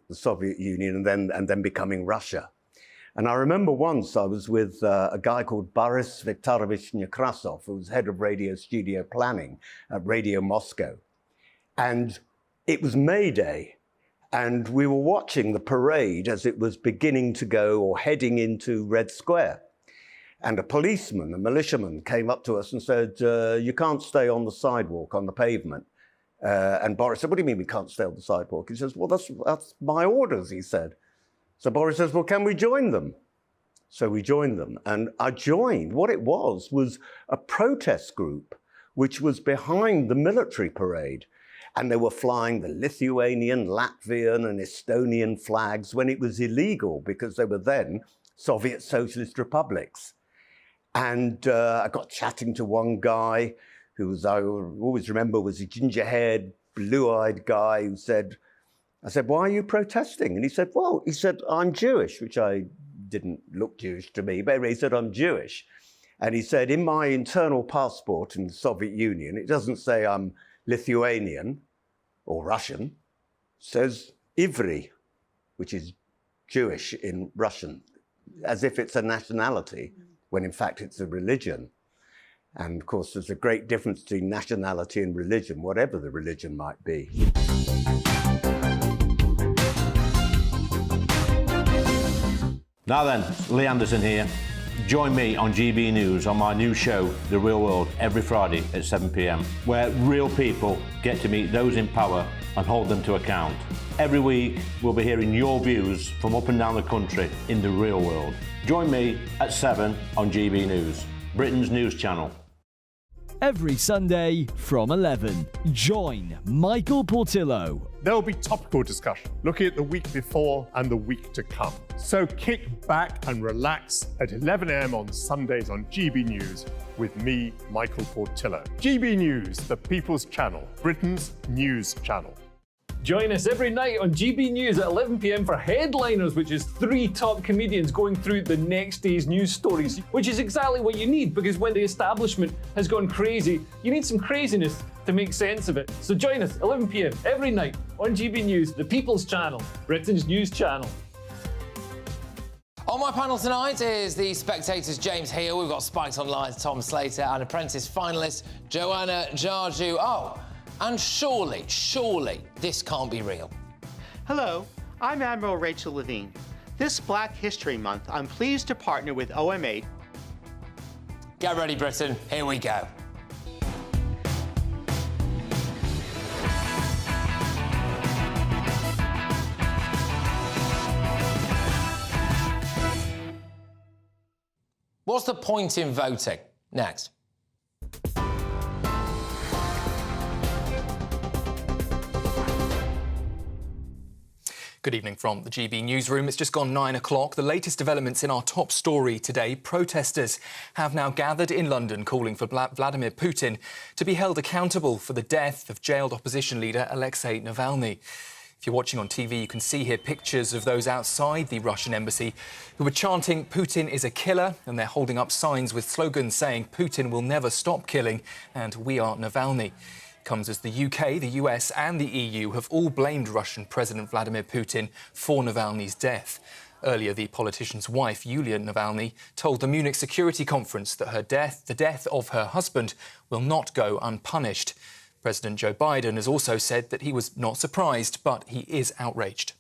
the Soviet Union and then becoming Russia. And I remember once I was with a guy called Boris Viktorovich Nekrasov, who was head of radio studio planning at Radio Moscow. And it was May Day, and we were watching the parade as it was beginning to go or heading into Red Square. And a policeman, a militiaman, came up to us and said, you can't stay on the sidewalk, on the pavement. And Boris said, what do you mean we can't stay on the sidewalk? He says, well, that's my orders, he said. So Boris says, well, can we join them? So we joined them. And I joined. What it was a protest group which was behind the military parade. And they were flying the Lithuanian, Latvian, and Estonian flags when it was illegal because they were then Soviet socialist republics. And I got chatting to one guy who I always remember was a ginger-haired, blue-eyed guy who said, I said, why are you protesting? And he said, well, I'm Jewish, which I didn't look Jewish to me, but he said, I'm Jewish. And he said, in my internal passport in the Soviet Union, it doesn't say I'm Lithuanian or Russian, it says Ivri, which is Jewish in Russian, as if it's a nationality, when in fact it's a religion. And of course, there's a great difference between nationality and religion, whatever the religion might be. Now then, Lee Anderson here. Join me on GB News on my new show, The Real World, every Friday at 7 p.m, where real people get to meet those in power and hold them to account. Every week, we'll be hearing your views from up and down the country in the real world. Join me at 7 on GB News, Britain's news channel. Every Sunday from 11, join Michael Portillo. There will be topical discussion, looking at the week before and the week to come. So kick back and relax at 11 a.m. on Sundays on GB News with me, Michael Portillo. GB News, the People's Channel, Britain's news channel. Join us every night on GB News at 11 p.m. for Headliners, which is 3 top comedians going through the next day's news stories, which is exactly what you need, because when the establishment has gone crazy, you need some craziness to make sense of it. So join us 11 p.m. every night on GB News, the People's Channel, Britain's news channel. On my panel tonight is The Spectator's James Heal. We've got Spikes Online's Tom Slater and Apprentice finalist Joanna Jarju. Oh, and surely this can't be real. Hello, I'm Admiral Rachel Levine. This Black History Month, I'm pleased to partner with OM8. Get ready, Britain. Here we go. What's the point in voting? Next. Good evening from the GB newsroom. It's just gone 9 o'clock. The latest developments in our top story today. Protesters have now gathered in London calling for Vladimir Putin to be held accountable for the death of jailed opposition leader Alexei Navalny. If you're watching on TV, you can see here pictures of those outside the Russian embassy who were chanting Putin is a killer, and they're holding up signs with slogans saying Putin will never stop killing and we are Navalny. Comes as the UK, the US and the EU have all blamed Russian President Vladimir Putin for Navalny's death. Earlier, the politician's wife, Yulia Navalny, told the Munich Security Conference that the death of her husband, will not go unpunished. President Joe Biden has also said that he was not surprised, but he is outraged.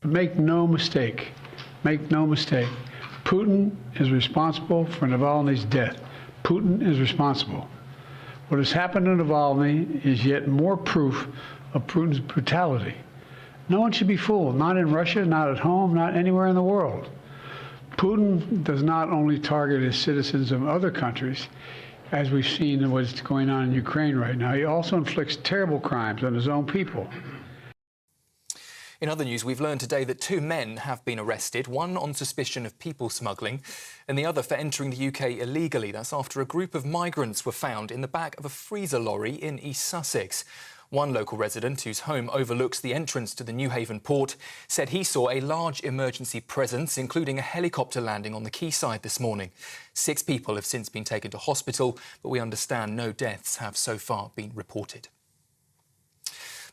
Make no mistake, Putin is responsible for Navalny's death. Putin is responsible. What has happened to Navalny is yet more proof of Putin's brutality. No one should be fooled, not in Russia, not at home, not anywhere in the world. Putin does not only target his citizens of other countries, as we've seen in what's going on in Ukraine right now, he also inflicts terrible crimes on his own people. In other news, we've learned today that 2 men have been arrested, one on suspicion of people smuggling and the other for entering the UK illegally. That's after a group of migrants were found in the back of a freezer lorry in East Sussex. One local resident, whose home overlooks the entrance to the Newhaven port, said he saw a large emergency presence, including a helicopter landing on the quayside this morning. 6 people have since been taken to hospital, but we understand no deaths have so far been reported.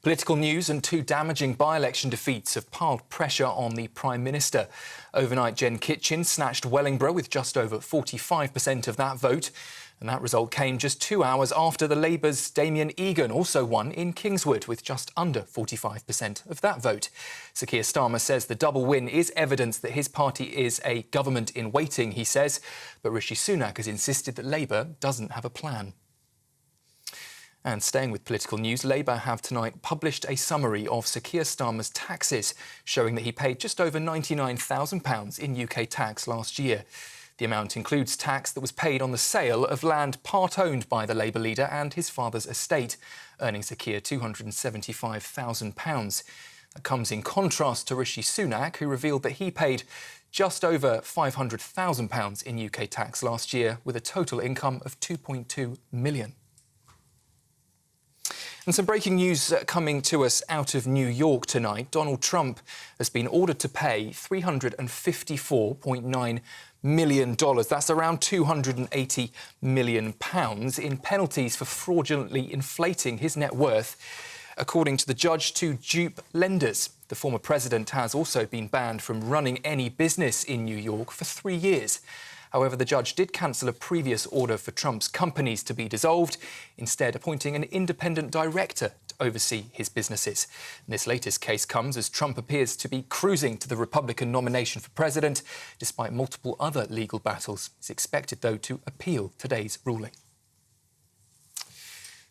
Political news and two damaging by-election defeats have piled pressure on the Prime Minister. Overnight, Jen Kitchen snatched Wellingborough with just over 45% of that vote. And that result came just 2 hours after the Labour's Damien Egan also won in Kingswood with just under 45% of that vote. Sir Keir Starmer says the double win is evidence that his party is a government in waiting, he says. But Rishi Sunak has insisted that Labour doesn't have a plan. And staying with political news, Labour have tonight published a summary of Sir Keir Starmer's taxes, showing that he paid just over £99,000 in UK tax last year. The amount includes tax that was paid on the sale of land part-owned by the Labour leader and his father's estate, earning Sir Keir £275,000. That comes in contrast to Rishi Sunak, who revealed that he paid just over £500,000 in UK tax last year, with a total income of £2.2 million. And some breaking news coming to us out of New York tonight. Donald Trump has been ordered to pay $354.9 million. That's around £280 million in penalties for fraudulently inflating his net worth, according to the judge, to dupe lenders. The former president has also been banned from running any business in New York for 3 years. However, the judge did cancel a previous order for Trump's companies to be dissolved, instead appointing an independent director to oversee his businesses. And this latest case comes as Trump appears to be cruising to the Republican nomination for president, despite multiple other legal battles. He's expected, though, to appeal today's ruling.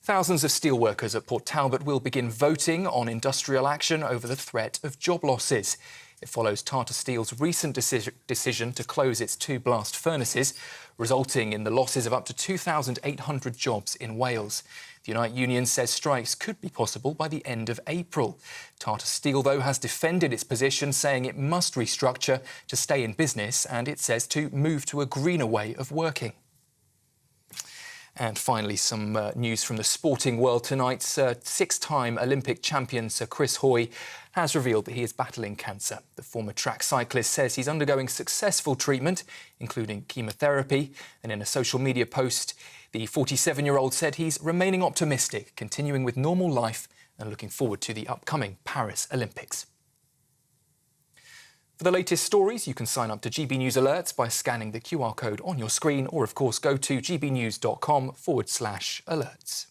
Thousands of steelworkers at Port Talbot will begin voting on industrial action over the threat of job losses. It follows Tata Steel's recent decision to close its 2 blast furnaces, resulting in the losses of up to 2,800 jobs in Wales. The Unite Union says strikes could be possible by the end of April. Tata Steel, though, has defended its position, saying it must restructure to stay in business, and it says to move to a greener way of working. And finally, some news from the sporting world tonight. 6-time Olympic champion Sir Chris Hoy has revealed that he is battling cancer. The former track cyclist says he's undergoing successful treatment, including chemotherapy. And in a social media post, the 47-year-old said he's remaining optimistic, continuing with normal life and looking forward to the upcoming Paris Olympics. For the latest stories, you can sign up to GB News Alerts by scanning the QR code on your screen, or of course go to gbnews.com/alerts.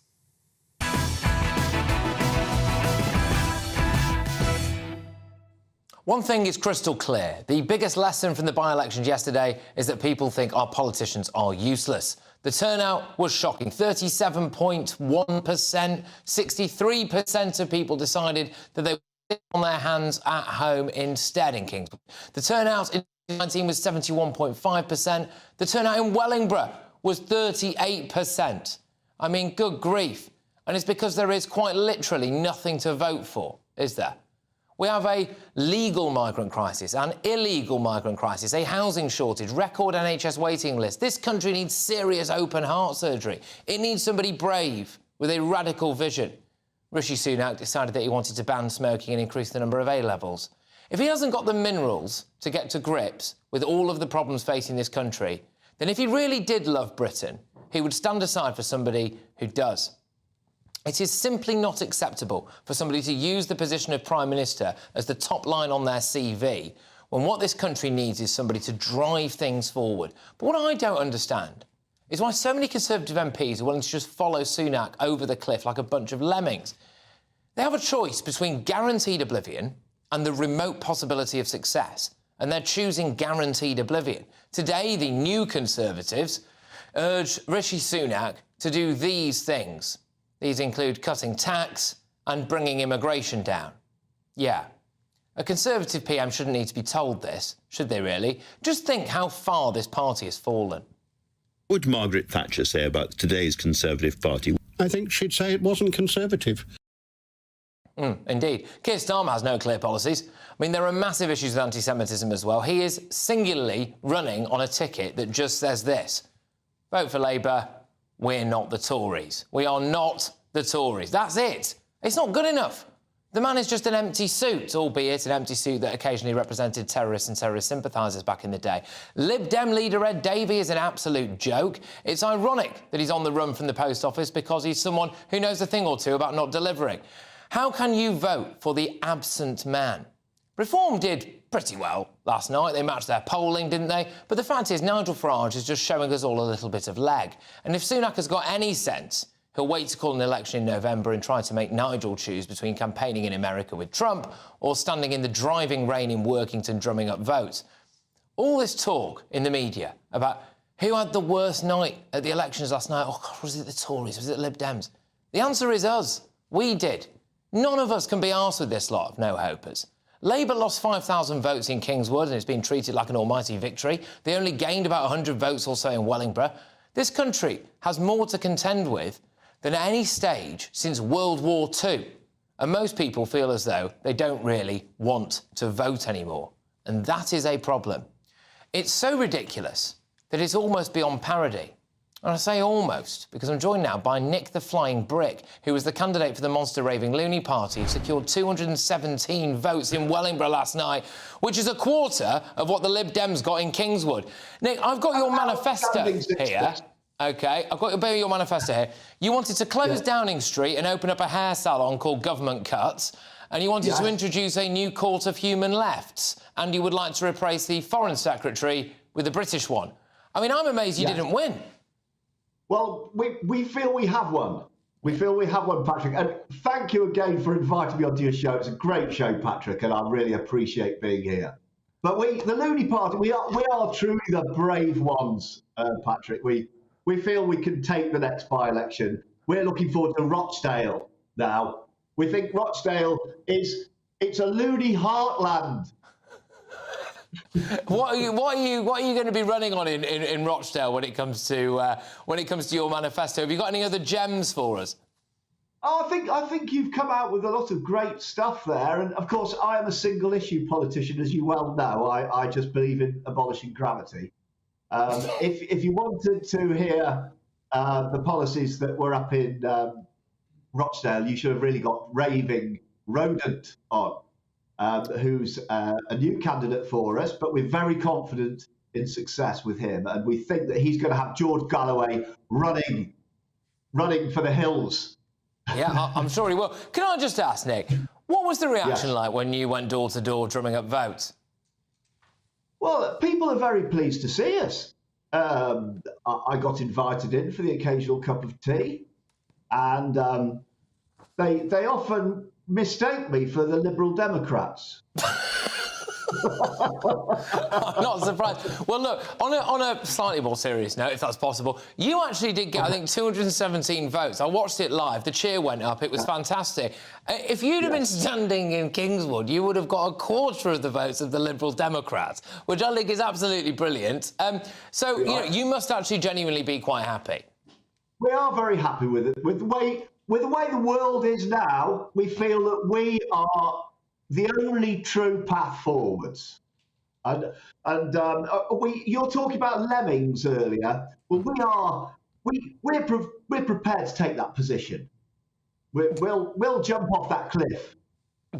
One thing is crystal clear. The biggest lesson from the by-elections yesterday is that people think our politicians are useless. The turnout was shocking. 37.1%, 63% of people decided that they on their hands at home instead in Kingswood. The turnout in 2019 was 71.5%. The turnout in Wellingborough was 38%. I mean, good grief. And it's because there is quite literally nothing to vote for, is there? We have a legal migrant crisis, an illegal migrant crisis, a housing shortage, record NHS waiting list. This country needs serious open heart surgery. It needs somebody brave with a radical vision. Rishi Sunak decided that he wanted to ban smoking and increase the number of A-levels. If he hasn't got the minerals to get to grips with all of the problems facing this country, then if he really did love Britain, he would stand aside for somebody who does. It is simply not acceptable for somebody to use the position of Prime Minister as the top line on their CV when what this country needs is somebody to drive things forward. But what I don't understand is why so many Conservative MPs are willing to just follow Sunak over the cliff like a bunch of lemmings. They have a choice between guaranteed oblivion and the remote possibility of success, and they're choosing guaranteed oblivion. Today, the new Conservatives urge Rishi Sunak to do these things. These include cutting tax and bringing immigration down. Yeah. A Conservative PM shouldn't need to be told this, should they really? Just think how far this party has fallen. What would Margaret Thatcher say about today's Conservative Party? I think she'd say it wasn't Conservative. Indeed. Keir Starmer has no clear policies. I mean, there are massive issues with anti-Semitism as well. He is singularly running on a ticket that just says this: vote for Labour, we're not the Tories. We are not the Tories. That's it. It's not good enough. The man is just an empty suit, albeit an empty suit that occasionally represented terrorists and terrorist sympathisers back in the day. Lib Dem leader Ed Davey is an absolute joke. It's ironic that he's on the run from the post office because he's someone who knows a thing or two about not delivering. How can you vote for the absent man? Reform did pretty well last night. They matched their polling, didn't they? But the fact is, Nigel Farage is just showing us all a little bit of leg. And if Sunak has got any sense, he'll wait to call an election in November and try to make Nigel choose between campaigning in America with Trump or standing in the driving rain in Workington drumming up votes. All this talk in the media about who had the worst night at the elections last night. Oh, God, was it the Tories? Was it the Lib Dems? The answer is us. We did. None of us can be arsed with this lot of no-hopers. Labour lost 5,000 votes in Kingswood and it's been treated like an almighty victory. They only gained about 100 votes or so in Wellingborough. This country has more to contend with than at any stage since World War II. And most people feel as though they don't really want to vote anymore. And that is a problem. It's so ridiculous that it's almost beyond parody. And I say almost, because I'm joined now by Nick the Flying Brick, who was the candidate for the Monster Raving Loony Party, who secured 217 votes in Wellingborough last night, which is a quarter of what the Lib Dems got in Kingswood. Nick, I've got your manifesto here. OK, I've got your manifesto here. You wanted to close Downing Street and open up a hair salon called Government Cuts, and you wanted to introduce a new court of human lefts, and you would like to replace the Foreign Secretary with a British one. I mean, I'm amazed you didn't win. Well, we feel we have one. We feel we have one, Patrick. And thank you again for inviting me onto your show. It's a great show, Patrick, and I really appreciate being here. But the Loony Party, we are truly the brave ones, Patrick. We feel we can take the next by-election. We're looking forward to Rochdale now. We think Rochdale it's a loony heartland. What are you going to be running on in Rochdale when it comes to your manifesto? Have you got any other gems for us? Oh, I think you've come out with a lot of great stuff there, and of course I am a single issue politician, as you well know. I just believe in abolishing gravity. If you wanted to hear the policies that were up in Rochdale, you should have really got Raving Rodent on. Who's a new candidate for us, but we're very confident in success with him, and we think that he's going to have George Galloway running for the hills. Yeah, I'm sure he will. Can I just ask, Nick, what was the reaction like when you went door to door drumming up votes? Well, people are very pleased to see us. I got invited in for the occasional cup of tea, and they often mistake me for the Liberal Democrats. I'm not surprised. Well, look, on a slightly more serious note, if that's possible, you actually did get, I think, 217 votes. I watched it live. The cheer went up. It was fantastic. If you'd have been standing in Kingswood, you would have got a quarter of the votes of the Liberal Democrats, which I think is absolutely brilliant. So, you know, you must actually genuinely be quite happy. We are very happy with it. With the way the world is now, we feel that we are the only true path forwards. And you're talking about lemmings earlier. Well, we're prepared to take that position. We'll jump off that cliff.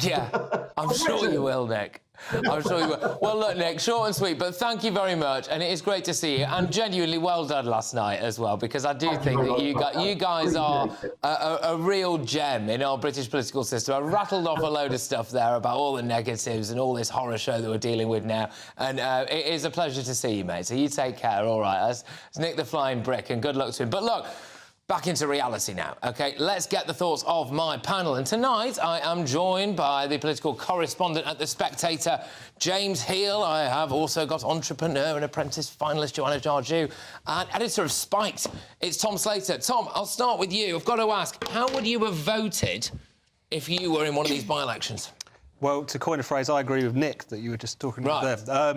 Yeah, I'm sure you will, Nick. I'm sure you will. Well, look, Nick, short and sweet, but thank you very much, and it is great to see you, and genuinely well done last night as well, because I do think that you guys are a real gem in our British political system. I rattled off a load of stuff there about all the negatives and all this horror show that we're dealing with now, and it is a pleasure to see you, mate. So you take care, all right? That's Nick the Flying Brick, and good luck to him. But look, back into reality now, OK? Let's get the thoughts of my panel. And tonight, I am joined by the political correspondent at The Spectator, James Heal. I have also got entrepreneur and apprentice finalist Joanna Jarju, and editor of Spiked, it's Tom Slater. Tom, I'll start with you. I've got to ask, how would you have voted if you were in one of these by-elections? Well, to coin a phrase, I agree with Nick that you were just talking about there.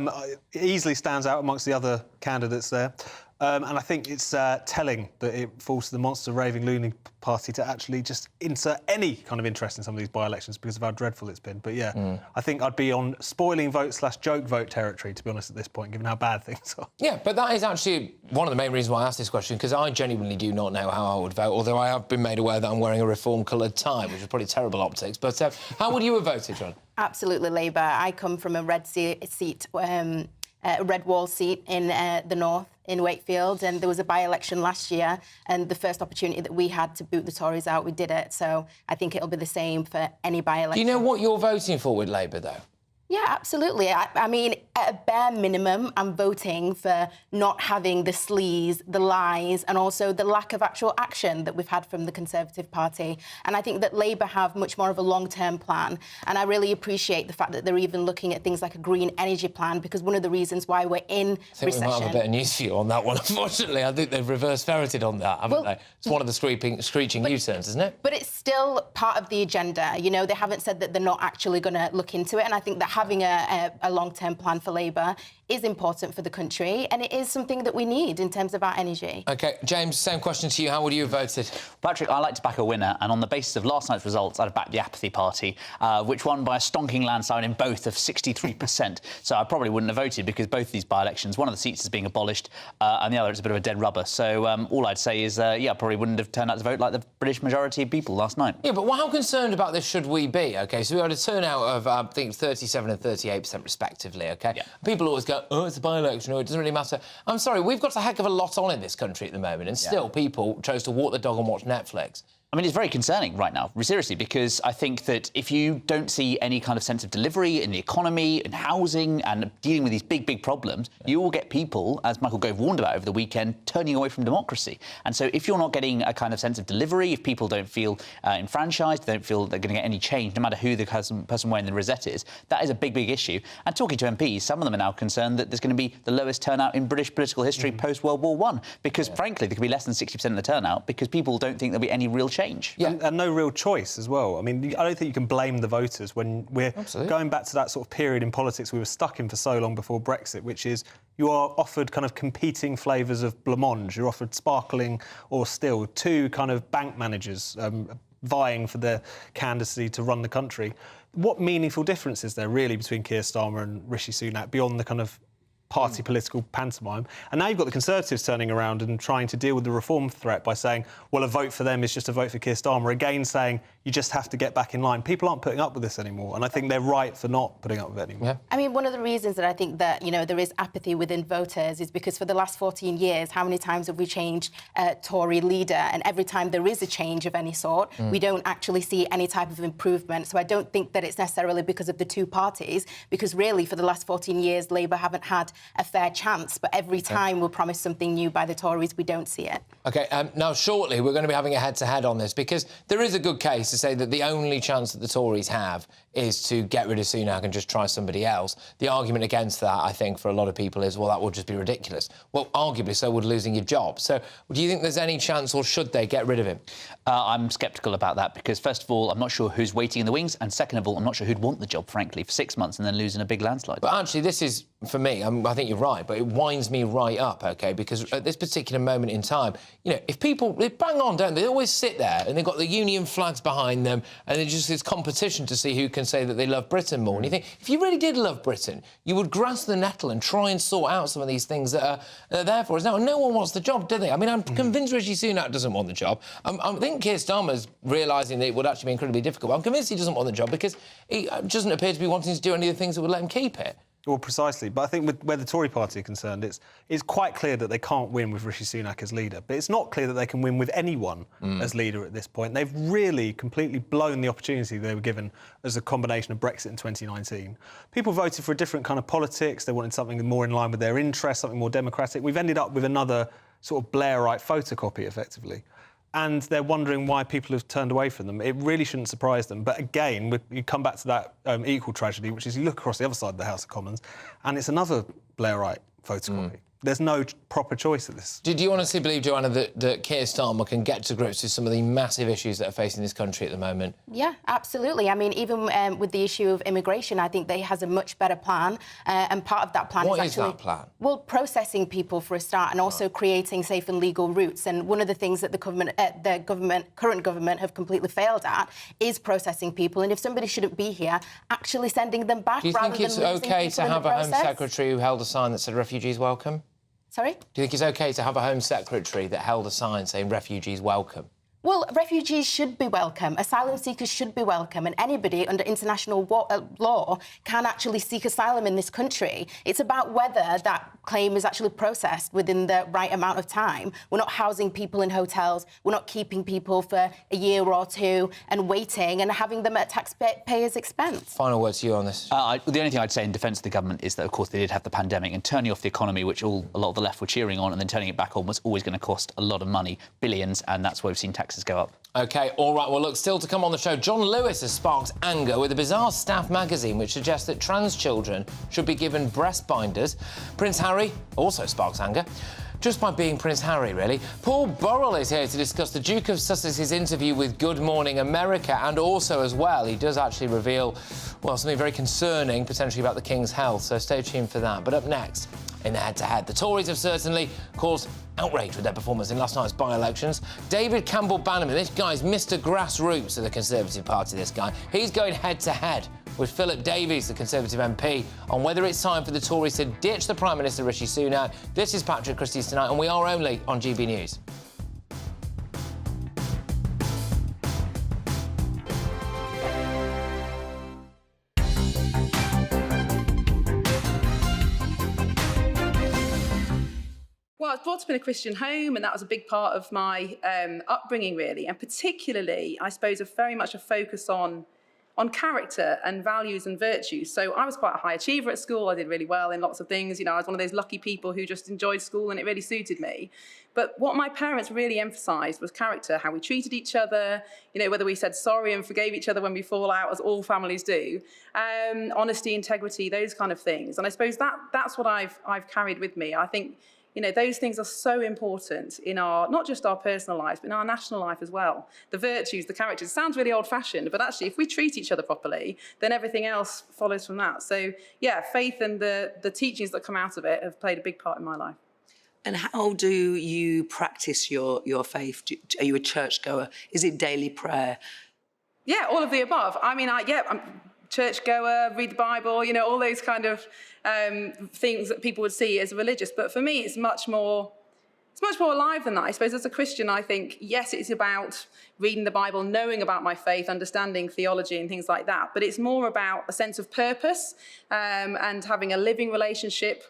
It easily stands out amongst the other candidates there. And I think it's telling that it falls to the Monster Raving Loony Party to actually just insert any kind of interest in some of these by-elections because of how dreadful it's been. But, yeah, I think I'd be on spoiling vote / joke vote territory, to be honest, at this point, given how bad things are. Yeah, but that is actually one of the main reasons why I asked this question, because I genuinely do not know how I would vote, although I have been made aware that I'm wearing a reform-coloured tie, which is probably terrible optics. But how would you have voted, John? Absolutely Labour. I come from a red seat a red wall seat in the north, in Wakefield, and there was a by-election last year, and the first opportunity that we had to boot the Tories out, we did it. So I think it'll be the same for any by-election. Do you know what you're voting for with Labour, though? Yeah, absolutely. I mean, at a bare minimum, I'm voting for not having the sleaze, the lies, and also the lack of actual action that we've had from the Conservative Party. And I think that Labour have much more of a long-term plan. And I really appreciate the fact that they're even looking at things like a green energy plan, because one of the reasons why we're in recession... I think we might have a bit of news for you on that one, unfortunately. I think they've reverse-ferreted on that, haven't they? It's one of the screeching U-turns, isn't it? But it's still part of the agenda. You know, they haven't said that they're not actually going to look into it. And I think that having a long-term plan for Labour is important for the country, and it is something that we need in terms of our energy. OK, James, same question to you. How would you have voted? Patrick, I like to back a winner, and on the basis of last night's results, I'd have backed the Apathy Party, which won by a stonking landslide in both of 63%. So I probably wouldn't have voted, because both of these by-elections, one of the seats is being abolished, and the other is a bit of a dead rubber. So all I'd say is, yeah, I probably wouldn't have turned out to vote like the British majority of people last night. Yeah, but how concerned about this should we be? OK, so we had a turnout of, I think, 37 and 38% respectively, OK? Yeah. People always go, oh, it's a by-election, or it doesn't really matter. I'm sorry, we've got a heck of a lot on in this country at the moment, and still people chose to walk the dog and watch Netflix. I mean, it's very concerning right now, seriously, because I think that if you don't see any kind of sense of delivery in the economy, in housing, and dealing with these big, big problems, you will get people, as Michael Gove warned about over the weekend, turning away from democracy. And so if you're not getting a kind of sense of delivery, if people don't feel enfranchised, they don't feel they're going to get any change, no matter who the person wearing the rosette is, that is a big, big issue. And talking to MPs, some of them are now concerned that there's going to be the lowest turnout in British political history post-World War I, because, frankly, there could be less than 60% of the turnout because people don't think there'll be any real change. Yeah, and no real choice as well. I mean, I don't think you can blame the voters when we're going back to that sort of period in politics we were stuck in for so long before Brexit, which is you are offered kind of competing flavours of blancmange. You're offered sparkling or still, two kind of bank managers vying for their candidacy to run the country. What meaningful difference is there really between Keir Starmer and Rishi Sunak beyond the kind of party political pantomime? And now you've got the Conservatives turning around and trying to deal with the reform threat by saying, well, a vote for them is just a vote for Keir Starmer, again saying you just have to get back in line. People aren't putting up with this anymore, and I think they're right for not putting up with it anymore. Yeah. I mean, one of the reasons that I think that, you know, there is apathy within voters is because for the last 14 years, how many times have we changed Tory leader? And every time there is a change of any sort, we don't actually see any type of improvement. So I don't think that it's necessarily because of the two parties, because really for the last 14 years, Labour haven't had a fair chance. But every time we're promised something new by the Tories, we don't see it. OK, now shortly we're going to be having a head-to-head on this, because there is a good case to say that the only chance that the Tories have is to get rid of Sunak and just try somebody else. The argument against that, I think, for a lot of people is, well, that would just be ridiculous. Well, arguably so would losing your job. So do you think there's any chance, or should they get rid of him? I'm sceptical about that, because, first of all, I'm not sure who's waiting in the wings, and second of all, I'm not sure who'd want the job, frankly, for 6 months and then losing a big landslide. But actually, this is, for me, I think you're right, but it winds me right up, OK, because at this particular moment in time, you know, if people, they bang on, don't they? They always sit there and they've got the union flags behind them, and there's just this competition to see who can say that they love Britain more. And you think, if you really did love Britain, you would grasp the nettle and try and sort out some of these things that are there for us now. And no one wants the job, do they? I mean, I'm convinced Rishi Sunak doesn't want the job. I think Keir Starmer's realising that it would actually be incredibly difficult. I'm convinced he doesn't want the job because he doesn't appear to be wanting to do any of the things that would let him keep it. Well, precisely. But I think with where the Tory party are concerned, it's quite clear that they can't win with Rishi Sunak as leader. But it's not clear that they can win with anyone as leader at this point. They've really completely blown the opportunity they were given as a combination of Brexit in 2019. People voted for a different kind of politics. They wanted something more in line with their interests, something more democratic. We've ended up with another sort of Blairite photocopy, effectively. And they're wondering why people have turned away from them. It really shouldn't surprise them. But again, you come back to that equal tragedy, which is you look across the other side of the House of Commons, and it's another Blairite photocopy. There's no proper choice at this. Do you honestly believe, Joanna, that Keir Starmer can get to grips with some of the massive issues that are facing this country at the moment? Yeah, absolutely. I mean, even with the issue of immigration, I think that he has a much better plan. And part of that plan is actually... What is that plan? Well, processing people for a start, and also creating safe and legal routes. And one of the things that the current government have completely failed at is processing people. And if somebody shouldn't be here, actually sending them back. Do you think it's OK to have a Home Secretary who held a sign that said refugees welcome? Sorry? Do you think it's OK to have a Home Secretary that held a sign saying refugees welcome? Well, refugees should be welcome. Asylum seekers should be welcome. And anybody under international law can actually seek asylum in this country. It's about whether that claim is actually processed within the right amount of time. We're not housing people in hotels. We're not keeping people for a year or two and waiting and having them at taxpayers' expense. Final word to you on this. The only thing I'd say in defence of the government is that, of course, they did have the pandemic, and turning off the economy, which a lot of the left were cheering on, and then turning it back on was always going to cost a lot of money, billions, and that's why we've seen taxes go up. OK, all right, well, look, still to come on the show, John Lewis has sparked anger with a bizarre Staff magazine which suggests that trans children should be given breast binders. Prince Harry also sparks anger, just by being Prince Harry, really. Paul Burrell is here to discuss the Duke of Sussex's interview with Good Morning America, and also, as well, he does actually reveal, well, something very concerning, potentially about the King's health, so stay tuned for that. But up next, in the head-to-head, the Tories have certainly caused outrage with their performance in last night's by-elections. David Campbell-Bannerman, this guy's Mr Grassroots of the Conservative Party, this guy. He's going head-to-head with Philip Davies, the Conservative MP, on whether it's time for the Tories to ditch the Prime Minister Rishi Sunak. This is Patrick Christys Tonight, and we are only on GB News. Well, I was brought up in a Christian home, and that was a big part of my upbringing, really. And particularly, I suppose, very much a focus on character and values and virtues. So I was quite a high achiever at school. I did really well in lots of things. You know, I was one of those lucky people who just enjoyed school, and it really suited me. But what my parents really emphasised was character, how we treated each other, you know, whether we said sorry and forgave each other when we fall out, as all families do, honesty, integrity, those kind of things. And I suppose that's what I've carried with me. I think, you know, those things are so important in our, not just our personal lives, but in our national life as well. The virtues, the characters, it sounds really old-fashioned, but actually, if we treat each other properly, then everything else follows from that. So, yeah, faith and the teachings that come out of it have played a big part in my life. And how do you practice your faith? Are you a churchgoer? Is it daily prayer? Yeah, all of the above. I mean, I'm churchgoer, read the Bible, you know, all those kind of things that people would see as religious. But for me, it's much more alive than that. I suppose as a Christian, I think, yes, it's about reading the Bible, knowing about my faith, understanding theology and things like that. But it's more about a sense of purpose and having a living relationship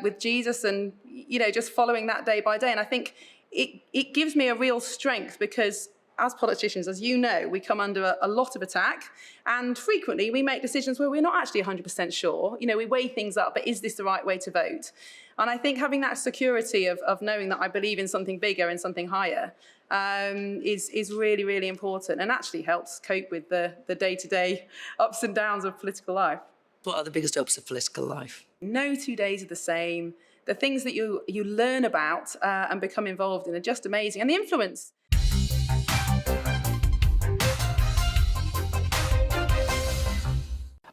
with Jesus and, you know, just following that day by day. And I think it gives me a real strength because as politicians, as you know, we come under a lot of attack, and frequently we make decisions where we're not actually 100% sure. You know, we weigh things up, but is this the right way to vote? And I think having that security of knowing that I believe in something bigger and something higher is really, really important, and actually helps cope with the day-to-day ups and downs of political life. What are the biggest ups of political life? No 2 days are the same. The things that you learn about and become involved in are just amazing, and the influence.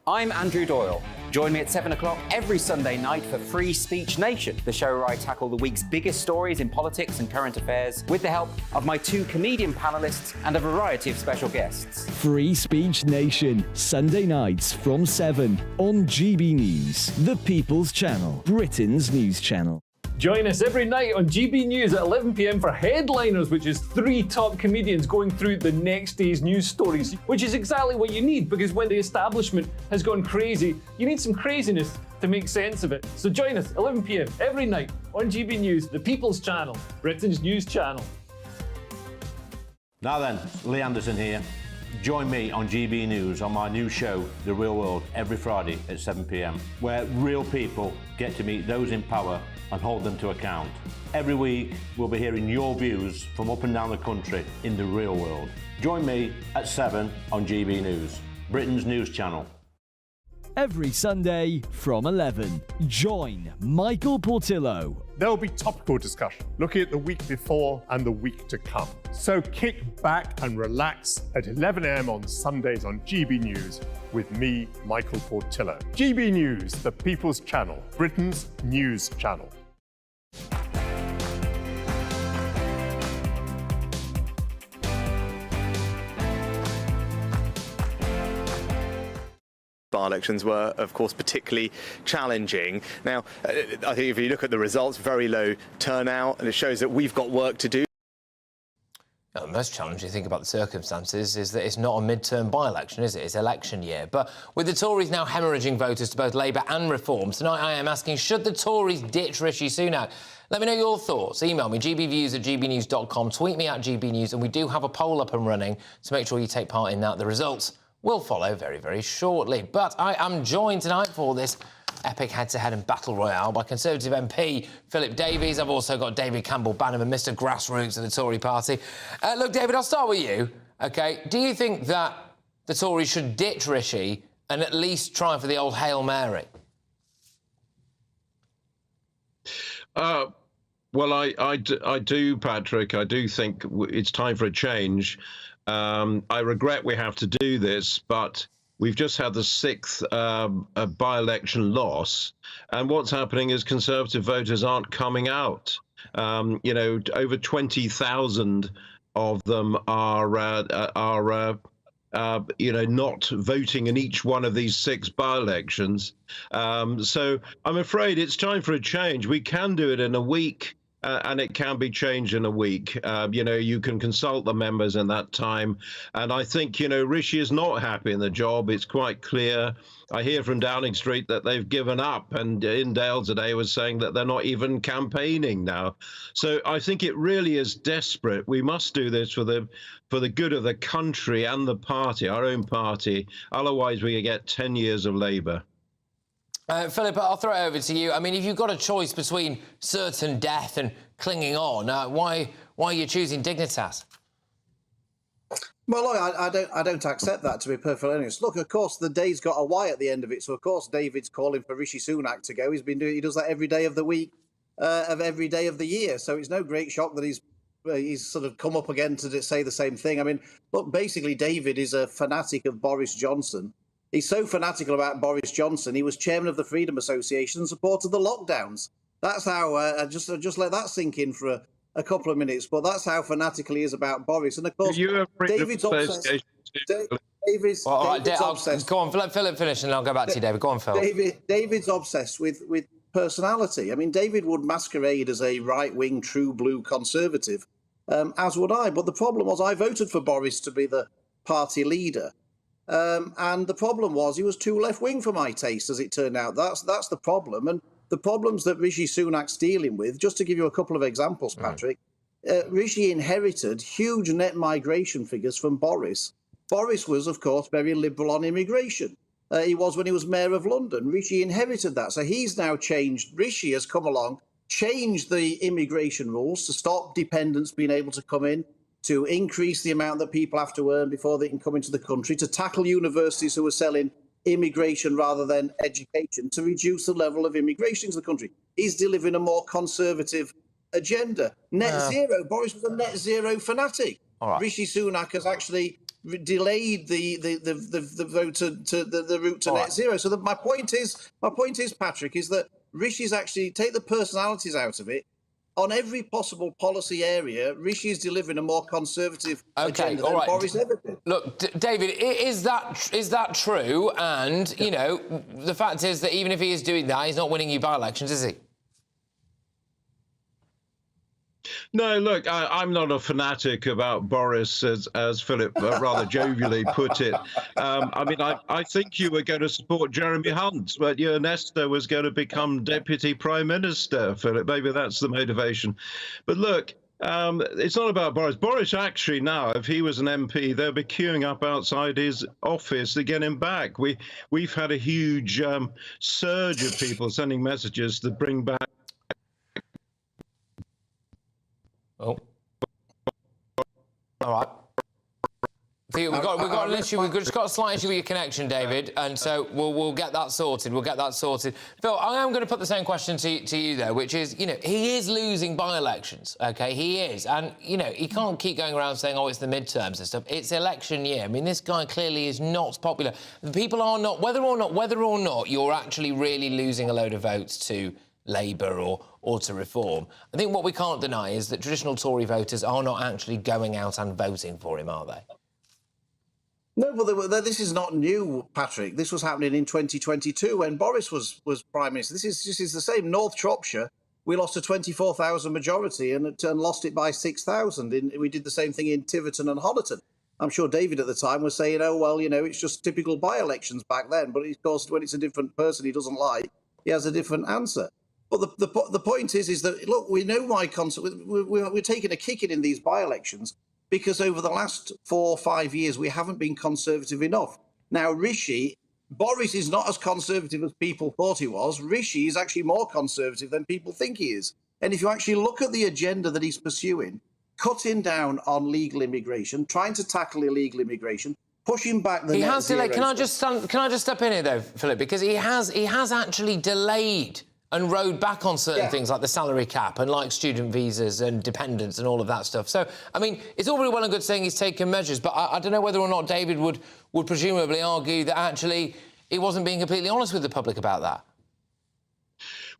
I'm Andrew Doyle. Join me at 7 o'clock every Sunday night for Free Speech Nation, the show where I tackle the week's biggest stories in politics and current affairs with the help of my two comedian panellists and a variety of special guests. Free Speech Nation, Sunday nights from 7 on GB News, the People's Channel, Britain's news channel. Join us every night on GB News at 11 p.m. for Headliners, which is 3 top comedians going through the next day's news stories, which is exactly what you need, because when the establishment has gone crazy, you need some craziness to make sense of it. So join us 11 p.m. every night on GB News, the People's Channel, Britain's news channel. Now then, Lee Anderson here. Join me on GB News on my new show, The Real World, every Friday at 7 p.m, where real people get to meet those in power and hold them to account. Every week, we'll be hearing your views from up and down the country in the real world. Join me at 7 on GB News, Britain's news channel. Every Sunday from 11, join Michael Portillo. There will be topical discussion, looking at the week before and the week to come. So kick back and relax at 11 a.m. on Sundays on GB News with me, Michael Portillo. GB News, the People's Channel, Britain's news channel. By-elections were, of course, particularly challenging. Now, I think if you look at the results, very low turnout, and it shows that we've got work to do. The most challenging thing about the circumstances is that it's not a mid-term by-election, is it? It's election year. But with the Tories now hemorrhaging voters to both Labour and Reform, tonight I am asking, should the Tories ditch Rishi Sunak? Let me know your thoughts. Email me, gbviews@gbnews.com, tweet me at gbnews, and we do have a poll up and running, so make sure you take part in that. The results will follow very, very shortly. But I am joined tonight for this epic head-to-head and battle royale by Conservative MP Philip Davies. I've also got David Campbell-Bannerman, Mr Grassroots of the Tory party. Look, David, I'll start with you. OK, do you think that the Tories should ditch Rishi and at least try for the old Hail Mary? Well, I do, Patrick. I do think it's time for a change. I regret we have to do this, but we've just had the 6th by-election loss, and what's happening is Conservative voters aren't coming out. You know, over 20,000 of them are you know, not voting in each one of these 6 by-elections. So I'm afraid it's time for a change. We can do it in a week. And it can be changed in a week. You know, you can consult the members in that time. And I think, you know, Rishi is not happy in the job. It's quite clear. I hear from Downing Street that they've given up. And Indale today was saying that they're not even campaigning now. So I think it really is desperate. We must do this for the good of the country and the party, our own party. Otherwise, we get 10 years of Labour. Philip, I'll throw it over to you. I mean, if you've got a choice between certain death and clinging on, why are you choosing Dignitas? Well, look, I don't accept that, to be perfectly honest. Look, of course, the day's got a Y at the end of it, so of course David's calling for Rishi Sunak to go. He does that every day of the week, of every day of the year. So it's no great shock that he's sort of come up again to say the same thing. I mean, look, basically, David is a fanatic of Boris Johnson. He's so fanatical about Boris Johnson, he was chairman of the Freedom Association and supported the lockdowns. That's how, just let that sink in for a couple of minutes, but that's how fanatical he is about Boris. And of course, David's obsessed. David's obsessed. Go on, let Philip finish and I'll go back to you, David. Go on, Phil. David's obsessed with personality. I mean, David would masquerade as a right-wing, true blue conservative, as would I. But the problem was I voted for Boris to be the party leader. And the problem was he was too left-wing for my taste, as it turned out. That's the problem. And the problems that Rishi Sunak's dealing with, just to give you a couple of examples, Patrick, Rishi inherited huge net migration figures from Boris. Boris was, of course, very liberal on immigration. He was when he was mayor of London. Rishi inherited that. So he's now changed. Rishi has come along, changed the immigration rules to stop dependents being able to come in, to increase the amount that people have to earn before they can come into the country, to tackle universities who are selling immigration rather than education, to reduce the level of immigration into the country. He's delivering a more conservative agenda. Net zero. Boris was a net zero fanatic. Right. Rishi Sunak has actually delayed the vote to the route to net zero. So my point is, Patrick, is that Rishi's actually take the personalities out of it. On every possible policy area, Rishi is delivering a more conservative agenda than Boris ever did. Look, David, is that true? And, you know, the fact is that even if he is doing that, he's not winning you by-elections, is he? No, look, I'm not a fanatic about Boris, as Philip rather jovially put it. I mean, I think you were going to support Jeremy Hunt, but your Nesta was going to become Deputy Prime Minister, Philip. Maybe that's the motivation. But look, it's not about Boris. Boris actually now, if he was an MP, they'll be queuing up outside his office to get him back. We've had a huge surge of people sending messages to bring back. Oh. All right. We've got an issue. We've just got a slight issue with your connection, David, and so we'll get that sorted. We'll get that sorted. Phil, I am going to put the same question to you though, which is, you know, he is losing by-elections. OK, he is, and you know he can't keep going around saying, "Oh, it's the midterms and stuff." It's election year. I mean, this guy clearly is not popular. The people are not. Whether or not you're actually really losing a load of votes to Labour or to Reform. I think what we can't deny is that traditional Tory voters are not actually going out and voting for him, are they? No, but this is not new, Patrick. This was happening in 2022 when Boris was Prime Minister. This is the same. North Shropshire we lost a 24,000 majority and lost it by 6,000. We did the same thing in Tiverton and Honiton. I'm sure David at the time was saying, oh, well, you know, it's just typical by-elections back then. But of course, when it's a different person he doesn't like, he has a different answer. But the point is that, look, we know why we're taking a kicking in these by-elections because over the last 4 or 5 years, we haven't been conservative enough. Now, Boris is not as conservative as people thought he was. Rishi is actually more conservative than people think he is. And if you actually look at the agenda that he's pursuing, cutting down on legal immigration, trying to tackle illegal immigration, pushing back the net zero. Can I just step in here though, Philip, because he has actually delayed and rode back on certain things like the salary cap and like student visas and dependents and all of that stuff. So, I mean, it's all very well and good saying he's taken measures, but I don't know whether or not David would presumably argue that actually he wasn't being completely honest with the public about that.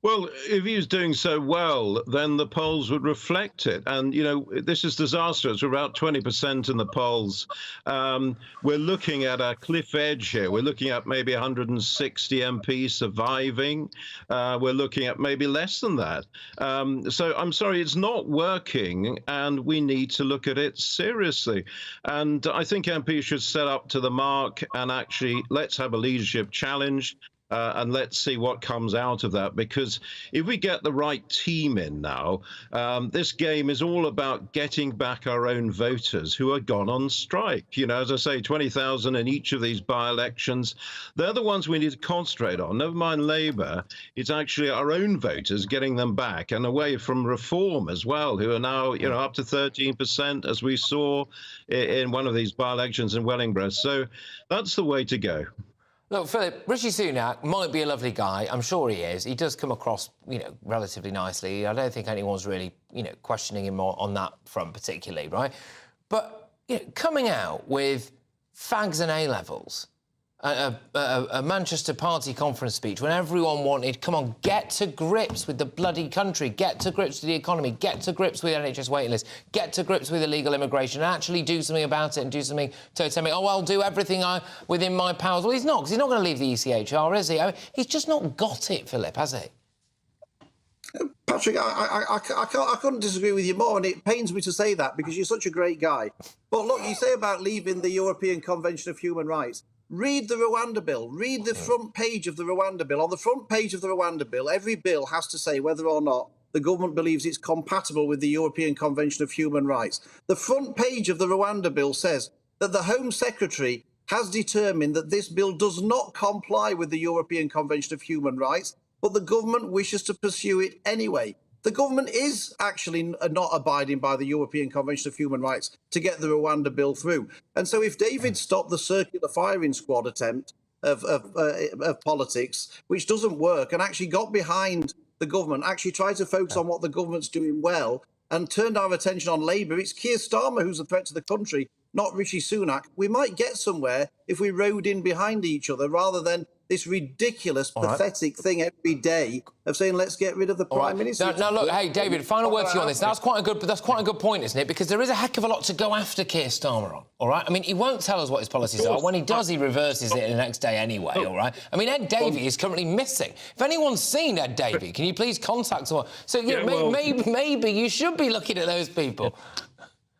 Well, if he was doing so well, then the polls would reflect it. And, you know, this is disastrous. We're about 20% in the polls. We're looking at a cliff edge here. We're looking at maybe 160 MPs surviving. We're looking at maybe less than that. So I'm sorry, it's not working, and we need to look at it seriously. And I think MPs should set up to the mark and actually let's have a leadership challenge. And let's see what comes out of that, because if we get the right team in now, this game is all about getting back our own voters who are gone on strike. You know, as I say, 20,000 in each of these by-elections. They're the ones we need to concentrate on. Never mind Labour. It's actually our own voters, getting them back and away from Reform as well, who are now, you know, up to 13%, as we saw in one of these by-elections in Wellingborough. So that's the way to go. Look, Philip, Rishi Sunak might be a lovely guy. I'm sure he is. He does come across, you know, relatively nicely. I don't think anyone's really, you know, questioning him on that front particularly, right? But, you know, coming out with fags and A-levels, a Manchester Party conference speech when everyone wanted, come on, get to grips with the bloody country, get to grips with the economy, get to grips with NHS waiting lists, get to grips with illegal immigration, and actually do something about it and do something to tell me, oh, I'll do everything within my powers. Well, he's not, because he's not going to leave the ECHR, is he? I mean, he's just not got it, Philip, has he? Patrick, I couldn't disagree with you more, and it pains me to say that because you're such a great guy. But look, you say about leaving the European Convention of Human Rights. Read the Rwanda bill. Read the front page of the Rwanda bill. On the front page of the Rwanda bill, every bill has to say whether or not the government believes it's compatible with the European Convention of Human Rights. The front page of the Rwanda bill says that the Home Secretary has determined that this bill does not comply with the European Convention of Human Rights, but the government wishes to pursue it anyway. The government is actually not abiding by the European Convention of Human Rights to get the Rwanda bill through. And so if David stopped the circular firing squad attempt of politics, which doesn't work, and actually got behind the government, actually tried to focus on what the government's doing well, and turned our attention on Labour, it's Keir Starmer who's a threat to the country, not Rishi Sunak. We might get somewhere if we rode in behind each other rather than this ridiculous, pathetic thing every day of saying, let's get rid of the Prime Minister. Now, look, hey, David, final word for you on this. That's quite a good point, isn't it? Because there is a heck of a lot to go after Keir Starmer on, all right? I mean, he won't tell us what his policies are. When he does, he reverses it the next day anyway, all right? I mean, Ed Davey is currently missing. If anyone's seen Ed Davey, can you please contact someone? So, maybe you should be looking at those people.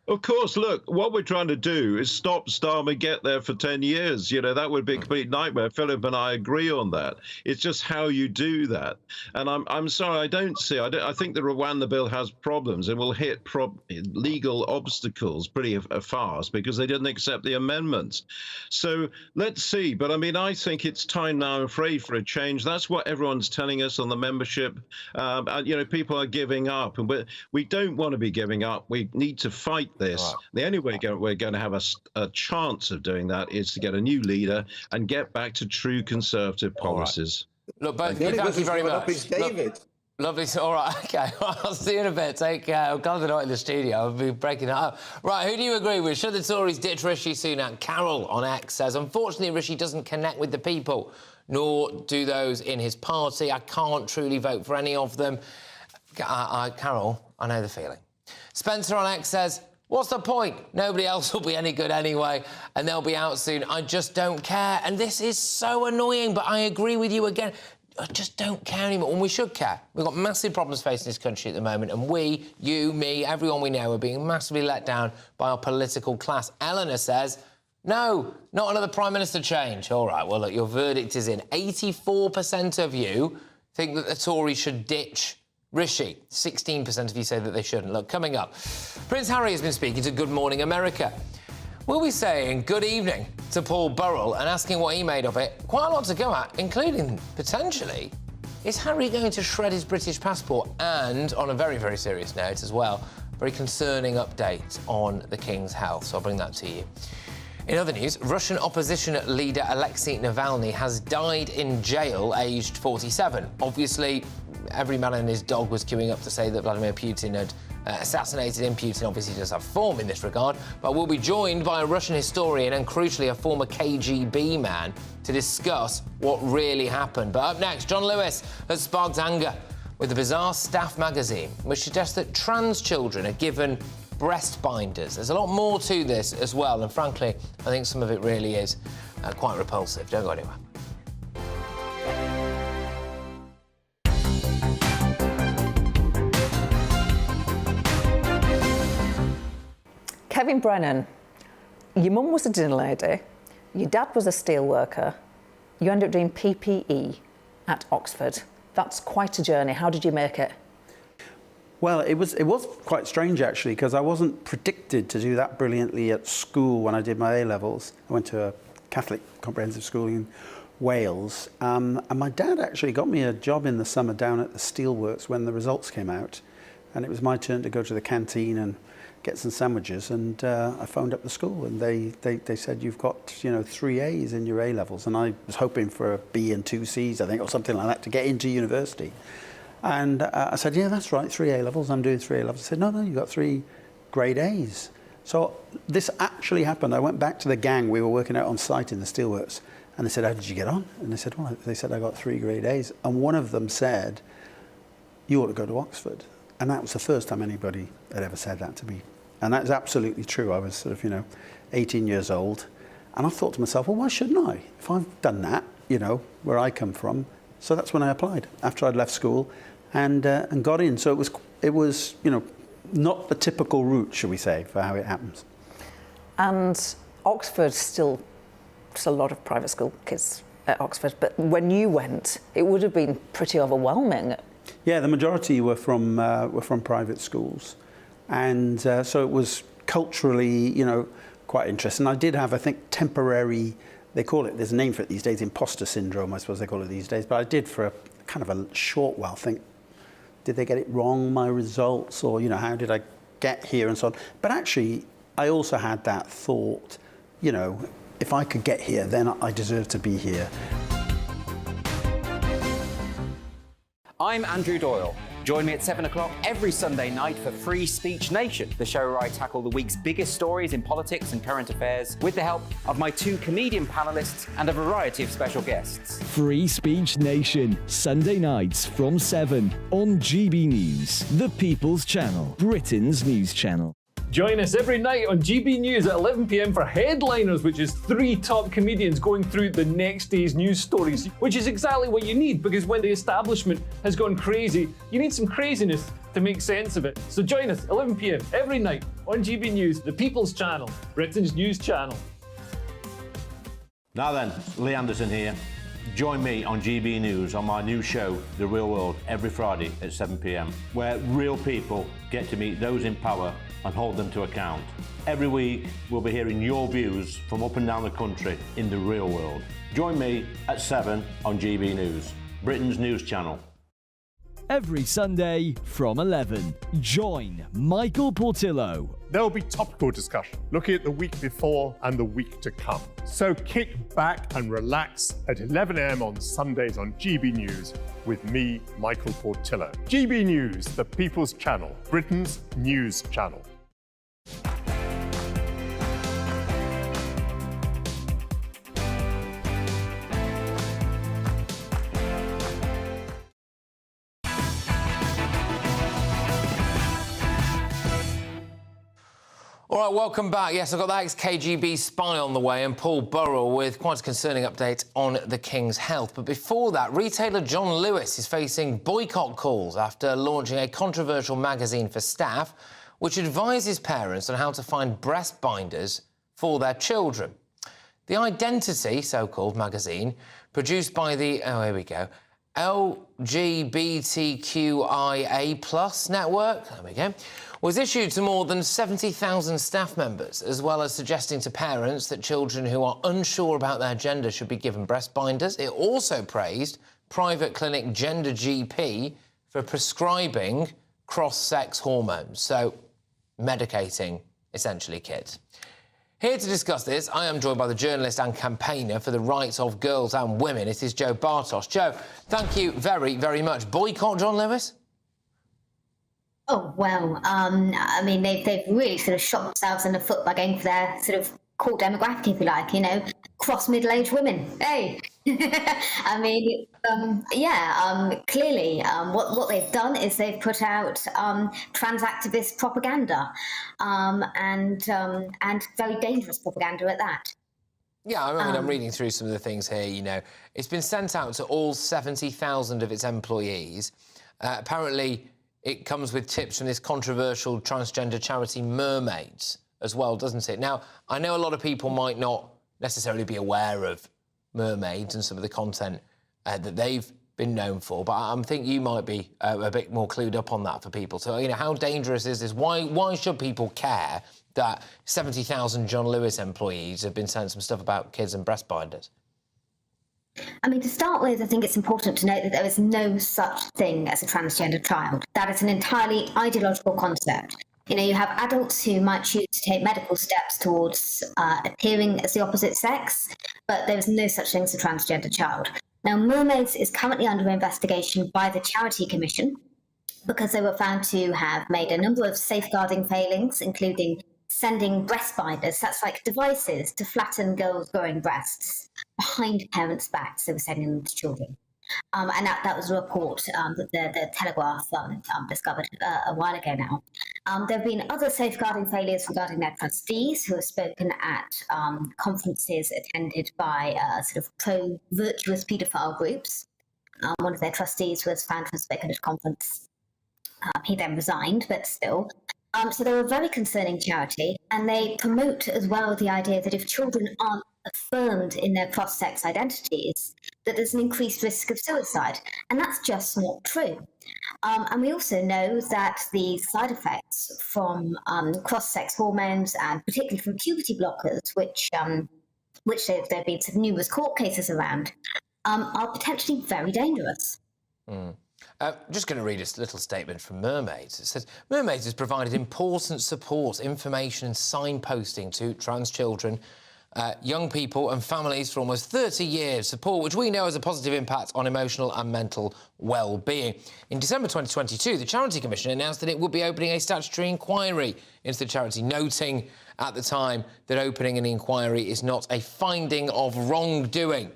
Of course, look, what we're trying to do is stop Starmer get there for 10 years. You know, that would be a complete nightmare. Philip and I agree on that. It's just how you do that. And I'm sorry, I think the Rwanda bill has problems and will hit legal obstacles pretty fast because they didn't accept the amendments. So let's see. But I mean, I think it's time now, I'm afraid, for a change. That's what everyone's telling us on the membership. You know, people are giving up, and we don't want to be giving up. We need to fight this. Wow. The only way we're going to have a chance of doing that is to get a new leader and get back to true Conservative policies. Right. Look, both of you, thank you very much. David. Lovely. All right, OK. I'll see you in a bit. Take care. I'm glad they're not in the studio. I'll be breaking that up. Right, who do you agree with? Should the Tories ditch Rishi Sunak? Carol on X says, unfortunately, Rishi doesn't connect with the people, nor do those in his party. I can't truly vote for any of them. Carol, I know the feeling. Spencer on X says, what's the point? Nobody else will be any good anyway, and they'll be out soon. I just don't care. And this is so annoying, but I agree with you again. just don't care anymore, and we should care. We've got massive problems facing this country at the moment, and we, you, me, everyone we know are being massively let down by our political class. Eleanor says, no, not another Prime Minister change. All right, well, look, your verdict is in. 84% of you think that the Tories should ditch Rishi. 16% of you say that they shouldn't. Look, coming up, Prince Harry has been speaking to Good Morning America. We'll be saying good evening to Paul Burrell and asking what he made of it. Quite a lot to go at, including, potentially, is Harry going to shred his British passport? And, on a very, very serious note as well, very concerning update on the King's health, so I'll bring that to you. In other news, Russian opposition leader Alexei Navalny has died in jail, aged 47. Obviously, every man and his dog was queuing up to say that Vladimir Putin had assassinated him. Putin obviously does have form in this regard, but we'll be joined by a Russian historian and, crucially, a former KGB man to discuss what really happened. But up next, John Lewis has sparked anger with a bizarre Staff magazine which suggests that trans children are given breast binders. There's a lot more to this as well, and frankly, I think some of it really is quite repulsive. Don't go anywhere. Kevin Brennan, your mum was a dinner lady, your dad was a steel worker, you ended up doing PPE at Oxford. That's quite a journey. How did you make it? Well, it was quite strange, actually, because I wasn't predicted to do that brilliantly at school when I did my A-levels. I went to a Catholic comprehensive school in Wales, and my dad actually got me a job in the summer down at the steelworks when the results came out, and it was my turn to go to the canteen and get some sandwiches, and I phoned up the school, and they said, you've got, 3 A's in your A-levels, and I was hoping for a B and 2 C's, I think, or something like that, to get into university. And I said, yeah, that's right, 3 A-levels, I'm doing 3 A-levels. I said, no, you've got 3 grade A's. So this actually happened. I went back to the gang. We were working out on site in the steelworks, and they said, how did you get on? And I said, well, they said I got 3 grade A's. And one of them said, you ought to go to Oxford. And that was the first time anybody had ever said that to me. And that's absolutely true. I was sort of, 18 years old. And I thought to myself, well, why shouldn't I? If I've done that, where I come from. So that's when I applied, after I'd left school, and got in. So it was, not the typical route, shall we say, for how it happens. And Oxford still, there's a lot of private school kids at Oxford, but when you went, it would have been pretty overwhelming. Yeah, the majority were from private schools, and so it was culturally, quite interesting. I did have, I think, temporary. They call it. There's a name for it these days. Imposter syndrome, I suppose they call it these days. But I did for a kind of a short while think, did they get it wrong, my results, or how did I get here and so on. But actually, I also had that thought, if I could get here, then I deserve to be here. I'm Andrew Doyle. Join me at 7 o'clock every Sunday night for Free Speech Nation, the show where I tackle the week's biggest stories in politics and current affairs with the help of my 2 comedian panellists and a variety of special guests. Free Speech Nation, Sunday nights from 7 on GB News, the People's Channel, Britain's news channel. Join us every night on GB News at 11 p.m. for Headliners, which is 3 top comedians going through the next day's news stories, which is exactly what you need, because when the establishment has gone crazy, you need some craziness to make sense of it. So join us 11 p.m. every night on GB News, the People's Channel, Britain's news channel. Now then, Lee Anderson here. Join me on GB News on my new show, The Real World, every Friday at 7 p.m, where real people get to meet those in power and hold them to account. Every week, we'll be hearing your views from up and down the country in the real world. Join me at 7 on GB News, Britain's news channel. Every Sunday from 11, join Michael Portillo. There'll be topical discussion, looking at the week before and the week to come. So kick back and relax at 11 a.m. on Sundays on GB News with me, Michael Portillo. GB News, the People's Channel, Britain's news channel. All right, welcome back. Yes, I've got the ex-KGB spy on the way and Paul Burrell with quite a concerning update on the King's health. But before that, retailer John Lewis is facing boycott calls after launching a controversial magazine for staff which advises parents on how to find breast binders for their children. The Identity, so-called magazine, produced by the, LGBTQIA+ network, there we go, was issued to more than 70,000 staff members, as well as suggesting to parents that children who are unsure about their gender should be given breast binders. It also praised private clinic Gender GP for prescribing cross-sex hormones, so medicating, essentially, kids. Here to discuss this, I am joined by the journalist and campaigner for the rights of girls and women. It is Joe Bartos. Joe, thank you very, very much. Boycott John Lewis? Oh, well, I mean, they've really sort of shot themselves in the foot by going for their sort of core demographic, if you like, you know, cross-middle-aged women. Hey! I mean, clearly, what they've done is they've put out trans activist propaganda and very dangerous propaganda at that. Yeah, I mean, I'm reading through some of the things here, you know. It's been sent out to all 70,000 of its employees. Apparently, it comes with tips from this controversial transgender charity Mermaids as well, doesn't it? Now, I know a lot of people might not necessarily be aware of Mermaids and some of the content that they've been known for, but I think you might be a bit more clued up on that for people. So, you know, how dangerous is this? Why should people care that 70,000 John Lewis employees have been sent some stuff about kids and breast binders? I mean, to start with, I think it's important to note that there is no such thing as a transgender child. That is an entirely ideological concept. You know, you have adults who might choose to take medical steps towards appearing as the opposite sex, but there is no such thing as a transgender child. Now, Mermaids is currently under investigation by the Charity Commission because they were found to have made a number of safeguarding failings, including sending breast binders, that's like devices to flatten girls' growing breasts, behind parents' backs. They were sending them to children. And that was a report that the Telegraph discovered a while ago now. There have been other safeguarding failures regarding their trustees who have spoken at conferences attended by sort of pro-virtuous paedophile groups. One of their trustees was found to have spoken at a conference. He then resigned, but still. So they're a very concerning charity, and they promote as well the idea that if children aren't affirmed in their cross-sex identities, that there's an increased risk of suicide. And that's just not true. And we also know that the side effects from cross-sex hormones, and particularly from puberty blockers, which there have been some numerous court cases around, are potentially very dangerous. Just going to read a little statement from Mermaids. It says, Mermaids has provided important support, information and signposting to trans children, young people and families for almost 30 years, support which we know has a positive impact on emotional and mental well-being. In December 2022, the Charity Commission announced that it would be opening a statutory inquiry into the charity, noting at the time that opening an inquiry is not a finding of wrongdoing.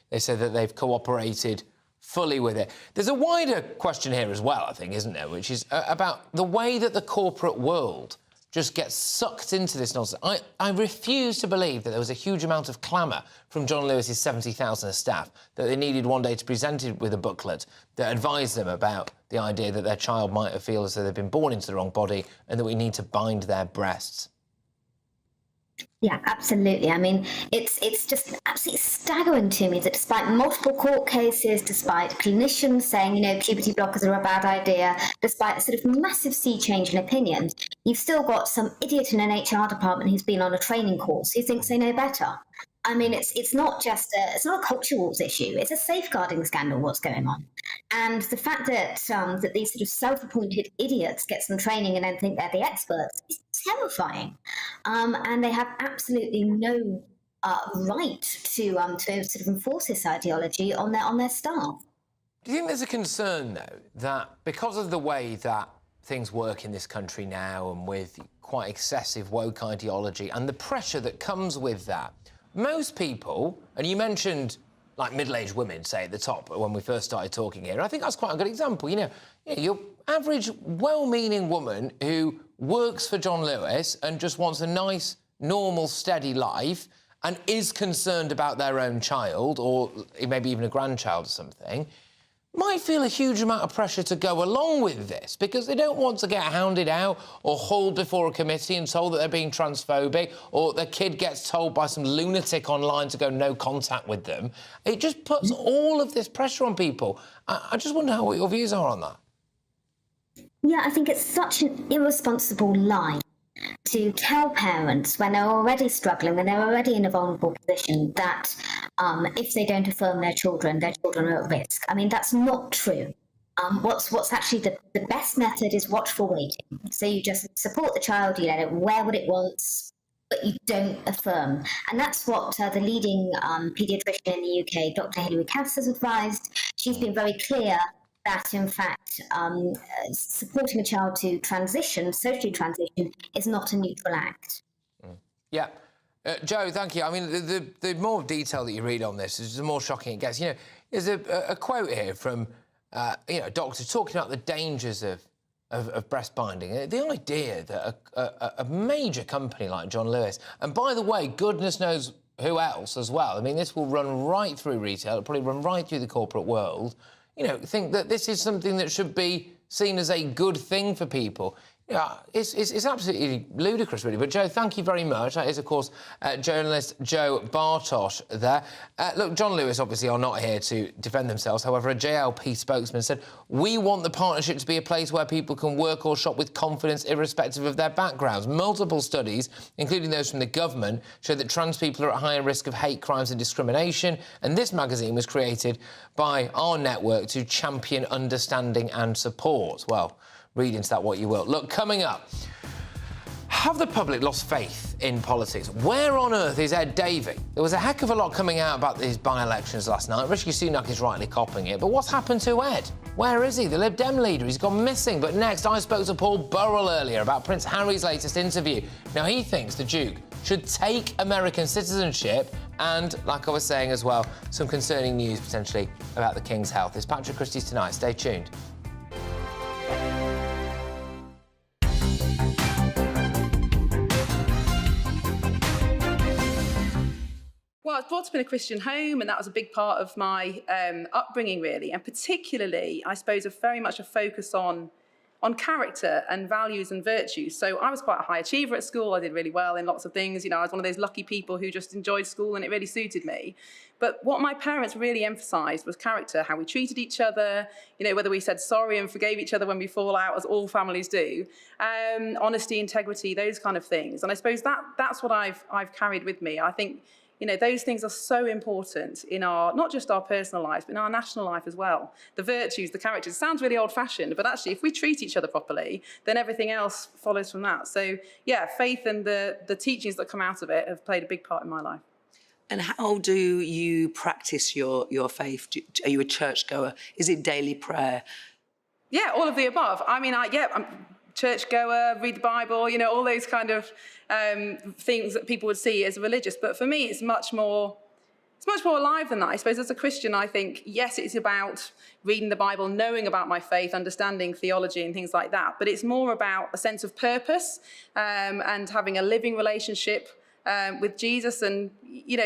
They said that they've cooperated fully with it. There's a wider question here as well, I think, isn't there, which is about the way that the corporate world just gets sucked into this nonsense. I refuse to believe that there was a huge amount of clamour from John Lewis's 70,000 staff that they needed one day to present it with a booklet that advised them about the idea that their child might feel as though they've been born into the wrong body and that we need to bind their breasts. Yeah, absolutely. I mean, it's just absolutely staggering to me that despite multiple court cases, despite clinicians saying, you know, puberty blockers are a bad idea, despite a sort of massive sea change in opinion, you've still got some idiot in an HR department who's been on a training course who thinks they know better. I mean, it's not just it's not a culture wars issue. It's a safeguarding scandal. What's going on, and the fact that that these sort of self-appointed idiots get some training and then think they're the experts is terrifying, and they have absolutely no right to sort of enforce this ideology on their staff. Do you think there's a concern though that because of the way that things work in this country now, and with quite excessive woke ideology and the pressure that comes with that, most people, and you mentioned like middle-aged women, say, at the top when we first started talking here, I think that's quite a good example. You know, your average well-meaning woman who works for John Lewis and just wants a nice, normal, steady life and is concerned about their own child or maybe even a grandchild or something, might feel a huge amount of pressure to go along with this because they don't want to get hounded out or hauled before a committee and told that they're being transphobic, or their kid gets told by some lunatic online to go no contact with them. It just puts all of this pressure on people. I just wonder what your views are on that. Yeah, I think it's such an irresponsible lie to tell parents when they're already struggling, when they're already in a vulnerable position, that if they don't affirm their children are at risk. I mean, that's not true. What's actually the best method is watchful waiting. So you just support the child, you let it wear what it wants, but you don't affirm. And that's what the leading paediatrician in the UK, Dr. Hilary Cass, has advised. She's been very clear that, in fact, supporting a child to transition, socially transition, is not a neutral act. Yeah. Joe, thank you. I mean, the more detail that you read on this, the more shocking it gets. You know, there's a quote here from, a doctor talking about the dangers of breast binding. The idea that a major company like John Lewis, and by the way, goodness knows who else as well, I mean, this will run right through retail, it'll probably run right through the corporate world, think that this is something that should be seen as a good thing for people. Yeah, it's absolutely ludicrous, really. But, Joe, thank you very much. That is, of course, journalist Joe Bartosh there. Look, John Lewis, obviously, are not here to defend themselves. However, a JLP spokesman said, "We want the partnership to be a place where people can work or shop with confidence, irrespective of their backgrounds." Multiple studies, including those from the government, show that trans people are at higher risk of hate crimes and discrimination. And this magazine was created by our network to champion understanding and support. Well, read into that what you will. Look, coming up, have the public lost faith in politics? Where on earth is Ed Davey? There was a heck of a lot coming out about these by-elections last night. Rishi Sunak is rightly copying it, but what's happened to Ed? Where is he? The Lib Dem leader, he's gone missing. But next, I spoke to Paul Burrell earlier about Prince Harry's latest interview. Now, he thinks the Duke should take American citizenship and, like I was saying as well, some concerning news potentially about the King's health. It's Patrick Christys tonight. Stay tuned. Well, I was brought up in a Christian home, and that was a big part of my upbringing, really. And particularly, I suppose, very much a focus on character and values and virtues. So I was quite a high achiever at school. I did really well in lots of things. I was one of those lucky people who just enjoyed school, and it really suited me. But what my parents really emphasised was character, how we treated each other, whether we said sorry and forgave each other when we fall out, as all families do, honesty, integrity, those kind of things. And I suppose that's what I've carried with me. I think those things are so important in not just our personal lives, but in our national life as well. The virtues, the characters. It sounds really old-fashioned, but actually, if we treat each other properly, then everything else follows from that. So, yeah, faith and the teachings that come out of it have played a big part in my life. And how do you practice your faith? Are you a churchgoer? Is it daily prayer? Yeah, all of the above. I mean, I'm churchgoer, read the Bible, all those kind of things that people would see as religious. But for me, it's much more alive than that. I suppose as a Christian, I think, yes, it's about reading the Bible, knowing about my faith, understanding theology and things like that. But it's more about a sense of purpose and having a living relationship with Jesus and,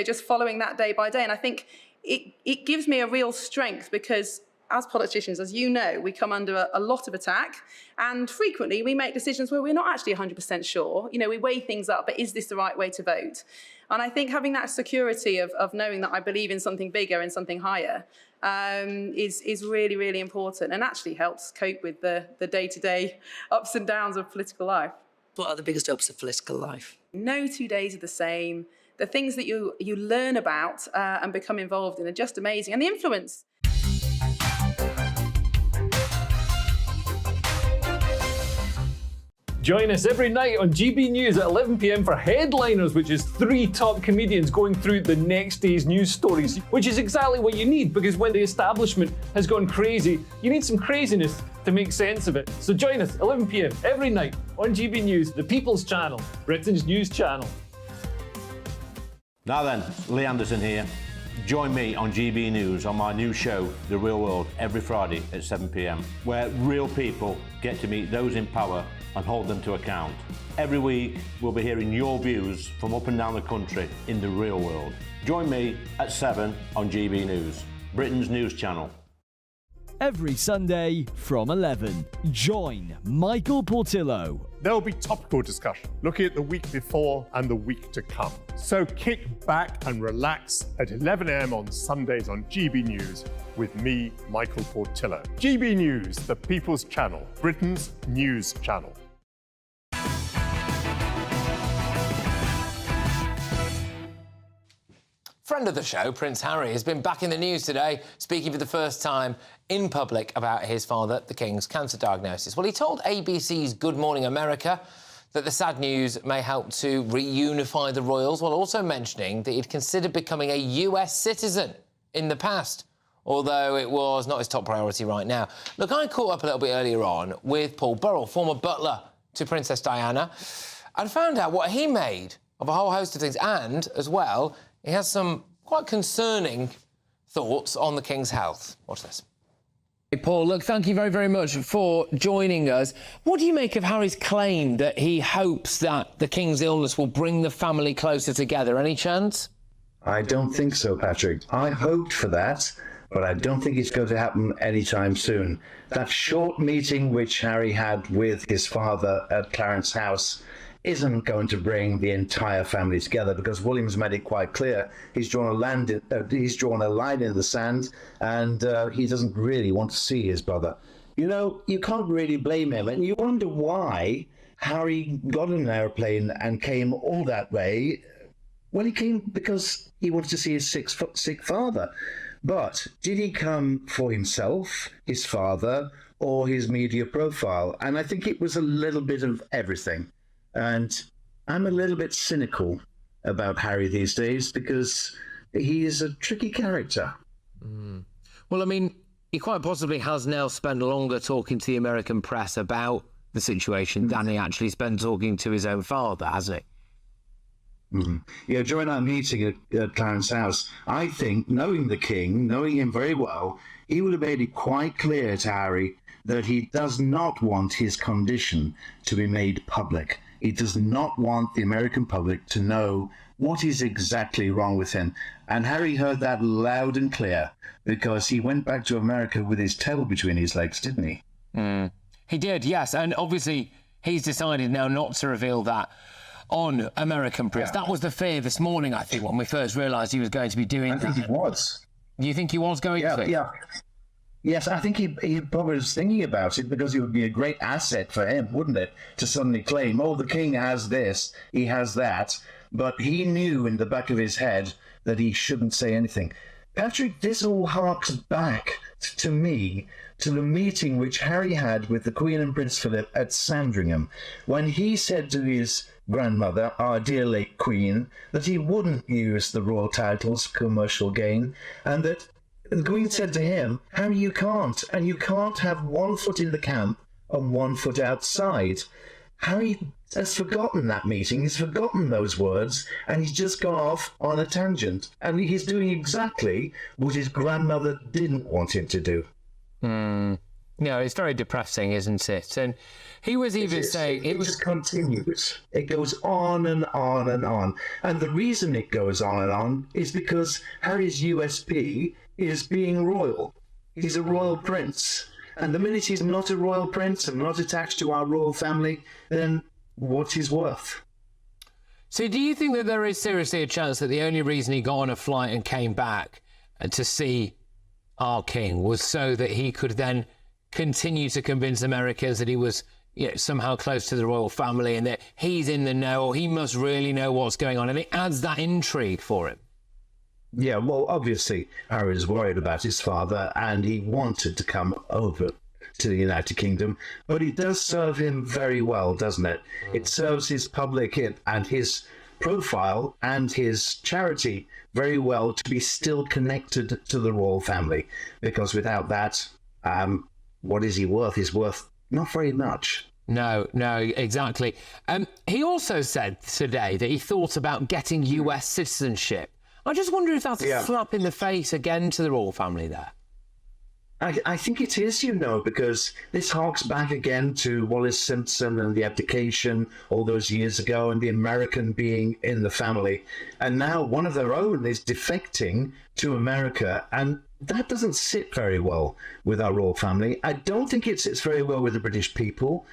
just following that day by day. And I think it gives me a real strength because as politicians, as you know, we come under a lot of attack, and frequently we make decisions where we're not actually 100% sure. We weigh things up, but is this the right way to vote? And I think having that security of knowing that I believe in something bigger and something higher is really, really important, and actually helps cope with the day-to-day ups and downs of political life. What are the biggest ups of political life? No 2 days are the same. The things that you learn about and become involved in are just amazing, and the influence. Join us every night on GB News at 11 p.m. for Headliners, which is 3 top comedians going through the next day's news stories, which is exactly what you need, because when the establishment has gone crazy, you need some craziness to make sense of it. So join us 11 p.m. every night on GB News, the People's Channel, Britain's news channel. Now then, Lee Anderson here. join me on GB News on my new show, The Real World, every Friday at 7 p.m, where real people get to meet those in power and hold them to account. Every week, we'll be hearing your views from up and down the country in the real world. Join me at 7 on GB News, Britain's news channel. Every Sunday from 11, join Michael Portillo. There'll be topical discussion, looking at the week before and the week to come. So kick back and relax at 11 a.m. on Sundays on GB News with me, Michael Portillo. GB News, the People's Channel, Britain's news channel. Friend of the show, Prince Harry, has been back in the news today, speaking for the first time in public about his father, the King's cancer diagnosis. Well, he told ABC's Good Morning America that the sad news may help to reunify the royals, while also mentioning that he'd considered becoming a US citizen in the past, although it was not his top priority right now. Look, I caught up a little bit earlier on with Paul Burrell, former butler to Princess Diana, and found out what he made of a whole host of things, and, as well, he has some quite concerning thoughts on the King's health. Watch this. Hey, Paul, look, thank you very, very much for joining us. What do you make of Harry's claim that he hopes that the King's illness will bring the family closer together? Any chance? I don't think so, Patrick. I hoped for that, but I don't think it's going to happen anytime soon. That short meeting which Harry had with his father at Clarence House isn't going to bring the entire family together, because William's made it quite clear he's drawn a line in the sand, and he doesn't really want to see his brother. You know, you can't really blame him, and you wonder why Harry got on an airplane and came all that way. Well, he came because he wanted to see his sick father. But did he come for himself, his father, or his media profile? And I think it was a little bit of everything. And I'm a little bit cynical about Harry these days, because he is a tricky character. Well, I mean, he quite possibly has now spent longer talking to the American press about the situation than he actually spent talking to his own father, hasn't he? Yeah, during our meeting at Clarence House, I think, knowing the King, knowing him very well, he would have made it quite clear to Harry that he does not want his condition to be made public. He does not want the American public to know what is exactly wrong with him. And Harry heard that loud and clear, because he went back to America with his tail between his legs, didn't he? He did, yes. And obviously, he's decided now not to reveal that on American press. That was the fear this morning, I think, when we first realised he was going to be doing that. I think he was. You think he was going to? Yeah. Yes, I think he probably was thinking about it, because it would be a great asset for him, wouldn't it, to suddenly claim, oh, the King has this, he has that. But he knew in the back of his head that he shouldn't say anything. Patrick, this all harks back to me to the meeting which Harry had with the Queen and Prince Philip at Sandringham, when he said to his grandmother, our dear late Queen, that he wouldn't use the royal titles for commercial gain, and that the Queen said to him, Harry, you can't, and you can't have 1 foot in the camp and 1 foot outside. Harry has forgotten that meeting, he's forgotten those words, and he's just gone off on a tangent. And he's doing exactly what his grandmother didn't want him to do. No, it's very depressing, isn't it? And he was even saying... It just continues. It goes on and on and on. And the reason it goes on and on is because Harry's USP is being royal. He's a royal prince. And the minute he's not a royal prince and not attached to our royal family, then what's his worth? So do you think that there is seriously a chance that the only reason he got on a flight and came back to see our King was so that he could then continue to convince Americans that he was somehow close to the royal family and that he's in the know, or he must really know what's going on, and it adds that intrigue for him? Yeah, well, obviously, Harry was worried about his father and he wanted to come over to the United Kingdom, but it does serve him very well, doesn't it? It serves his public and his profile and his charity very well to be still connected to the royal family, because without that, what is he worth? He's worth not very much. No, exactly. He also said today that he thought about getting US citizenship. I just wonder if that's a slap in the face again to the royal family there. I think it is, because this harks back again to Wallis Simpson and the abdication all those years ago and the American being in the family. And now one of their own is defecting to America, and that doesn't sit very well with our royal family. I don't think it sits very well with the British people.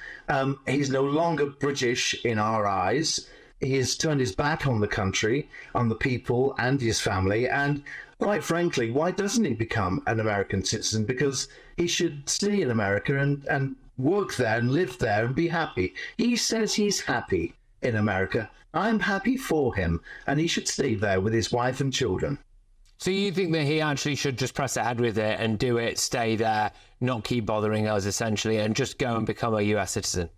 He's no longer British in our eyes. He has turned his back on the country, on the people and his family, and quite frankly, why doesn't he become an American citizen? Because he should stay in America and work there and live there and be happy. He says he's happy in America. I'm happy for him, and he should stay there with his wife and children. So you think that he actually should just press ahead with it and do it, stay there, not keep bothering us, essentially, and just go and become a US citizen?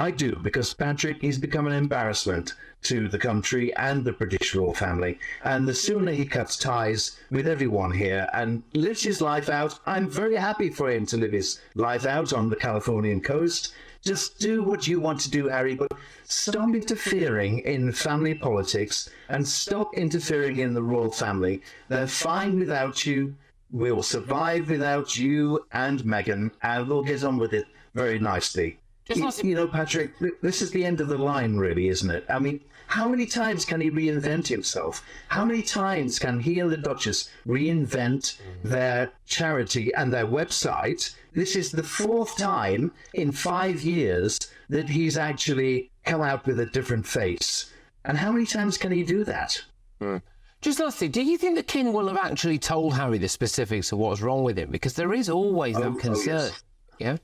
I do, because Patrick, he's become an embarrassment to the country and the British royal family. And the sooner he cuts ties with everyone here and lives his life out, I'm very happy for him to live his life out on the Californian coast. Just do what you want to do, Harry, but stop interfering in family politics and stop interfering in the royal family. They're fine without you. We'll survive without you and Meghan, and we'll get on with it very nicely. Patrick, this is the end of the line, really, isn't it? I mean, how many times can he reinvent himself? How many times can he and the Duchess reinvent their charity and their website? This is the 4th time in 5 years that he's actually come out with a different face. And how many times can he do that? Just lastly, do you think the King will have actually told Harry the specifics of what's wrong with him? Because there is always that concern. Yeah.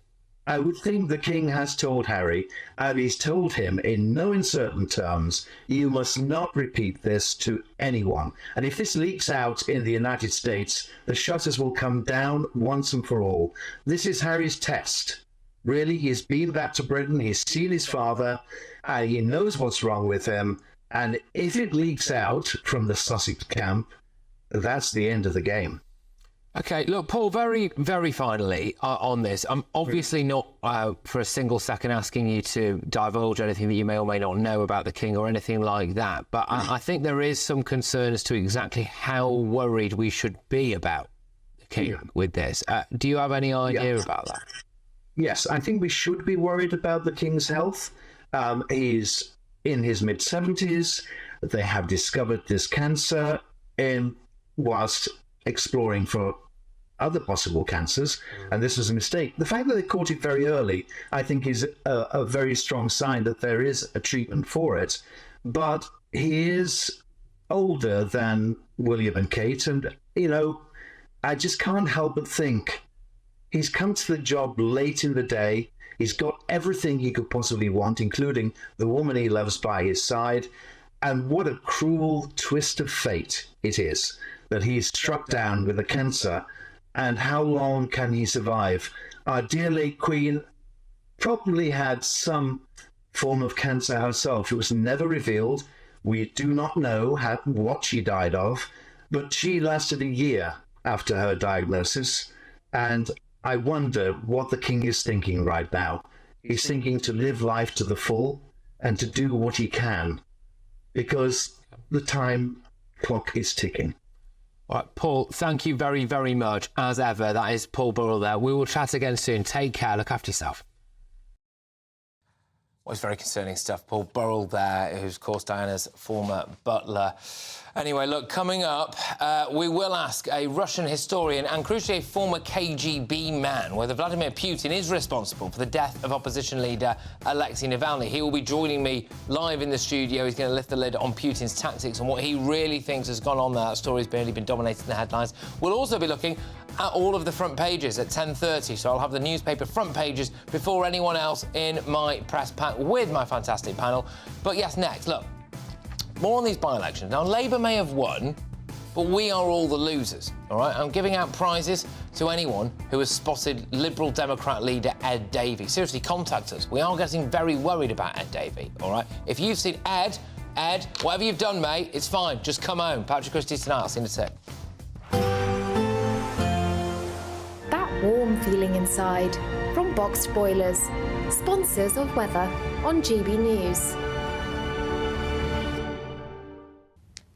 I would think the King has told Harry, and he's told him in no uncertain terms, you must not repeat this to anyone. And if this leaks out in the United States, the shutters will come down once and for all. This is Harry's test. Really, he's been back to Britain, he's seen his father, and he knows what's wrong with him. And if it leaks out from the Sussex camp, that's the end of the game. Okay, look, Paul, very, very finally on this, I'm obviously not for a single second asking you to divulge anything that you may or may not know about the King or anything like that, but I think there is some concern as to exactly how worried we should be about the King with this. Do you have any idea about that? Yes, I think we should be worried about the King's health. He's in his mid-70s. They have discovered this cancer whilst exploring for other possible cancers, and this was a mistake. The fact that they caught it very early, I think, is a very strong sign that there is a treatment for it. But he is older than William and Kate, and, I just can't help but think he's come to the job late in the day. He's got everything he could possibly want, including the woman he loves by his side. And what a cruel twist of fate it is that he's struck down with a cancer. And how long can he survive? Our dear late Queen probably had some form of cancer herself. It was never revealed. We do not know what she died of, but she lasted a year after her diagnosis. And I wonder what the King is thinking right now. He's thinking to live life to the full and to do what he can, because the time clock is ticking. All right, Paul, thank you very, very much. As ever, that is Paul Burrell there. We will chat again soon. Take care. Look after yourself. Well, it's very concerning stuff. Paul Burrell there, who's, of course, Diana's former butler. Anyway, look, coming up, we will ask a Russian historian and, crucially, a former KGB man whether Vladimir Putin is responsible for the death of opposition leader Alexei Navalny. He will be joining me live in the studio. He's going to lift the lid on Putin's tactics and what he really thinks has gone on there. That story's barely been dominating the headlines. We'll also be looking at all of the front pages at 10:30, so I'll have the newspaper front pages before anyone else in my press pack with my fantastic panel. But yes, next, look, more on these by-elections. Now, Labour may have won, but we are all the losers, all right? I'm giving out prizes to anyone who has spotted Liberal Democrat leader Ed Davey. Seriously, contact us. We are getting very worried about Ed Davey, all right? If you've seen Ed, whatever you've done, mate, it's fine. Just come home. Patrick Christys tonight. I'll see you in a sec. That warm feeling inside from Boxed Boilers, sponsors of weather on GB News.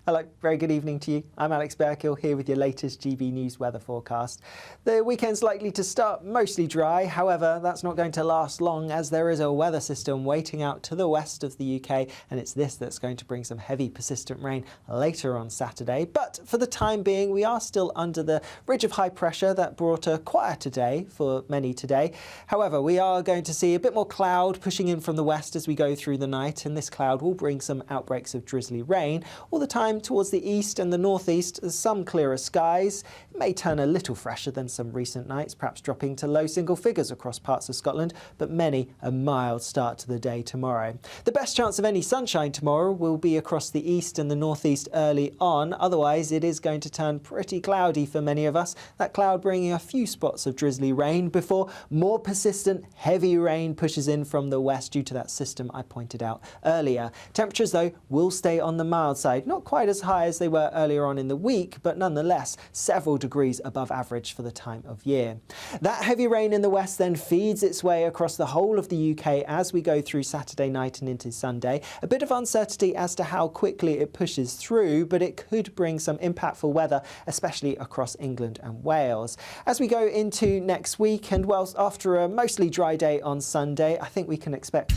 Hello, very good evening to you. I'm Alex Berkill here with your latest GB News weather forecast. The weekend's likely to start mostly dry, however, that's not going to last long as there is a weather system waiting out to the west of the UK, and it's this that's going to bring some heavy persistent rain later on Saturday. But for the time being, we are still under the ridge of high pressure that brought a quieter day for many today. However, we are going to see a bit more cloud pushing in from the west as we go through the night, and this cloud will bring some outbreaks of drizzly rain. All the time towards the east and the northeast, some clearer skies. It may turn a little fresher than some recent nights, perhaps dropping to low single figures across parts of Scotland, but many a mild start to the day tomorrow. The best chance of any sunshine tomorrow will be across the east and the northeast early on. Otherwise, it is going to turn pretty cloudy for many of us. That cloud bringing a few spots of drizzly rain before more persistent heavy rain pushes in from the west due to that system I pointed out earlier. Temperatures, though, will stay on the mild side, not quite as high as they were earlier on in the week, but nonetheless several degrees above average for the time of year. That heavy rain in the west then feeds its way across the whole of the UK as we go through Saturday night and into Sunday. A bit of uncertainty as to how quickly it pushes through, but it could bring some impactful weather, especially across England and Wales. As we go into next week, and whilst after a mostly dry day on Sunday, I think we can expect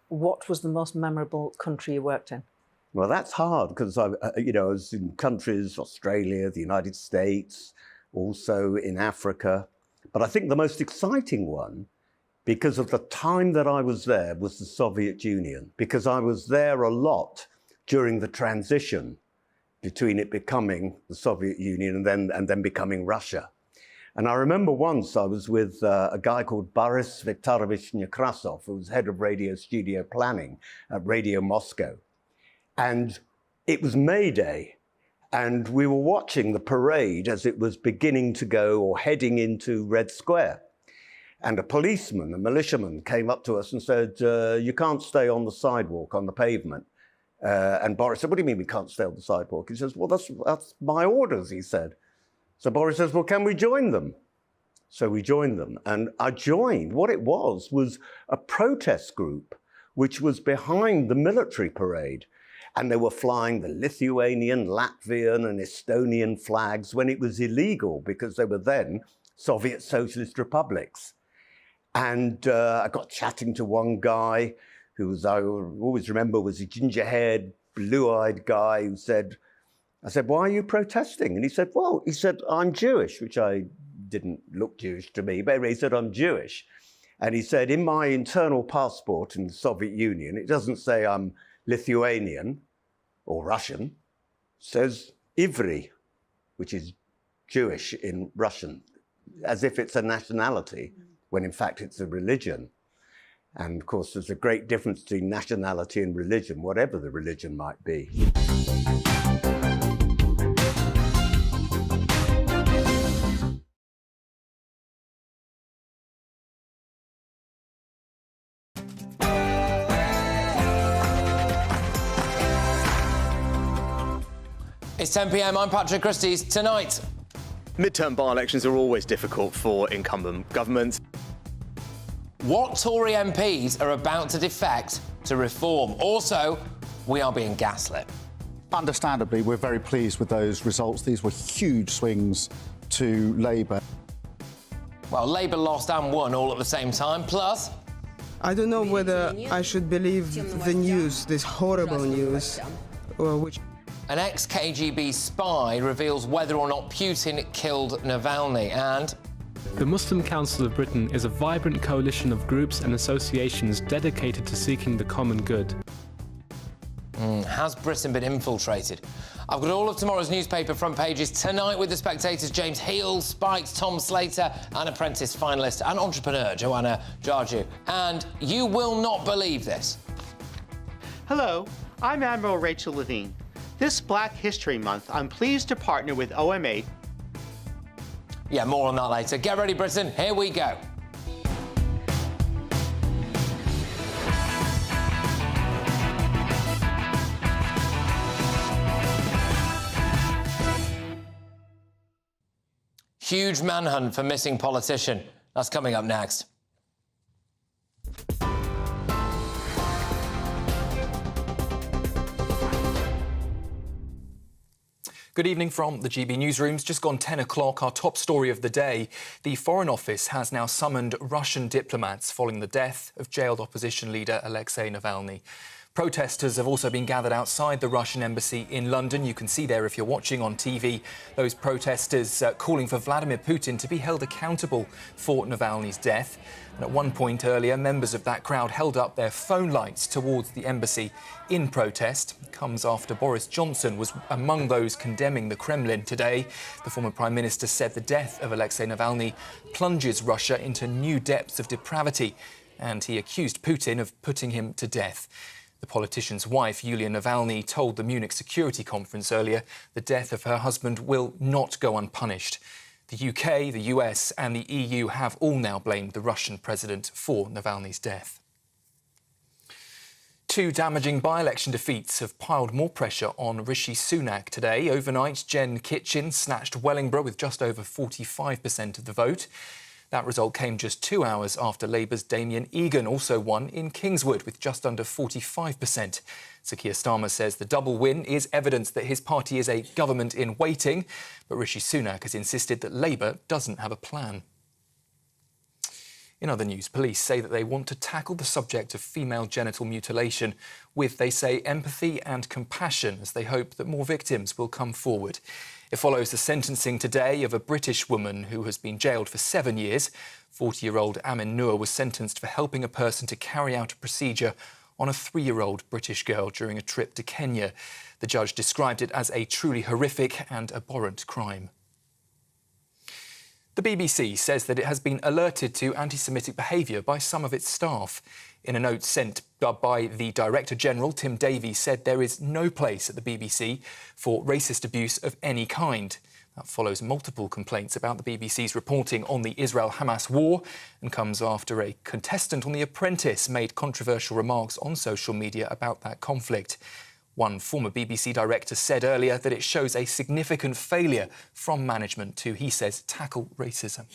What was the most memorable country you worked in? Well, that's hard because I was in countries, Australia, the United States, also in Africa. But I think the most exciting one, because of the time that I was there, was the Soviet Union, because I was there a lot during the transition between it becoming the Soviet Union and then becoming Russia. And I remember once I was with a guy called Boris Viktorovich Nekrasov, who was head of radio studio planning at Radio Moscow. And it was May Day, and we were watching the parade as it was beginning to go or heading into Red Square. And a policeman, a militiaman, came up to us and said, you can't stay on the sidewalk, on the pavement. And Boris said, what do you mean we can't stay on the sidewalk? He says, well, that's my orders, he said. So Boris says, well, can we join them? So we joined them. And I joined. What it was a protest group which was behind the military parade. And they were flying the Lithuanian, Latvian, and Estonian flags when it was illegal because they were then Soviet socialist republics. And I got chatting to one guy who I always remember was a ginger-haired, blue-eyed guy who said, I said, why are you protesting? And he said, I'm Jewish, which I didn't look Jewish to me, but he said, I'm Jewish. And he said, in my internal passport in the Soviet Union, it doesn't say I'm Lithuanian or Russian, it says Ivri, which is Jewish in Russian, as if it's a nationality, when in fact it's a religion. And of course, there's a great difference between nationality and religion, whatever the religion might be. It's 10 p.m. I'm Patrick Christys. Tonight, midterm by-elections are always difficult for incumbent governments. What Tory MPs are about to defect to reform. Also, we are being gaslit. Understandably, we're very pleased with those results. These were huge swings to Labour. Well, Labour lost and won all at the same time. Plus, I don't know whether I should believe the news, this horrible news, or which... An ex-KGB spy reveals whether or not Putin killed Navalny, and... The Muslim Council of Britain is a vibrant coalition of groups and associations dedicated to seeking the common good. Has Britain been infiltrated? I've got all of tomorrow's newspaper front pages tonight with The Spectator's James Heal, Spike's Tom Slater, and Apprentice finalist and entrepreneur Joanna Jarju. And you will not believe this. Hello, I'm Admiral Rachel Levine. This Black History Month, I'm pleased to partner with OMA. Yeah, more on that later. Get ready, Britain. Here we go. Huge manhunt for missing politician. That's coming up next. Good evening from the GB newsrooms. Just gone 10 o'clock, our top story of the day. The Foreign Office has now summoned Russian diplomats following the death of jailed opposition leader Alexei Navalny. Protesters have also been gathered outside the Russian embassy in London. You can see there, if you're watching on TV, those protesters calling for Vladimir Putin to be held accountable for Navalny's death. And at one point earlier, members of that crowd held up their phone lights towards the embassy in protest. It comes after Boris Johnson was among those condemning the Kremlin today. The former Prime Minister said the death of Alexei Navalny plunges Russia into new depths of depravity, and he accused Putin of putting him to death. The politician's wife, Yulia Navalny, told the Munich Security Conference earlier the death of her husband will not go unpunished. The UK, the US and the EU have all now blamed the Russian president for Navalny's death. Two damaging by-election defeats have piled more pressure on Rishi Sunak today. Overnight, Jen Kitchen snatched Wellingborough with just over 45% of the vote. That result came just 2 hours after Labour's Damien Egan also won in Kingswood with just under 45%. Sir Keir Starmer says the double win is evidence that his party is a government in waiting, but Rishi Sunak has insisted that Labour doesn't have a plan. In other news, police say that they want to tackle the subject of female genital mutilation with, they say, empathy and compassion, as they hope that more victims will come forward. It follows the sentencing today of a British woman who has been jailed for 7 years. 40-year-old Amin Noor was sentenced for helping a person to carry out a procedure on a 3-year-old British girl during a trip to Kenya. The judge described it as a truly horrific and abhorrent crime. The BBC says that it has been alerted to anti-Semitic behaviour by some of its staff. In a note sent by the Director-General, Tim Davies, said there is no place at the BBC for racist abuse of any kind. That follows multiple complaints about the BBC's reporting on the Israel-Hamas war and comes after a contestant on The Apprentice made controversial remarks on social media about that conflict. One former BBC director said earlier that it shows a significant failure from management to, he says, tackle racism.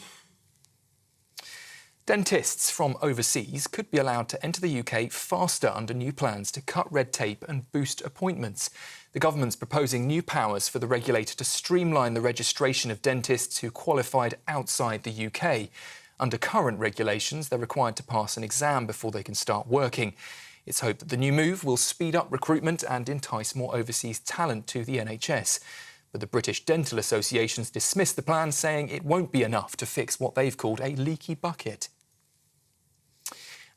Dentists from overseas could be allowed to enter the UK faster under new plans to cut red tape and boost appointments. The government's proposing new powers for the regulator to streamline the registration of dentists who qualified outside the UK. Under current regulations, they're required to pass an exam before they can start working. It's hoped that the new move will speed up recruitment and entice more overseas talent to the NHS. But the British Dental Association's dismissed the plan, saying it won't be enough to fix what they've called a leaky bucket.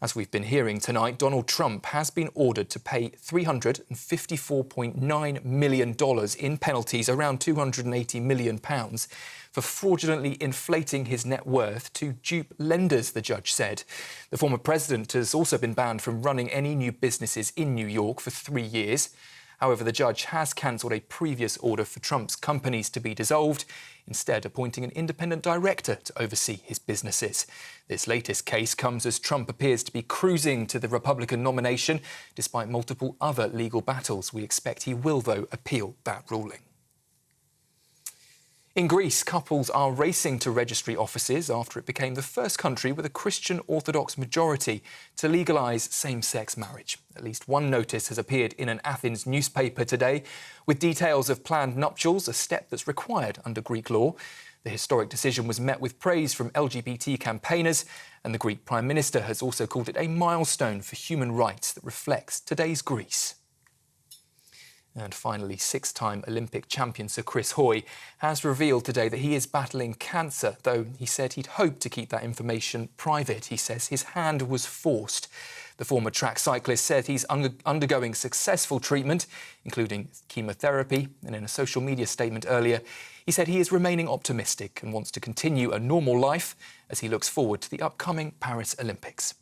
As we've been hearing tonight, Donald Trump has been ordered to pay $354.9 million in penalties, around £280 million, for fraudulently inflating his net worth to dupe lenders, the judge said. The former president has also been banned from running any new businesses in New York for 3 years. However, the judge has cancelled a previous order for Trump's companies to be dissolved, instead appointing an independent director to oversee his businesses. This latest case comes as Trump appears to be cruising to the Republican nomination, despite multiple other legal battles. We expect he will, though, appeal that ruling. In Greece, couples are racing to registry offices after it became the first country with a Christian Orthodox majority to legalise same-sex marriage. At least one notice has appeared in an Athens newspaper today with details of planned nuptials, a step that's required under Greek law. The historic decision was met with praise from LGBT campaigners, and the Greek Prime Minister has also called it a milestone for human rights that reflects today's Greece. And finally, 6-time Olympic champion Sir Chris Hoy has revealed today that he is battling cancer, though he said he'd hoped to keep that information private. He says his hand was forced. The former track cyclist said he's undergoing successful treatment, including chemotherapy, and in a social media statement earlier, he said he is remaining optimistic and wants to continue a normal life as he looks forward to the upcoming Paris Olympics.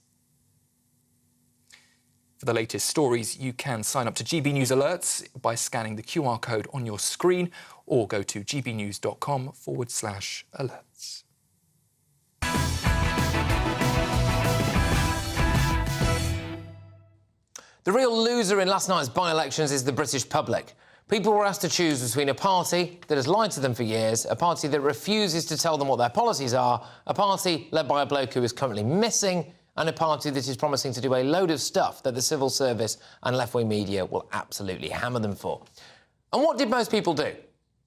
For the latest stories, you can sign up to GB News Alerts by scanning the QR code on your screen or go to gbnews.com/alerts. The real loser in last night's by-elections is the British public. People were asked to choose between a party that has lied to them for years, a party that refuses to tell them what their policies are, a party led by a bloke who is currently missing, and a party that is promising to do a load of stuff that the civil service and left-wing media will absolutely hammer them for. And what did most people do?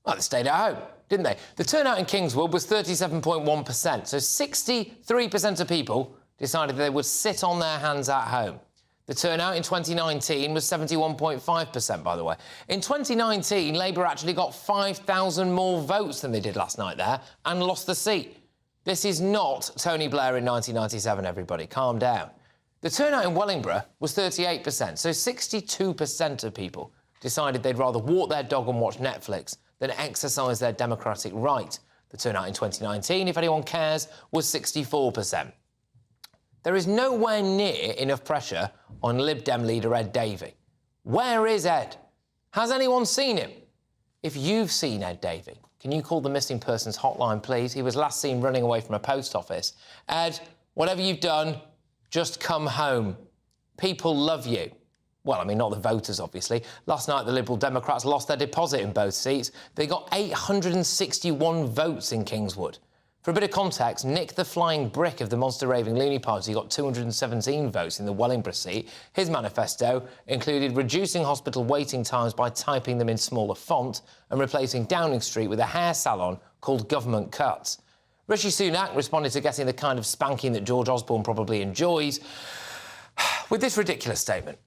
Well, they stayed at home, didn't they? The turnout in Kingswood was 37.1%, so 63% of people decided they would sit on their hands at home. The turnout in 2019 was 71.5%, by the way. In 2019, Labour actually got 5,000 more votes than they did last night there and lost the seat. This is not Tony Blair in 1997, everybody. Calm down. The turnout in Wellingborough was 38%, so 62% of people decided they'd rather walk their dog and watch Netflix than exercise their democratic right. The turnout in 2019, if anyone cares, was 64%. There is nowhere near enough pressure on Lib Dem leader Ed Davey. Where is Ed? Has anyone seen him? If you've seen Ed Davey, can you call the missing persons hotline, please? He was last seen running away from a post office. Ed, whatever you've done, just come home. People love you. Well, I mean, not the voters, obviously. Last night, the Liberal Democrats lost their deposit in both seats. They got 861 votes in Kingswood. For a bit of context, Nick the Flying Brick of the Monster Raving Loony Party got 217 votes in the Wellingborough seat. His manifesto included reducing hospital waiting times by typing them in smaller font and replacing Downing Street with a hair salon called Government Cuts. Rishi Sunak responded to getting the kind of spanking that George Osborne probably enjoys with this ridiculous statement.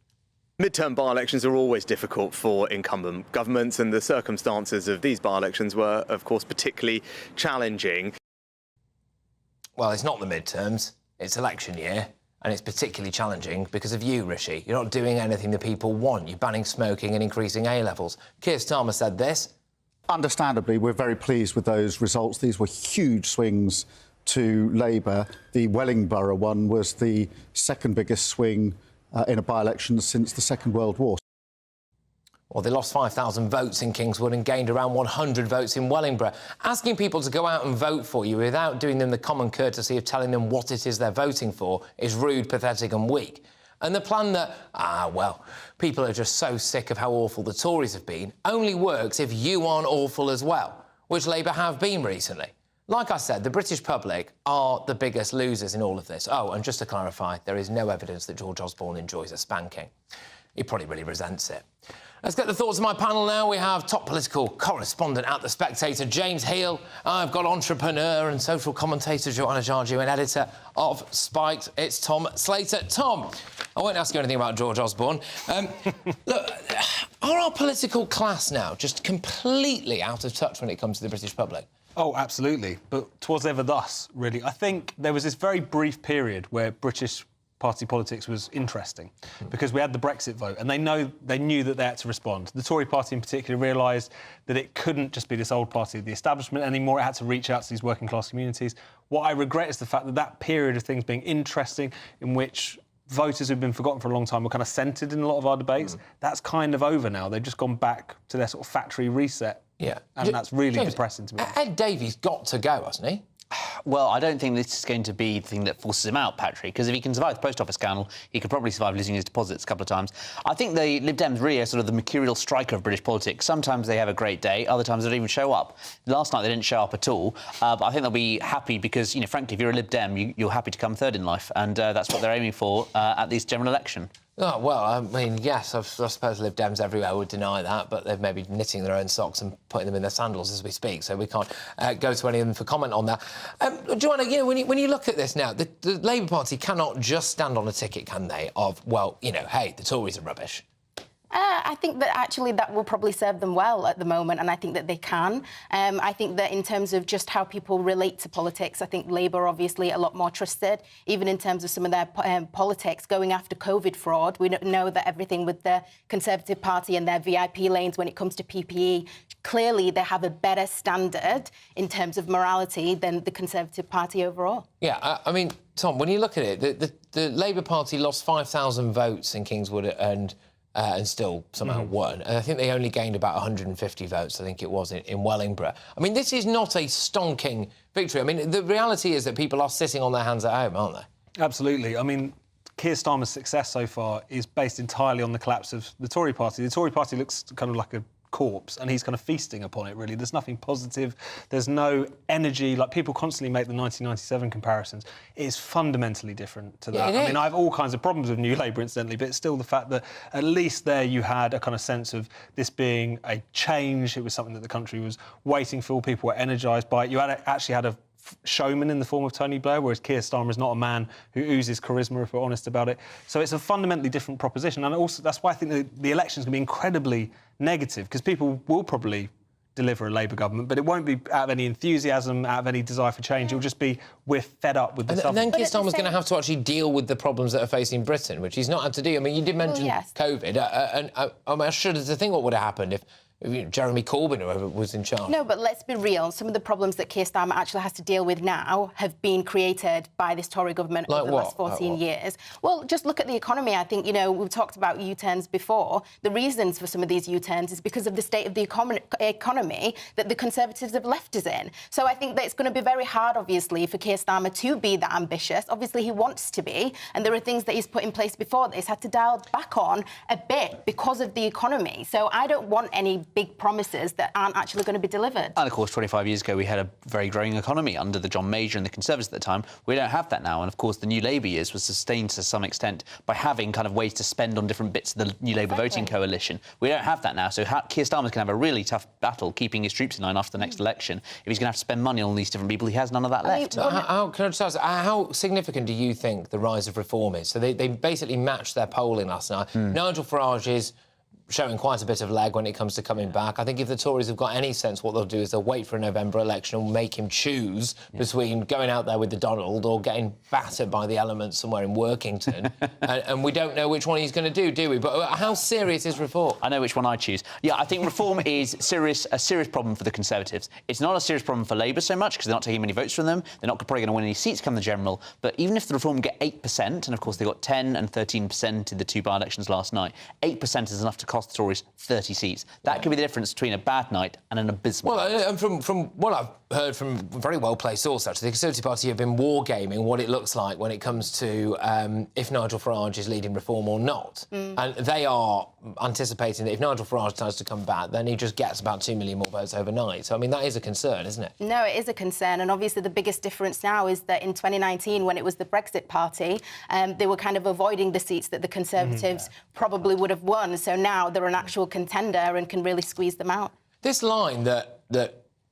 Midterm by-elections are always difficult for incumbent governments, and the circumstances of these by-elections were, of course, particularly challenging. Well, it's not the midterms, it's election year, and it's particularly challenging because of you, Rishi. You're not doing anything the people want. You're banning smoking and increasing A-levels. Keir Starmer said this. Understandably, we're very pleased with those results. These were huge swings to Labour. The Wellingborough one was the second biggest swing in a by-election since the Second World War. Well, they lost 5,000 votes in Kingswood and gained around 100 votes in Wellingborough. Asking people to go out and vote for you without doing them the common courtesy of telling them what it is they're voting for is rude, pathetic and weak. And the plan that, well, people are just so sick of how awful the Tories have been, only works if you aren't awful as well, which Labour have been recently. Like I said, the British public are the biggest losers in all of this. Oh, and just to clarify, there is no evidence that George Osborne enjoys a spanking. He probably really resents it. Let's get the thoughts of my panel now. We have top political correspondent at The Spectator, James Heal. I've got entrepreneur and social commentator Joanna Jarju and editor of Spiked. It's Tom Slater. Tom, I won't ask you anything about George Osborne. Look, are our political class now just completely out of touch when it comes to the British public? Oh, absolutely. But 'twas ever thus, really. I think there was this very brief period where British party politics was interesting because we had the Brexit vote and they knew that they had to respond. The Tory party in particular realised that it couldn't just be this old party of the establishment anymore. It had to reach out to these working class communities. What I regret is the fact that that period of things being interesting in which voters who've been forgotten for a long time were kind of centred in a lot of our debates. That's kind of over now. They've just gone back to their sort of factory reset. Yeah. And that's really James, depressing to me. Ed Davey's got to go, hasn't he? Well, I don't think this is going to be the thing that forces him out, Patrick, because if he can survive the post office scandal, he could probably survive losing his deposits a couple of times. I think the Lib Dems really are sort of the mercurial striker of British politics. Sometimes they have a great day, other times they don't even show up. Last night they didn't show up at all, but I think they'll be happy because, you know, frankly, if you're a Lib Dem, you're happy to come third in life, and that's what they're aiming for at this general election. Oh, well, I mean, yes, I suppose Lib Dems everywhere would deny that, but they're maybe knitting their own socks and putting them in their sandals as we speak, so we can't go to any of them for comment on that. Joanna, you know, when you look at this now, the Labour Party cannot just stand on a ticket, can they, of, well, you know, hey, the Tories are rubbish. I think that actually that will probably serve them well at the moment, and I think that they can. I think that in terms of just how people relate to politics, I think Labour are obviously a lot more trusted, even in terms of some of their politics going after COVID fraud. We know that everything with the Conservative Party and their VIP lanes when it comes to PPE, clearly they have a better standard in terms of morality than the Conservative Party overall. Yeah, I mean, Tom, when you look at it, the Labour Party lost 5,000 votes in Kingswood and still somehow won. And I think they only gained about 150 votes, I think it was, in Wellingborough. I mean, this is not a stonking victory. I mean, the reality is that people are sitting on their hands at home, aren't they? Absolutely. I mean, Keir Starmer's success so far is based entirely on the collapse of the Tory party. The Tory party looks kind of like a corpse, and he's kind of feasting upon it, really. There's nothing positive. There's no energy. Like, people constantly make the 1997 comparisons. It's fundamentally different to that. I mean, I have all kinds of problems with New Labour, incidentally, but it's still the fact that at least there you had a kind of sense of this being a change. It was something that the country was waiting for. People were energised by it. You actually had a showman in the form of Tony Blair, whereas Keir Starmer is not a man who oozes charisma, if we're honest about it. So it's a fundamentally different proposition, and also that's why I think the election's going to be incredibly negative, because people will probably deliver a Labour government, but it won't be out of any enthusiasm, out of any desire for change. It'll just be, we're fed up with this. And then Keir Starmer's going to have to actually deal with the problems that are facing Britain, which he's not had to do. I mean, you did mention COVID, and I shudder to think what would have happened if Jeremy Corbyn, whoever was in charge. No, but let's be real. Some of the problems that Keir Starmer actually has to deal with now have been created by this Tory government over the last 14 years. Well, just look at the economy. I think, we've talked about U-turns before. The reasons for some of these U-turns is because of the state of the economy that the Conservatives have left us in. So I think that it's going to be very hard, obviously, for Keir Starmer to be that ambitious. Obviously, he wants to be, and there are things that he's put in place before that he's had to dial back on a bit because of the economy. So I don't want any big promises that aren't actually going to be delivered. And of course, 25 years ago, we had a very growing economy under the John Major and the Conservatives at the time. We don't have that now. And of course, the New Labour years was sustained to some extent by having kind of ways to spend on different bits of the New Labour voting coalition. We don't have that now. So Keir Starmer's going to have a really tough battle keeping his troops in line after the next election. If he's going to have to spend money on all these different people, he has none of that left. Can I just ask, how significant do you think the rise of Reform is? So they basically matched their polling last night. Nigel Farage is showing quite a bit of leg when it comes to coming back. I think if the Tories have got any sense, what they'll do is they'll wait for a November election and make him choose between going out there with the Donald or getting battered by the elements somewhere in Workington. and we don't know which one he's going to do we? But how serious is Reform? I know which one I choose. Yeah, I think Reform is a serious problem for the Conservatives. It's not a serious problem for Labour so much because they're not taking many votes from them. They're not probably going to win any seats come the general. But even if the Reform get 8%, and of course they got 10 and 13% in the two by-elections last night, 8% is enough to cost the Tories 30 seats. That could be the difference between a bad night and an abysmal night. Well, and from what I've heard from very well-placed sources, actually, the Conservative Party have been wargaming what it looks like when it comes to if Nigel Farage is leading Reform or not. And they are anticipating that if Nigel Farage decides to come back, then he just gets about 2 million more votes overnight. So, I mean, that is a concern, isn't it? No, it is a concern. And obviously the biggest difference now is that in 2019, when it was the Brexit Party, they were kind of avoiding the seats that the Conservatives probably would have won. So now they're an actual contender and can really squeeze them out. This line that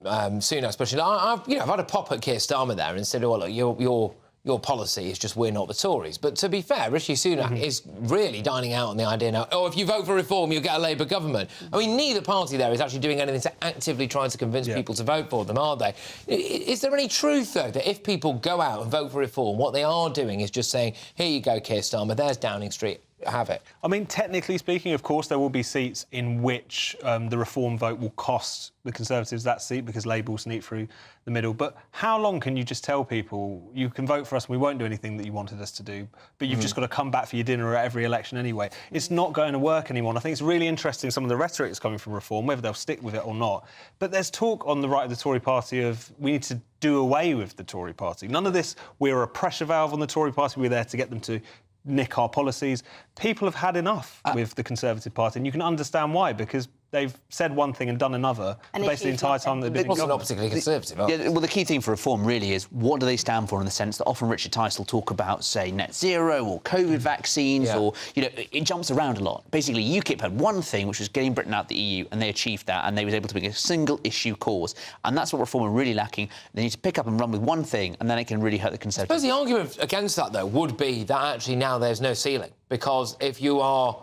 Sunak's pushing, I've had a pop at Keir Starmer there and said, well, look, your policy is just we're not the Tories. But to be fair, Rishi Sunak is really dining out on the idea now, if you vote for Reform, you'll get a Labour government. I mean, neither party there is actually doing anything to actively try to convince people to vote for them, are they? Is there any truth, though, that if people go out and vote for Reform, what they are doing is just saying, here you go, Keir Starmer, there's Downing Street, have it? I mean, technically speaking, of course, there will be seats in which the Reform vote will cost the Conservatives that seat because Labour will sneak through the middle. But how long can you just tell people, you can vote for us and we won't do anything that you wanted us to do, but you've just got to come back for your dinner at every election anyway? It's not going to work anymore. And I think it's really interesting, some of the rhetoric that's coming from Reform, whether they'll stick with it or not. But there's talk on the right of the Tory party of we need to do away with the Tory party. None of this, we're a pressure valve on the Tory party, we're there to get them to nick our policies. People have had enough with the Conservative Party, and you can understand why, because they've said one thing and done another basically the entire time they've been in government. Not particularly Conservative, are well, the key thing for Reform really is what do they stand for, in the sense that often Richard Tice will talk about, say, net zero or COVID vaccines or, it jumps around a lot. Basically, UKIP had one thing, which was getting Britain out of the EU, and they achieved that, and they was able to make a single-issue cause. And that's what Reform are really lacking. They need to pick up and run with one thing, and then it can really hurt the Conservatives. I suppose the argument against that, though, would be that actually now there's no ceiling, because if you are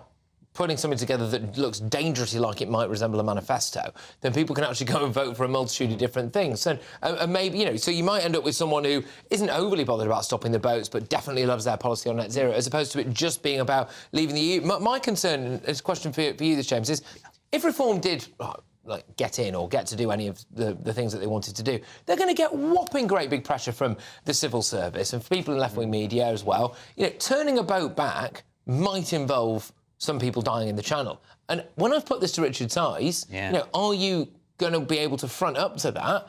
putting something together that looks dangerously like it might resemble a manifesto, then people can actually go and vote for a multitude of different things. And maybe, so you might end up with someone who isn't overly bothered about stopping the boats, but definitely loves their policy on net zero, as opposed to it just being about leaving the EU. My concern, this question for you, James, is if Reform did get in or get to do any of the things that they wanted to do, they're going to get whopping great big pressure from the civil service and people in left-wing media as well. Turning a boat back might involve some people dying in the Channel. And when I've put this to Richard Tice, are you going to be able to front up to that?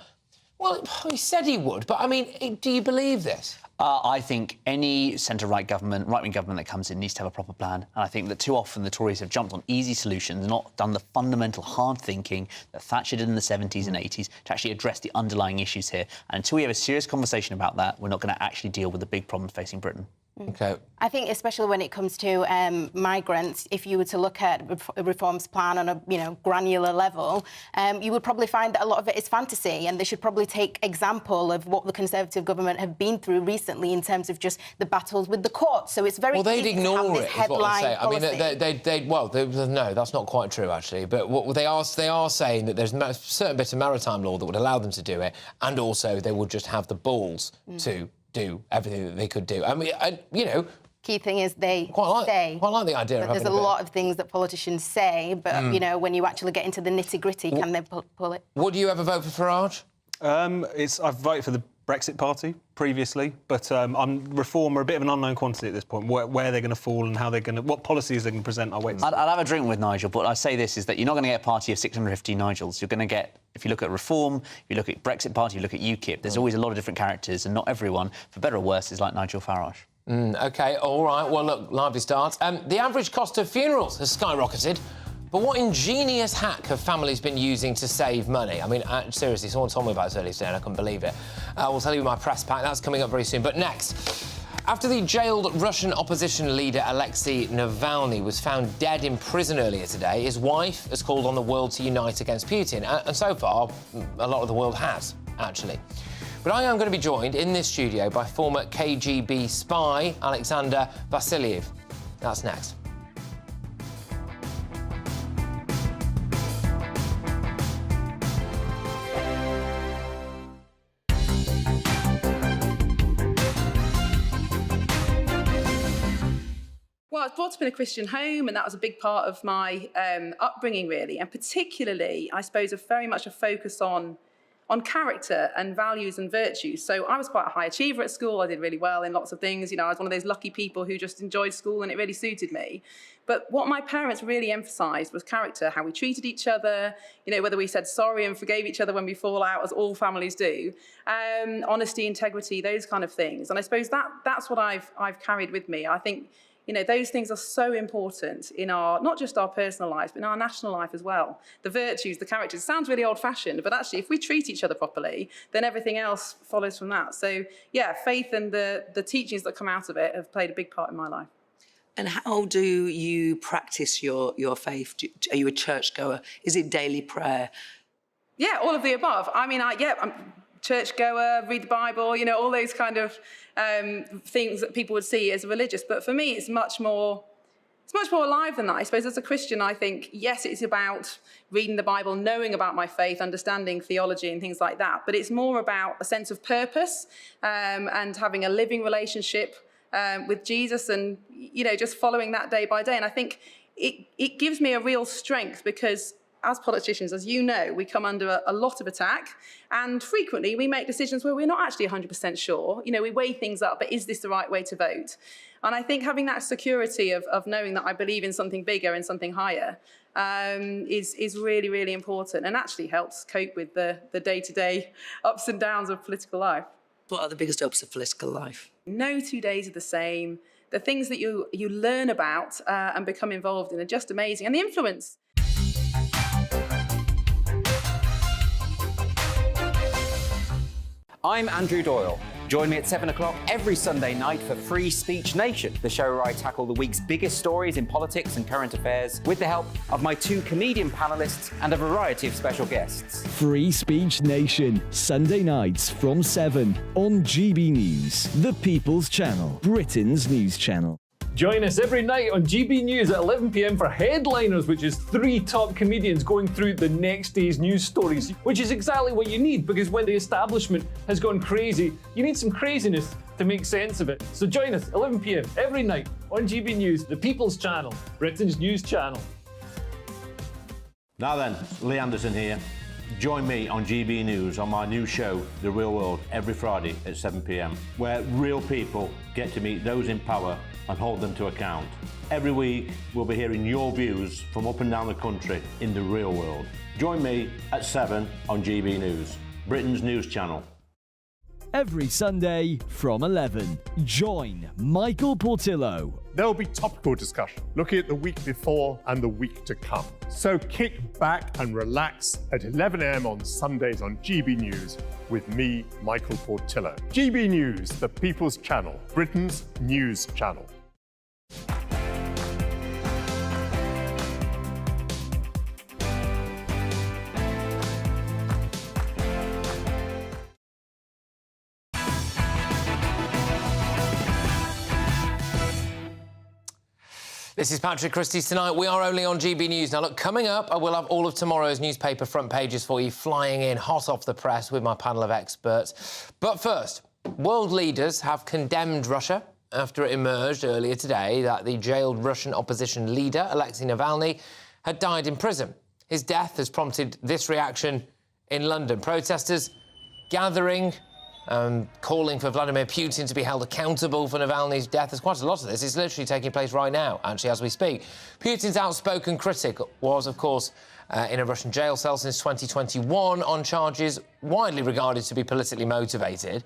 Well, he said he would, but I mean, do you believe this? I think any centre-right government, right-wing government that comes in needs to have a proper plan. And I think that too often the Tories have jumped on easy solutions, not done the fundamental hard thinking that Thatcher did in the 70s and 80s to actually address the underlying issues here. And until we have a serious conversation about that, we're not going to actually deal with the big problems facing Britain. OK. I think especially when it comes to migrants, if you were to look at a reforms plan on a granular level, you would probably find that a lot of it is fantasy, and they should probably take example of what the Conservative government have been through recently in terms of just the battles with the courts. So it's very they'd easy ignore to have it, this is what I'm headline saying. No, that's not quite true actually. But what they are saying that there's a certain bit of maritime law that would allow them to do it, and also they would just have the balls to do everything that they could do. I mean, Key thing is they say. Quite like the idea of There's having a lot of things that politicians say, but when you actually get into the nitty-gritty, can they pull it? Would you ever vote for Farage? I've voted for the Brexit Party previously, but Reform are a bit of an unknown quantity at this point. Where they're going to fall and how they're going to, what policies they're going to present, I'll wait. I'll have a drink with Nigel, but I say this is that you're not going to get a party of 650 Nigels. You're going to get, if you look at Reform, if you look at Brexit Party, you look at UKIP, there's always a lot of different characters, and not everyone, for better or worse, is like Nigel Farage. OK, all right. Well, look, lively start. The average cost of funerals has skyrocketed. But what ingenious hack have families been using to save money? I mean, seriously, someone told me about this earlier today and I couldn't believe it. We'll tell you my press pack. That's coming up very soon. But next, after the jailed Russian opposition leader Alexei Navalny was found dead in prison earlier today, his wife has called on the world to unite against Putin. And so far, a lot of the world has, actually. But I am going to be joined in this studio by former KGB spy Alexander Vasilyev. That's next. Well, I was brought up in a Christian home, and that was a big part of my upbringing, really. And particularly, I suppose, very much a focus on character and values and virtues. So I was quite a high achiever at school. I did really well in lots of things. I was one of those lucky people who just enjoyed school and it really suited me. But what my parents really emphasised was character, how we treated each other, whether we said sorry and forgave each other when we fall out, as all families do, honesty, integrity, those kind of things. And I suppose that's what I've carried with me. I think those things are so important in not just our personal lives, but in our national life as well. The virtues, the characters. It sounds really old-fashioned, but actually, if we treat each other properly, then everything else follows from that. So, yeah, faith and the teachings that come out of it have played a big part in my life. And how do you practice your faith? Are you a churchgoer? Is it daily prayer? Yeah, all of the above. I mean, I'm churchgoer, read the Bible, all those kind of things that people would see as religious. But for me, it's much more alive than that. I suppose as a Christian, I think, yes, it's about reading the Bible, knowing about my faith, understanding theology and things like that. But it's more about a sense of purpose and having a living relationship with Jesus and, just following that day by day. And I think it gives me a real strength because as politicians, as you know, we come under a lot of attack, and frequently we make decisions where we're not actually 100% sure. We weigh things up, but is this the right way to vote? And I think having that security of knowing that I believe in something bigger and something higher is really, really important, and actually helps cope with the day-to-day ups and downs of political life. What are the biggest ups of political life? No 2 days are the same. The things that you learn about and become involved in are just amazing, and the influence. I'm Andrew Doyle. Join me at 7 o'clock every Sunday night for Free Speech Nation, the show where I tackle the week's biggest stories in politics and current affairs with the help of my 2 comedian panellists and a variety of special guests. Free Speech Nation, Sunday nights from 7 on GB News, the People's Channel, Britain's news channel. Join us every night on GB News at 11 p.m. for Headliners, which is 3 top comedians going through the next day's news stories, which is exactly what you need, because when the establishment has gone crazy, you need some craziness to make sense of it. So join us 11 p.m. every night on GB News, the People's Channel, Britain's news channel. Now then, Lee Anderson here. Join me on GB News on my new show, The Real World, every Friday at 7 p.m, where real people get to meet those in power and hold them to account. Every week, we'll be hearing your views from up and down the country in the real world. Join me at 7 on GB News. Britain's news channel. Every Sunday from 11, join Michael Portillo. There'll be topical discussion, looking at the week before and the week to come. So kick back and relax at 11 a.m. on Sundays on GB News with me, Michael Portillo. GB News, the People's Channel, Britain's news channel. This is Patrick Christys tonight. We are only on GB News. Now, look, coming up, I will have all of tomorrow's newspaper front pages for you, flying in hot off the press with my panel of experts. But first, world leaders have condemned Russia after it emerged earlier today that the jailed Russian opposition leader, Alexei Navalny, had died in prison. His death has prompted this reaction in London. Protesters gathering, calling for Vladimir Putin to be held accountable for Navalny's death. There's quite a lot of this. It's literally taking place right now, actually, as we speak. Putin's outspoken critic was, of course, in a Russian jail cell since 2021 on charges widely regarded to be politically motivated.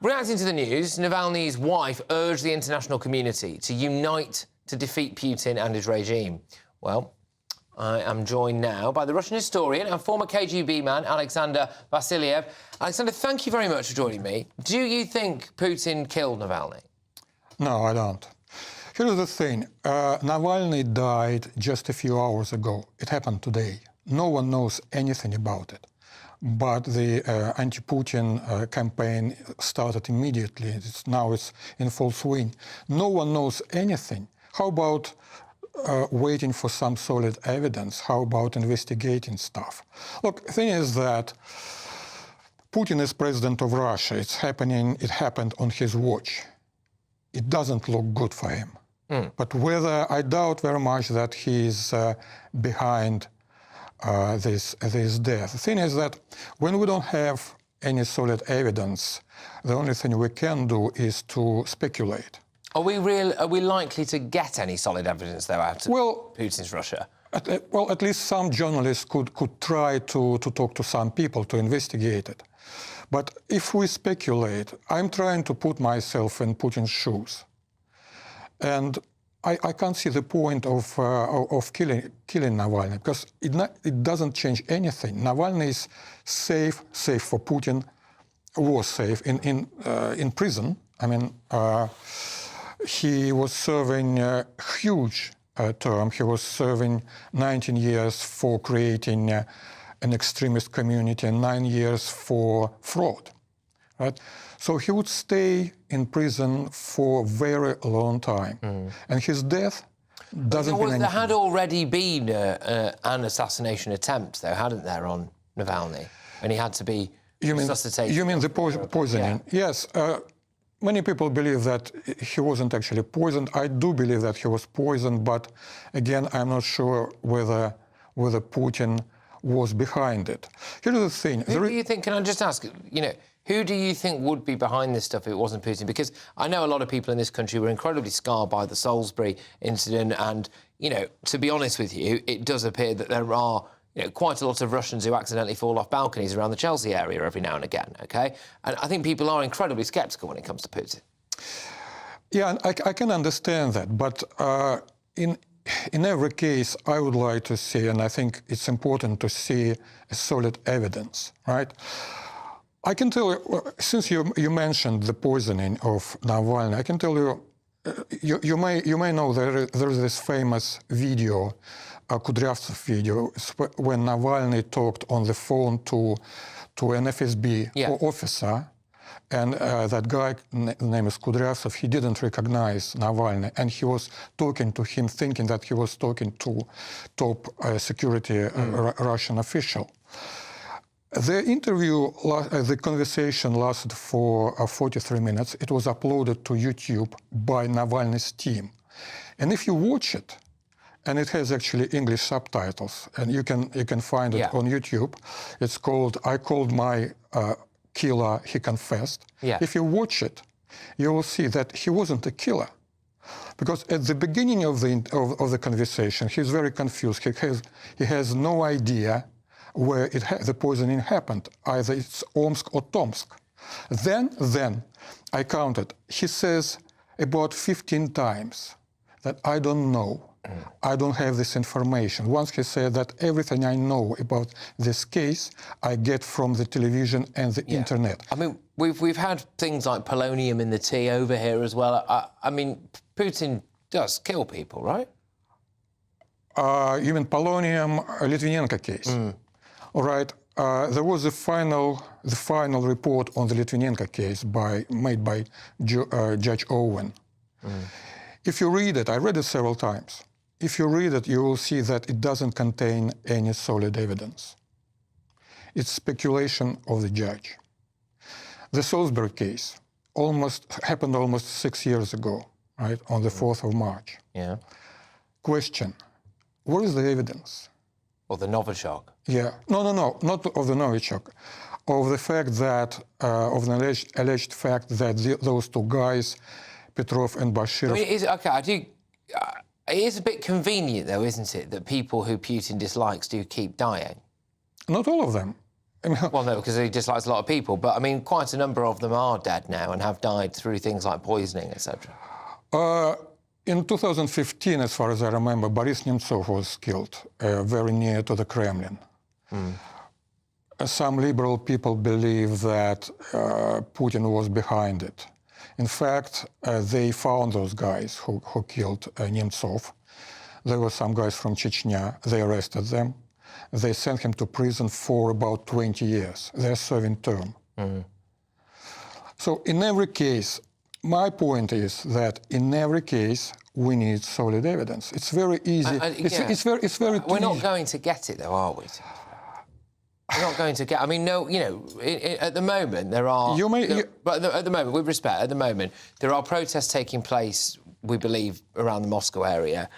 Reacting to the news, Navalny's wife urged the international community to unite to defeat Putin and his regime. Well, I am joined now by the Russian historian and former KGB man, Alexander Vasilyev. Alexander, thank you very much for joining me. Do you think Putin killed Navalny? No, I don't. Here's the thing. Navalny died just a few hours ago. It happened today. No one knows anything about it. But the anti-Putin campaign started immediately. Now it's in full swing. No one knows anything. How about waiting for some solid evidence? How about investigating stuff? Look, the thing is that Putin is president of Russia. It happened on his watch. It doesn't look good for him. But whether, I doubt very much that he's behind this death. The thing is that when we don't have any solid evidence, the only thing we can do is to speculate. Are we likely to get any solid evidence, though, out of Putin's Russia? At least some journalists could try to talk to some people to investigate it. But if we speculate, I'm trying to put myself in Putin's shoes. And I can't see the point of killing Navalny, because it doesn't change anything. Navalny is safe for Putin, was safe in prison. I mean, he was serving a huge term. He was serving 19 years for creating an extremist community and 9 years for fraud, right? So he would stay in prison for a very long time. And his death doesn't mean anything. There had already been an assassination attempt, though, hadn't there, on Navalny? And he had to be resuscitated. You mean the poisoning? Yeah. Yes. Many people believe that he wasn't actually poisoned. I do believe that he was poisoned, but again, I'm not sure whether Putin was behind it. Here's the thing. Who do you think, can I just ask, who do you think would be behind this stuff if it wasn't Putin? Because I know a lot of people in this country were incredibly scarred by the Salisbury incident, and, to be honest with you, it does appear that there are quite a lot of Russians who accidentally fall off balconies around the Chelsea area every now and again, OK? And I think people are incredibly sceptical when it comes to Putin. Yeah, I can understand that. But in every case, I would like to see, and I think it's important to see a solid evidence, right? I can tell you, since you mentioned the poisoning of Navalny, I can tell you, you may know there is this famous video, Kudryavtsev video, when Navalny talked on the phone to an FSB officer, and that guy, name is Kudryavtsev, he didn't recognize Navalny, and he was talking to him thinking that he was talking to top security Russian official. The interview, the conversation lasted for 43 minutes. It was uploaded to YouTube by Navalny's team. And if you watch it, and it has actually English subtitles, and you can find it on YouTube. It's called "I Called My Killer, He Confessed." If you watch it, you will see that he wasn't a killer, because at the beginning of the conversation, he's very confused. He has no idea where the poisoning happened. Either it's Omsk or Tomsk. Then I counted. He says about 15 times that I don't know. I don't have this information. Once he said that everything I know about this case, I get from the television and the internet. I mean, we've had things like polonium in the tea over here as well. I mean, Putin does kill people, right? You mean polonium Litvinenko case? All right. There was the final report on the Litvinenko case made by Judge Owen. If you read it, I read it several times. If you read it, you will see that it doesn't contain any solid evidence. It's speculation of the judge. The Salisbury case happened almost 6 years ago, right, on the 4th of March. Yeah. Question, where is the evidence? Or the Novichok? Yeah. No, not of the Novichok. Of the fact that, of the alleged fact that those two guys, Petrov and Bashirov... I mean, it is a bit convenient, though, isn't it, that people who Putin dislikes do keep dying? Not all of them. Well, no, because he dislikes a lot of people, but, I mean, quite a number of them are dead now and have died through things like poisoning, etc. In 2015, as far as I remember, Boris Nemtsov was killed very near to the Kremlin. Some liberal people believe that Putin was behind it. In fact, they found those guys who killed Nemtsov. There were some guys from Chechnya. They arrested them. They sent him to prison for about 20 years. They're serving term. So in every case, my point is that in every case, we need solid evidence. It's very easy. It's very We're not going to get it, though, are we? We're not going to get... I mean, no, you know, at the moment, there are... But at the moment, with respect, at the moment, there are protests taking place, we believe, around the Moscow area.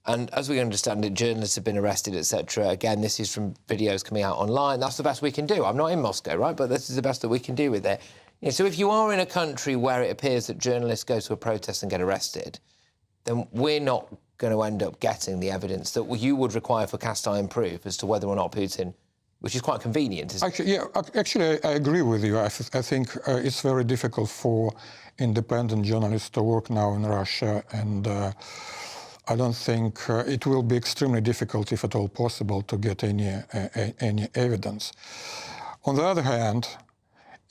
And as we understand it, journalists have been arrested, etc. Again, this is from videos coming out online. That's the best we can do. I'm not in Moscow, right? But this is the best that we can do with it. You know, so if you are in a country where it appears that journalists go to a protest and get arrested, then we're not going to end up getting the evidence that you would require for cast iron proof as to whether or not Putin... Which is quite convenient, isn't it? Actually, I agree with you. I think it's very difficult for independent journalists to work now in Russia, and I don't think it will be extremely difficult, if at all possible, to get any evidence. On the other hand,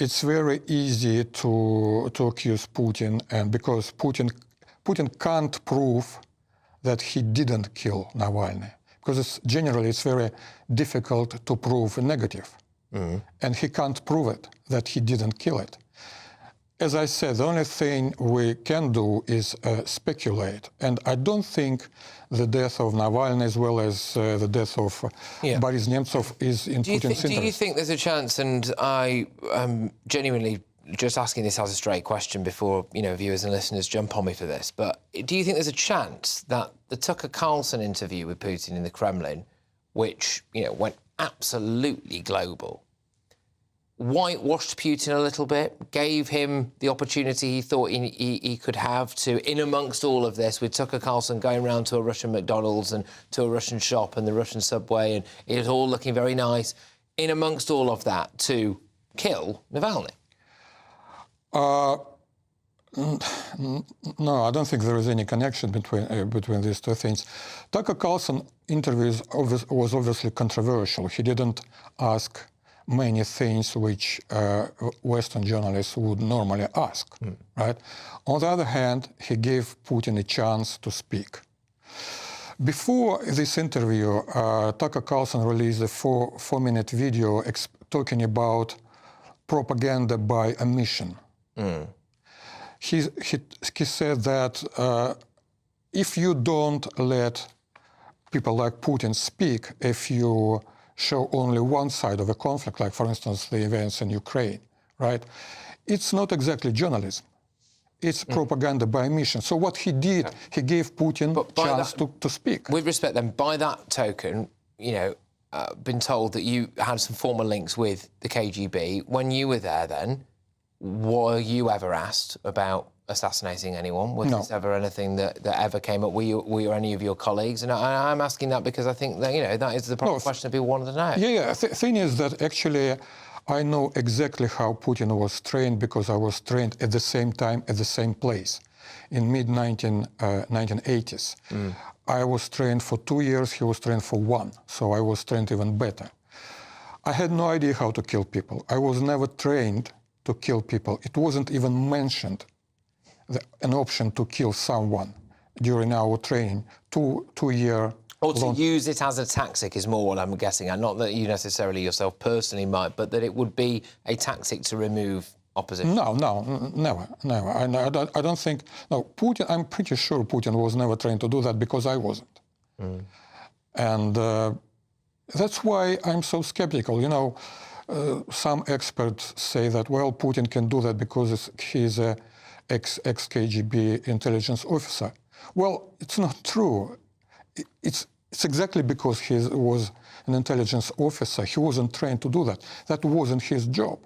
it's very easy to accuse Putin, and because Putin can't prove that he didn't kill Navalny. Because generally it's very difficult to prove a negative. And he can't prove it, that he didn't kill it. As I said, the only thing we can do is speculate. And I don't think the death of Navalny, as well as the death of Boris Nemtsov, is in Putin's interest. Do you think there's a chance, and I am genuinely just asking this as a straight question before, you know, viewers and listeners jump on me for this, but do you think there's a chance that the Tucker Carlson interview with Putin in the Kremlin, which, you know, went absolutely global, whitewashed Putin a little bit, gave him the opportunity he thought he could have to, in amongst all of this, with Tucker Carlson going around to a Russian McDonald's and to a Russian shop and the Russian subway, and it was all looking very nice, in amongst all of that, to kill Navalny? No, I don't think there is any connection between these two things. Tucker Carlson interview was obviously controversial. He didn't ask many things which Western journalists would normally ask, right? On the other hand, he gave Putin a chance to speak. Before this interview, Tucker Carlson released a four-minute video talking about propaganda by omission. He said that if you don't let people like Putin speak, if you show only one side of a conflict, like, for instance, the events in Ukraine, right, it's not exactly journalism. It's propaganda by omission. So what he did, he gave Putin a chance to speak. With respect, then, by that token, you know, been told that you had some former links with the KGB. When you were there, then, were you ever asked about assassinating anyone? Was No. this ever anything that ever came up? Were you any of your colleagues? And I'm asking that because I think that, you know, that is the proper question that people wanted to know. Yeah. Thing is that actually I know exactly how Putin was trained because I was trained at the same time at the same place in mid-1980s. I was trained for 2 years, he was trained for 1, so I was trained even better. I had no idea how to kill people. I was never trained to kill people. It wasn't even mentioned, an option to kill someone during our training, two-year. Or to use it as a tactic is more what I'm guessing at. Not that you necessarily yourself personally might, but that it would be a tactic to remove opposition. No, never. I don't think. No, Putin. I'm pretty sure Putin was never trained to do that because I wasn't, and that's why I'm so skeptical. You know, some experts say that Putin can do that because he's a ex-KGB intelligence officer. Well, it's not true. It's exactly because he was an intelligence officer. He wasn't trained to do that. That wasn't his job.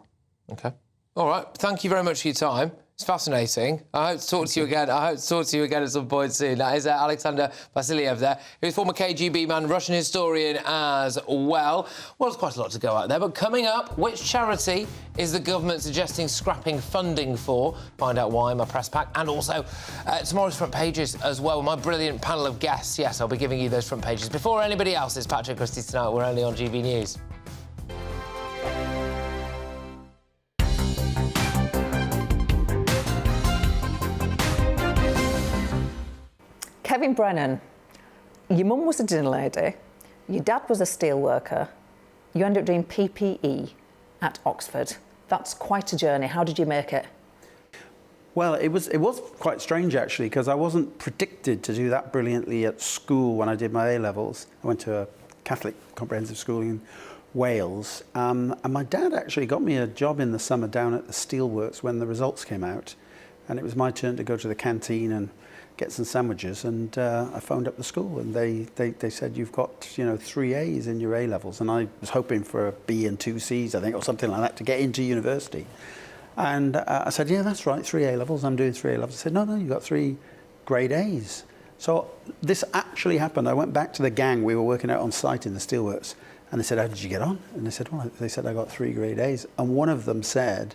Okay. All right. Thank you very much for your time. It's fascinating. I hope to talk to you again. I hope to talk to you again at some point soon. That is Alexander Vasilyev there, who's former KGB man, Russian historian as well. Well, there's quite a lot to go out there. But coming up, which charity is the government suggesting scrapping funding for? Find out why in my press pack. And also tomorrow's front pages as well. My brilliant panel of guests. Yes, I'll be giving you those front pages. Before anybody else, it's Patrick Christys tonight. We're only on GB News. Kevin Brennan, your mum was a dinner lady, your dad was a steel worker, you ended up doing PPE at Oxford. That's quite a journey. How did you make it? Well, it was quite strange, actually, because I wasn't predicted to do that brilliantly at school when I did my A-levels. I went to a Catholic comprehensive school in Wales, and my dad actually got me a job in the summer down at the steelworks when the results came out, and it was my turn to go to the canteen and get some sandwiches, and I phoned up the school, and they said, you've got 3 A's in your A-levels, and I was hoping for a B and 2 C's, I think, or something like that to get into university. And I said, yeah, that's right, 3 A-levels, I'm doing 3 A-levels. I said, no, you've got 3 grade A's. So this actually happened. I went back to the gang, we were working out on site in the steelworks, and they said, how did you get on? And they said, well, they said I got 3 grade A's. And one of them said,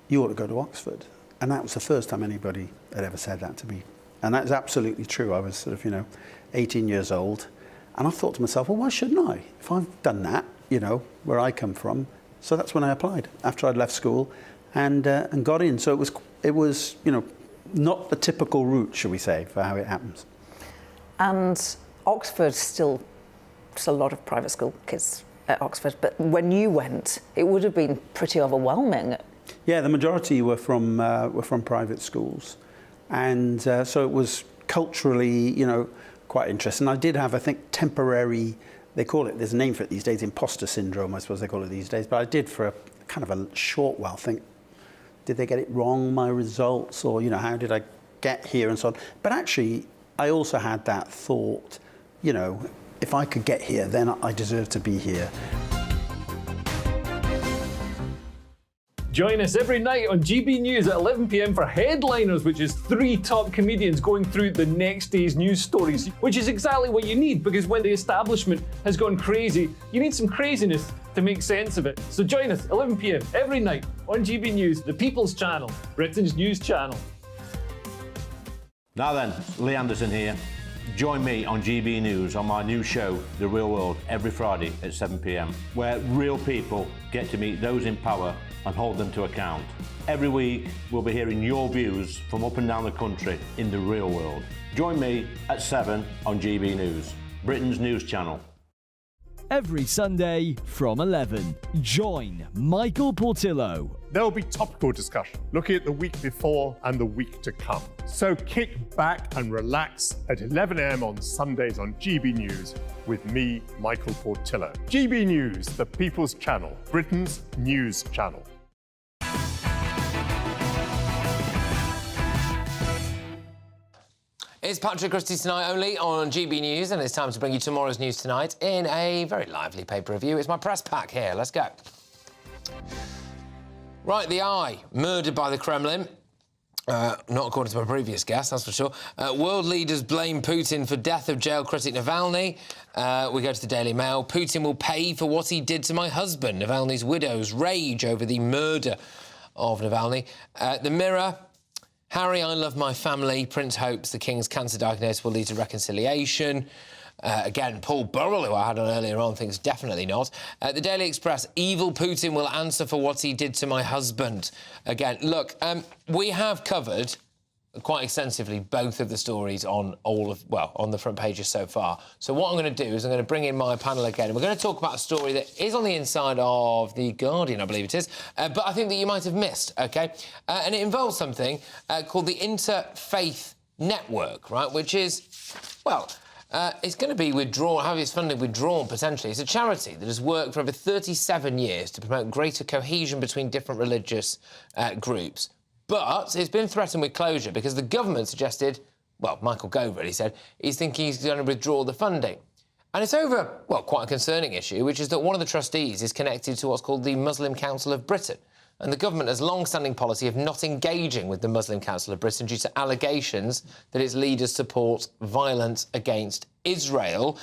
you ought to go to Oxford. And that was the first time anybody had ever said that to me. And that's absolutely true. I was sort of, 18 years old. And I thought to myself, well, why shouldn't I? If I've done that, where I come from. So that's when I applied, after I'd left school and got in. So it was, not the typical route, shall we say, for how it happens. And Oxford, still a lot of private school kids at Oxford. But when you went, it would have been pretty overwhelming. Yeah, the majority were from private schools. And so it was culturally, quite interesting. I did have, I think, temporary, they call it, there's a name for it these days, imposter syndrome, I suppose they call it these days. But I did for a kind of a short while think, did they get it wrong, my results? Or, how did I get here and so on? But actually, I also had that thought, if I could get here, then I deserve to be here. Join us every night on GB News at 11 p.m. for Headliners, which is 3 top comedians going through the next day's news stories, which is exactly what you need, because when the establishment has gone crazy, you need some craziness to make sense of it. So join us 11 p.m. every night on GB News, the People's Channel, Britain's news channel. Now then, Lee Anderson here. Join me on GB News on my new show, The Real World, every Friday at 7 p.m, where real people get to meet those in power and hold them to account. Every week, we'll be hearing your views from up and down the country in the real world. Join me at 7 on GB News, Britain's news channel. Every Sunday from 11, join Michael Portillo. There'll be topical discussion, looking at the week before and the week to come. So kick back and relax at 11 a.m. on Sundays on GB News with me, Michael Portillo. GB News, the People's Channel, Britain's news channel. It's Patrick Christys tonight only on GB News, and it's time to bring you tomorrow's news tonight in a very lively paper review. It's my press pack here. Let's go. Right, the Eye, murdered by the Kremlin. Not according to my previous guest, that's for sure. World leaders blame Putin for death of jail critic Navalny. We go to the Daily Mail. Putin will pay for what he did to my husband. Navalny's widows rage over the murder of Navalny. The Mirror. Harry, I love my family. Prince hopes the King's cancer diagnosis will lead to reconciliation. Again, Paul Burrell, who I had on earlier on, thinks definitely not. The Daily Express, evil Putin will answer for what he did to my husband. Again, look, we have covered quite extensively both of the stories on on the front pages so far. So what I'm going to do is I'm going to bring in my panel again, and we're going to talk about a story that is on the inside of The Guardian, I believe it is, but I think that you might have missed, OK? And it involves something called the Interfaith Network, right, which is, well... it's going to be have its funding withdrawn, potentially. It's a charity that has worked for over 37 years to promote greater cohesion between different religious groups. But it's been threatened with closure because the government suggested, well, Michael Gove really said, he's thinking he's going to withdraw the funding. And it's over, well, quite a concerning issue, which is that one of the trustees is connected to what's called the Muslim Council of Britain. And the government has long-standing policy of not engaging with the Muslim Council of Britain due to allegations that its leaders support violence against Israel.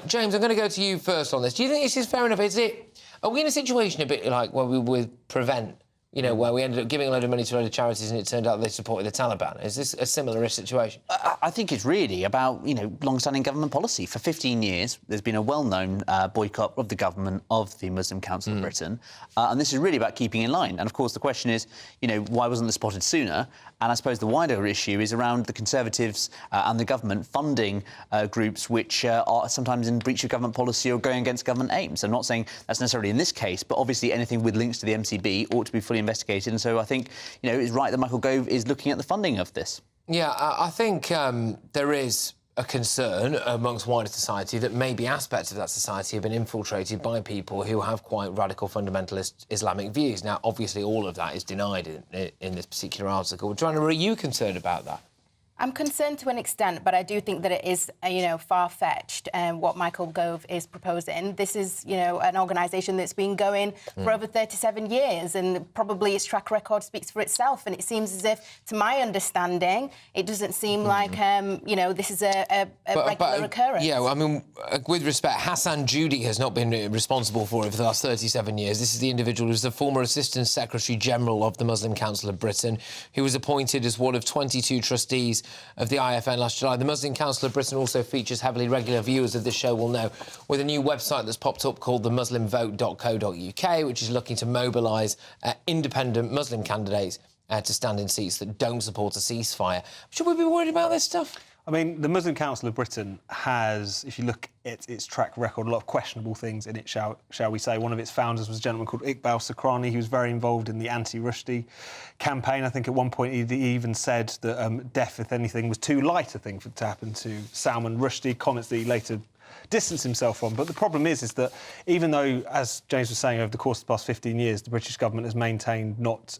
James, I'm going to go to you first on this. Do you think this is fair enough? Are we in a situation a bit like where we would prevent, where we ended up giving a load of money to a load of charities and it turned out they supported the Taliban? Is this a similar situation? I think it's really about, long-standing government policy. For 15 years, there's been a well-known boycott of the government of the Muslim Council of Britain, and this is really about keeping in line. And, of course, the question is, why wasn't this spotted sooner? And I suppose the wider issue is around the Conservatives and the government funding groups which are sometimes in breach of government policy or going against government aims. I'm not saying that's necessarily in this case, but obviously anything with links to the MCB ought to be fully investigated. And so I think, it's right that Michael Gove is looking at the funding of this. Yeah, I think there is a concern amongst wider society that maybe aspects of that society have been infiltrated by people who have quite radical fundamentalist Islamic views. Now, obviously, all of that is denied in this particular article. Joanna, are you concerned about that? I'm concerned to an extent, but I do think that it is, far-fetched what Michael Gove is proposing. This is, an organisation that's been going for over 37 years, and probably its track record speaks for itself. And it seems as if, to my understanding, it doesn't seem like, this is a regular occurrence. Yeah, well, I mean, with respect, Hassan Judi has not been responsible for it for the last 37 years. This is the individual who's the former Assistant Secretary-General of the Muslim Council of Britain, who was appointed as one of 22 trustees of the IFN last July. The Muslim Council of Britain also features heavily regular viewers of this show will know, with a new website that's popped up called themuslimvote.co.uk, which is looking to mobilise independent Muslim candidates to stand in seats that don't support a ceasefire. Should we be worried about this stuff? I mean, the Muslim Council of Britain has, if you look at its track record, a lot of questionable things in it, shall we say. One of its founders was a gentleman called Iqbal Sakrani. He was very involved in the anti-Rushdie campaign. I think at one point he even said that death, if anything, was too light a thing to happen to Salman Rushdie, comments that he later distanced himself from. But the problem is that even though, as James was saying, over the course of the past 15 years, the British government has maintained not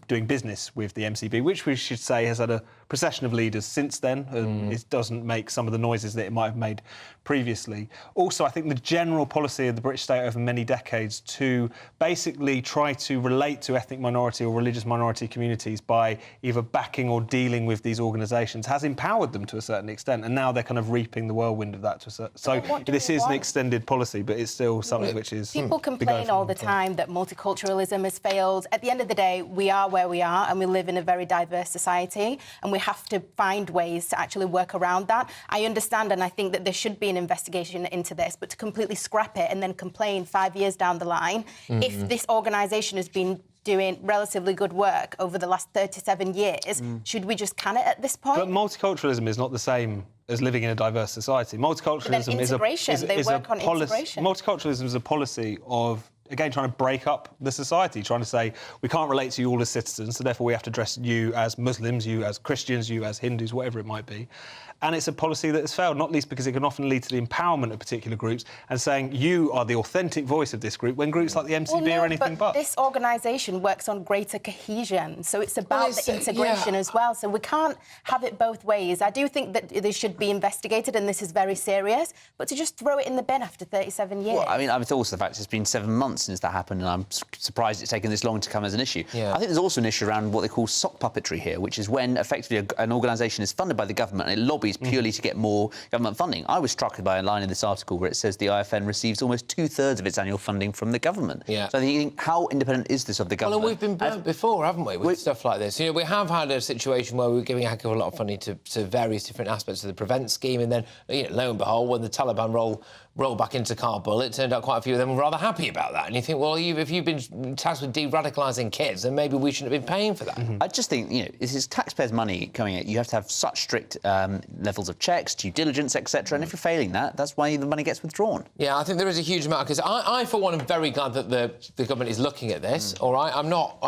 doing business with the MCB, which we should say has had a procession of leaders since then. It doesn't make some of the noises that it might have made previously. Also, I think the general policy of the British state over many decades to basically try to relate to ethnic minority or religious minority communities by either backing or dealing with these organisations has empowered them to a certain extent, and now they're kind of reaping the whirlwind of that to a certain... So this is an extended policy, but it's still something which is... People complain all the time that multiculturalism has failed. At the end of the day, we are where we are, and we live in a very diverse society, and we have to find ways to actually work around that. I understand, and I think that there should be an investigation into this, but to completely scrap it and then complain 5 years down the line, if this organisation has been doing relatively good work over the last 37 years, should we just can it at this point? But multiculturalism is not the same as living in a diverse society. Multiculturalism is a policy. Multiculturalism is a policy of, again, trying to break up the society, trying to say we can't relate to you all as citizens, so therefore we have to address you as Muslims, you as Christians, you as Hindus, whatever it might be. And it's a policy that has failed, not least because it can often lead to the empowerment of particular groups and saying you are the authentic voice of this group when groups like the MCB are anything but. This organisation works on greater cohesion, so it's about the integration as well. So we can't have it both ways. I do think that this should be investigated and this is very serious, but to just throw it in the bin after 37 years... Well, I mean, it's also the fact it's been 7 months since that happened, and I'm surprised it's taken this long to come as an issue. Yeah. I think there's also an issue around what they call sock puppetry here, which is when effectively an organisation is funded by the government and it lobbies purely to get more government funding. I was struck by a line in this article where it says the IFN receives almost 2/3 of its annual funding from the government. Yeah. So I think, how independent is this of the government? Well, and we've been burnt before, haven't we, with stuff like this? You know, we have had a situation where we were giving a heck of a lot of funding to various different aspects of the Prevent scheme, and then, you know, lo and behold, when the Taliban roll back into Kabul, it turned out quite a few of them were rather happy about that. And you think, well, if you've been tasked with de-radicalising kids, then maybe we shouldn't have been paying for that. I just think, you know, this is taxpayers' money coming in. You have to have such strict levels of checks, due diligence, etc. And if you're failing that, that's why the money gets withdrawn. Yeah, I think there is a huge amount, because I, for one, am very glad that the government is looking at this, all right? I'm not...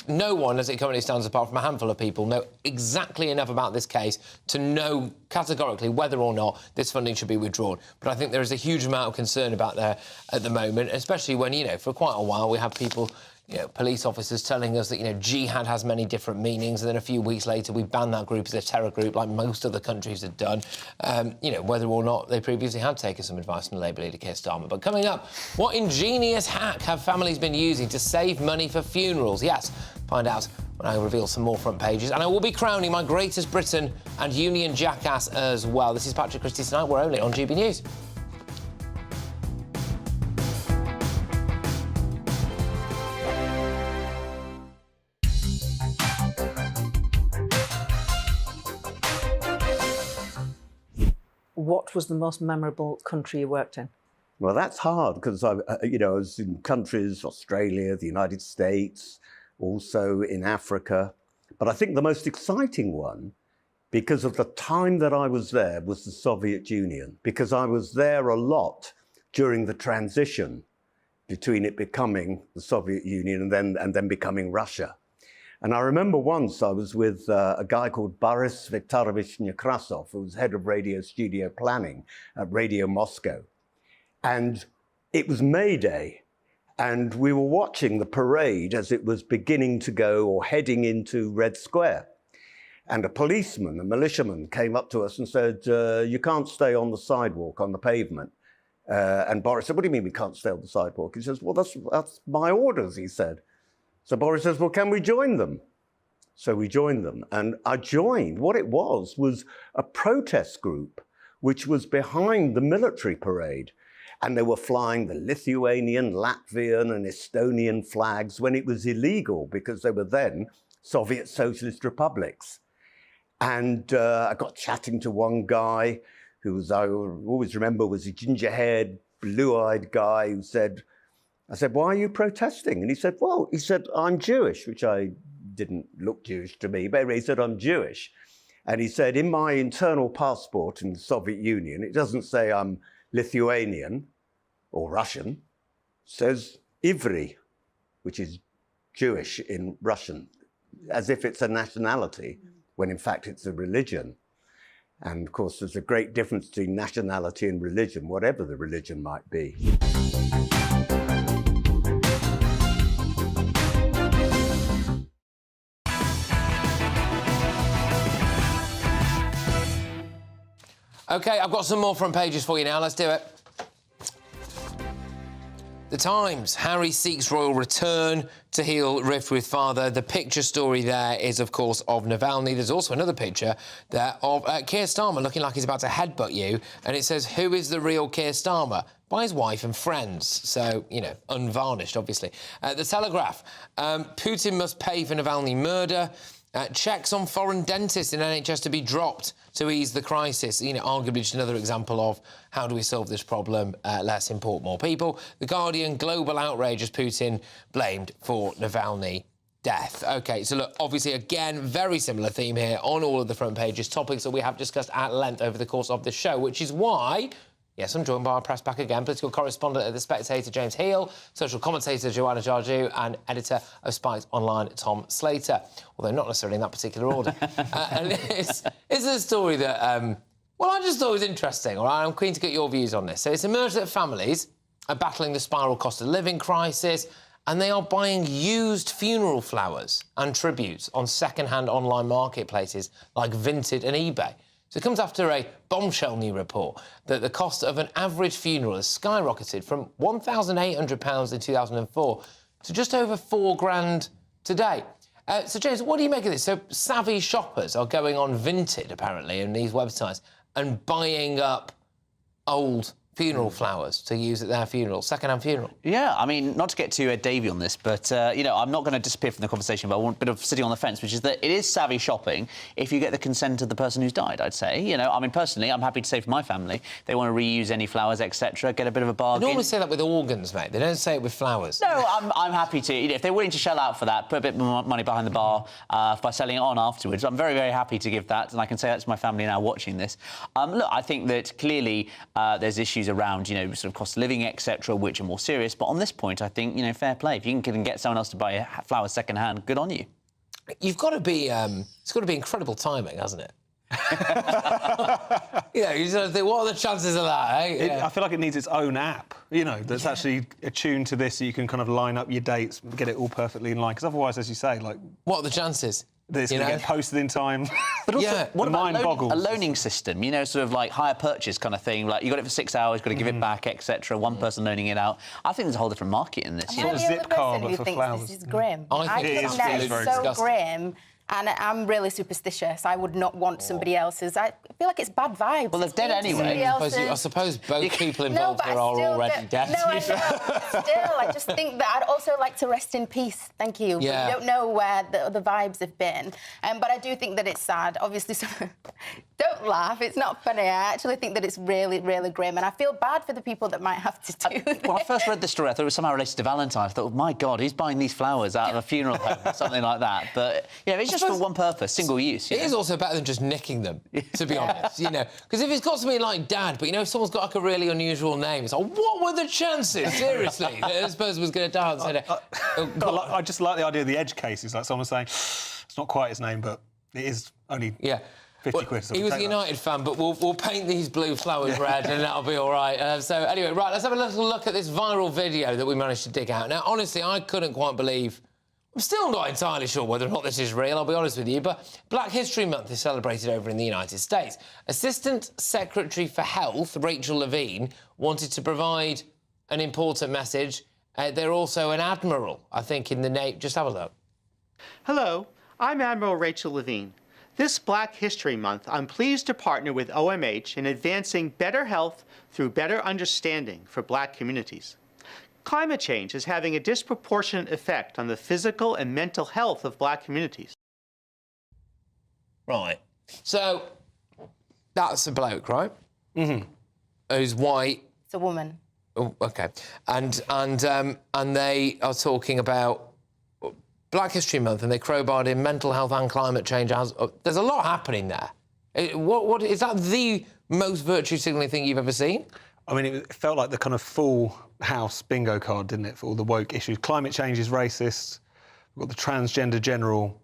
no one, as it currently stands, apart from a handful of people, know exactly enough about this case to know categorically whether or not this funding should be withdrawn. But I think there is a huge amount of concern about that at the moment, especially when, you know, for quite a while we have people, you know, police officers telling us that, you know, jihad has many different meanings, and then a few weeks later we banned that group as a terror group, like most other countries had done, you know, whether or not they previously had taken some advice from the Labour leader Keir Starmer. But coming up, what ingenious hack have families been using to save money for funerals? Yes, find out when I reveal some more front pages. And I will be crowning my Greatest Britain and Union jackass as well. This is Patrick Christys tonight. We're only on GB News. What was the most memorable country you worked in? Well, that's hard because I was in countries, Australia, the United States, also in Africa. But I think the most exciting one, because of the time that I was there, was the Soviet Union, because I was there a lot during the transition between it becoming the Soviet Union and then becoming Russia. And I remember once I was with a guy called Boris Viktorovich Nekrasov, who was head of radio studio planning at Radio Moscow. And it was May Day, and we were watching the parade as it was beginning to go or heading into Red Square. And a policeman, a militiaman, came up to us and said, you can't stay on the sidewalk, on the pavement. And Boris said, what do you mean we can't stay on the sidewalk? He says, well, that's my orders, he said. So Boris says, well, can we join them? So we joined them. And I joined. What it was a protest group which was behind the military parade. And they were flying the Lithuanian, Latvian and Estonian flags when it was illegal because they were then Soviet socialist republics. And I got chatting to one guy who was, I always remember, was a ginger-haired, blue-eyed guy who said, I said, why are you protesting? And he said, well, I'm Jewish, which I didn't look Jewish to me, but he said, I'm Jewish. And he said, in my internal passport in the Soviet Union, it doesn't say I'm Lithuanian or Russian, it says Ivri, which is Jewish in Russian, as if it's a nationality, when in fact it's a religion. And of course, there's a great difference between nationality and religion, whatever the religion might be. OK, I've got some more front pages for you now. Let's do it. The Times. Harry seeks royal return to heal rift with father. The picture story there is, of course, of Navalny. There's also another picture there of Keir Starmer looking like he's about to headbutt you. And it says, who is the real Keir Starmer? By his wife and friends. So, you know, unvarnished, obviously. The Telegraph. Putin must pay for Navalny murder. Checks on foreign dentists in NHS to be dropped to ease the crisis. You know, arguably just another example of how do we solve this problem? Let's import more people. The Guardian, global outrage as Putin blamed for Navalny death. OK, so look, obviously, again, very similar theme here on all of the front pages, topics that we have discussed at length over the course of the show, which is why... Yes, I'm joined by our press pack again, political correspondent at The Spectator, James Heal, social commentator, Joanna Jarju, and editor of Spiked Online, Tom Slater, although not necessarily in that particular order. And it's a story that, well, I just thought was interesting, all right? I'm keen to get your views on this. So it's emerged that families are battling the spiral cost of living crisis, and they are buying used funeral flowers and tributes on second-hand online marketplaces like Vinted and eBay. So it comes after a bombshell new report that the cost of an average funeral has skyrocketed from £1,800 in 2004 to just over £4,000 today. So, James, what do you make of this? So savvy shoppers are going on Vinted, apparently, in these websites and buying up old funeral flowers to use at their funeral, second-hand funeral. Yeah, I mean, not to get too Davey on this, but, you know, I'm not going to disappear from the conversation, but I want a bit of sitting on the fence, which is that it is savvy shopping if you get the consent of the person who's died, I'd say. You know, I mean, personally, I'm happy to say for my family, they want to reuse any flowers, etc., get a bit of a bargain. They normally say that with organs, mate. They don't say it with flowers. No, I'm happy to. You know, if they're willing to shell out for that, put a bit more money behind the bar by selling it on afterwards, I'm very, very happy to give that, and I can say that to my family now watching this. Look, I think that clearly there's issues around, you know, sort of cost of living, etc., which are more serious. But on this point, I think, you know, fair play. If you can get someone else to buy flowers second-hand, good on you. You've got to be... it's got to be incredible timing, hasn't it? You know, you sort of think, what are the chances of that, eh? I feel like it needs its own app, you know, that's actually attuned to this so you can kind of line up your dates, get it all perfectly in line. Because otherwise, as you say, like... What are the chances? That it's going to get posted in time. But also, what about boggles. a loaning system? You know, sort of like hire purchase kind of thing. Like, you got it for 6 hours, got to give it back, etc. One person loaning it out. I think there's a whole different market in this. I'm the only person who thinks this is grim. I think it's so disgusting. grim. And I'm really superstitious. I would not want somebody else's. I feel like it's bad vibes. Well, they're dead anyway. I suppose both people involved here are already dead. No, I know. Still, I just think that I'd also like to rest in peace. Thank you. Yeah. We don't know where the vibes have been. But I do think that it's sad. Obviously, don't laugh. It's not funny. I actually think that it's really, really grim. And I feel bad for the people that might have to do this. When I first read this story, I thought it was somehow related to Valentine. I thought, oh, my God, who's buying these flowers out of a funeral home or something like that? But, you know, it's just for one purpose, single use. It is also better than just nicking them, to be honest, you know. Because if it's got something like Dad, but, you know, if someone's got, like, a really unusual name, it's like, what were the chances, seriously, that this person was going to die? I just like the idea of the edge cases, like someone saying, it's not quite his name, but it is only 50 quid. So he was a United fan, but we'll paint these blue flowers red and that'll be all right. So, anyway, right, let's have a little look at this viral video that we managed to dig out. Now, honestly, I couldn't quite believe... I'm still not entirely sure whether or not this is real, I'll be honest with you, but Black History Month is celebrated over in the United States. Assistant Secretary for Health, Rachel Levine, wanted to provide an important message. They're also an admiral, I think, in the name. Just have a look. Hello, I'm Admiral Rachel Levine. This Black History Month, I'm pleased to partner with OMH in advancing better health through better understanding for Black communities. Climate change is having a disproportionate effect on the physical and mental health of Black communities. Right. So, that's a bloke, right? Mm-hmm. Who's white. It's a woman. Oh, OK. And they are talking about Black History Month, and they crowbarred in mental health and climate change. There's a lot happening there. What is that the most virtue signalling thing you've ever seen? I mean, it felt like the kind of full house bingo card, didn't it, for all the woke issues. Climate change is racist. We've got the transgender general.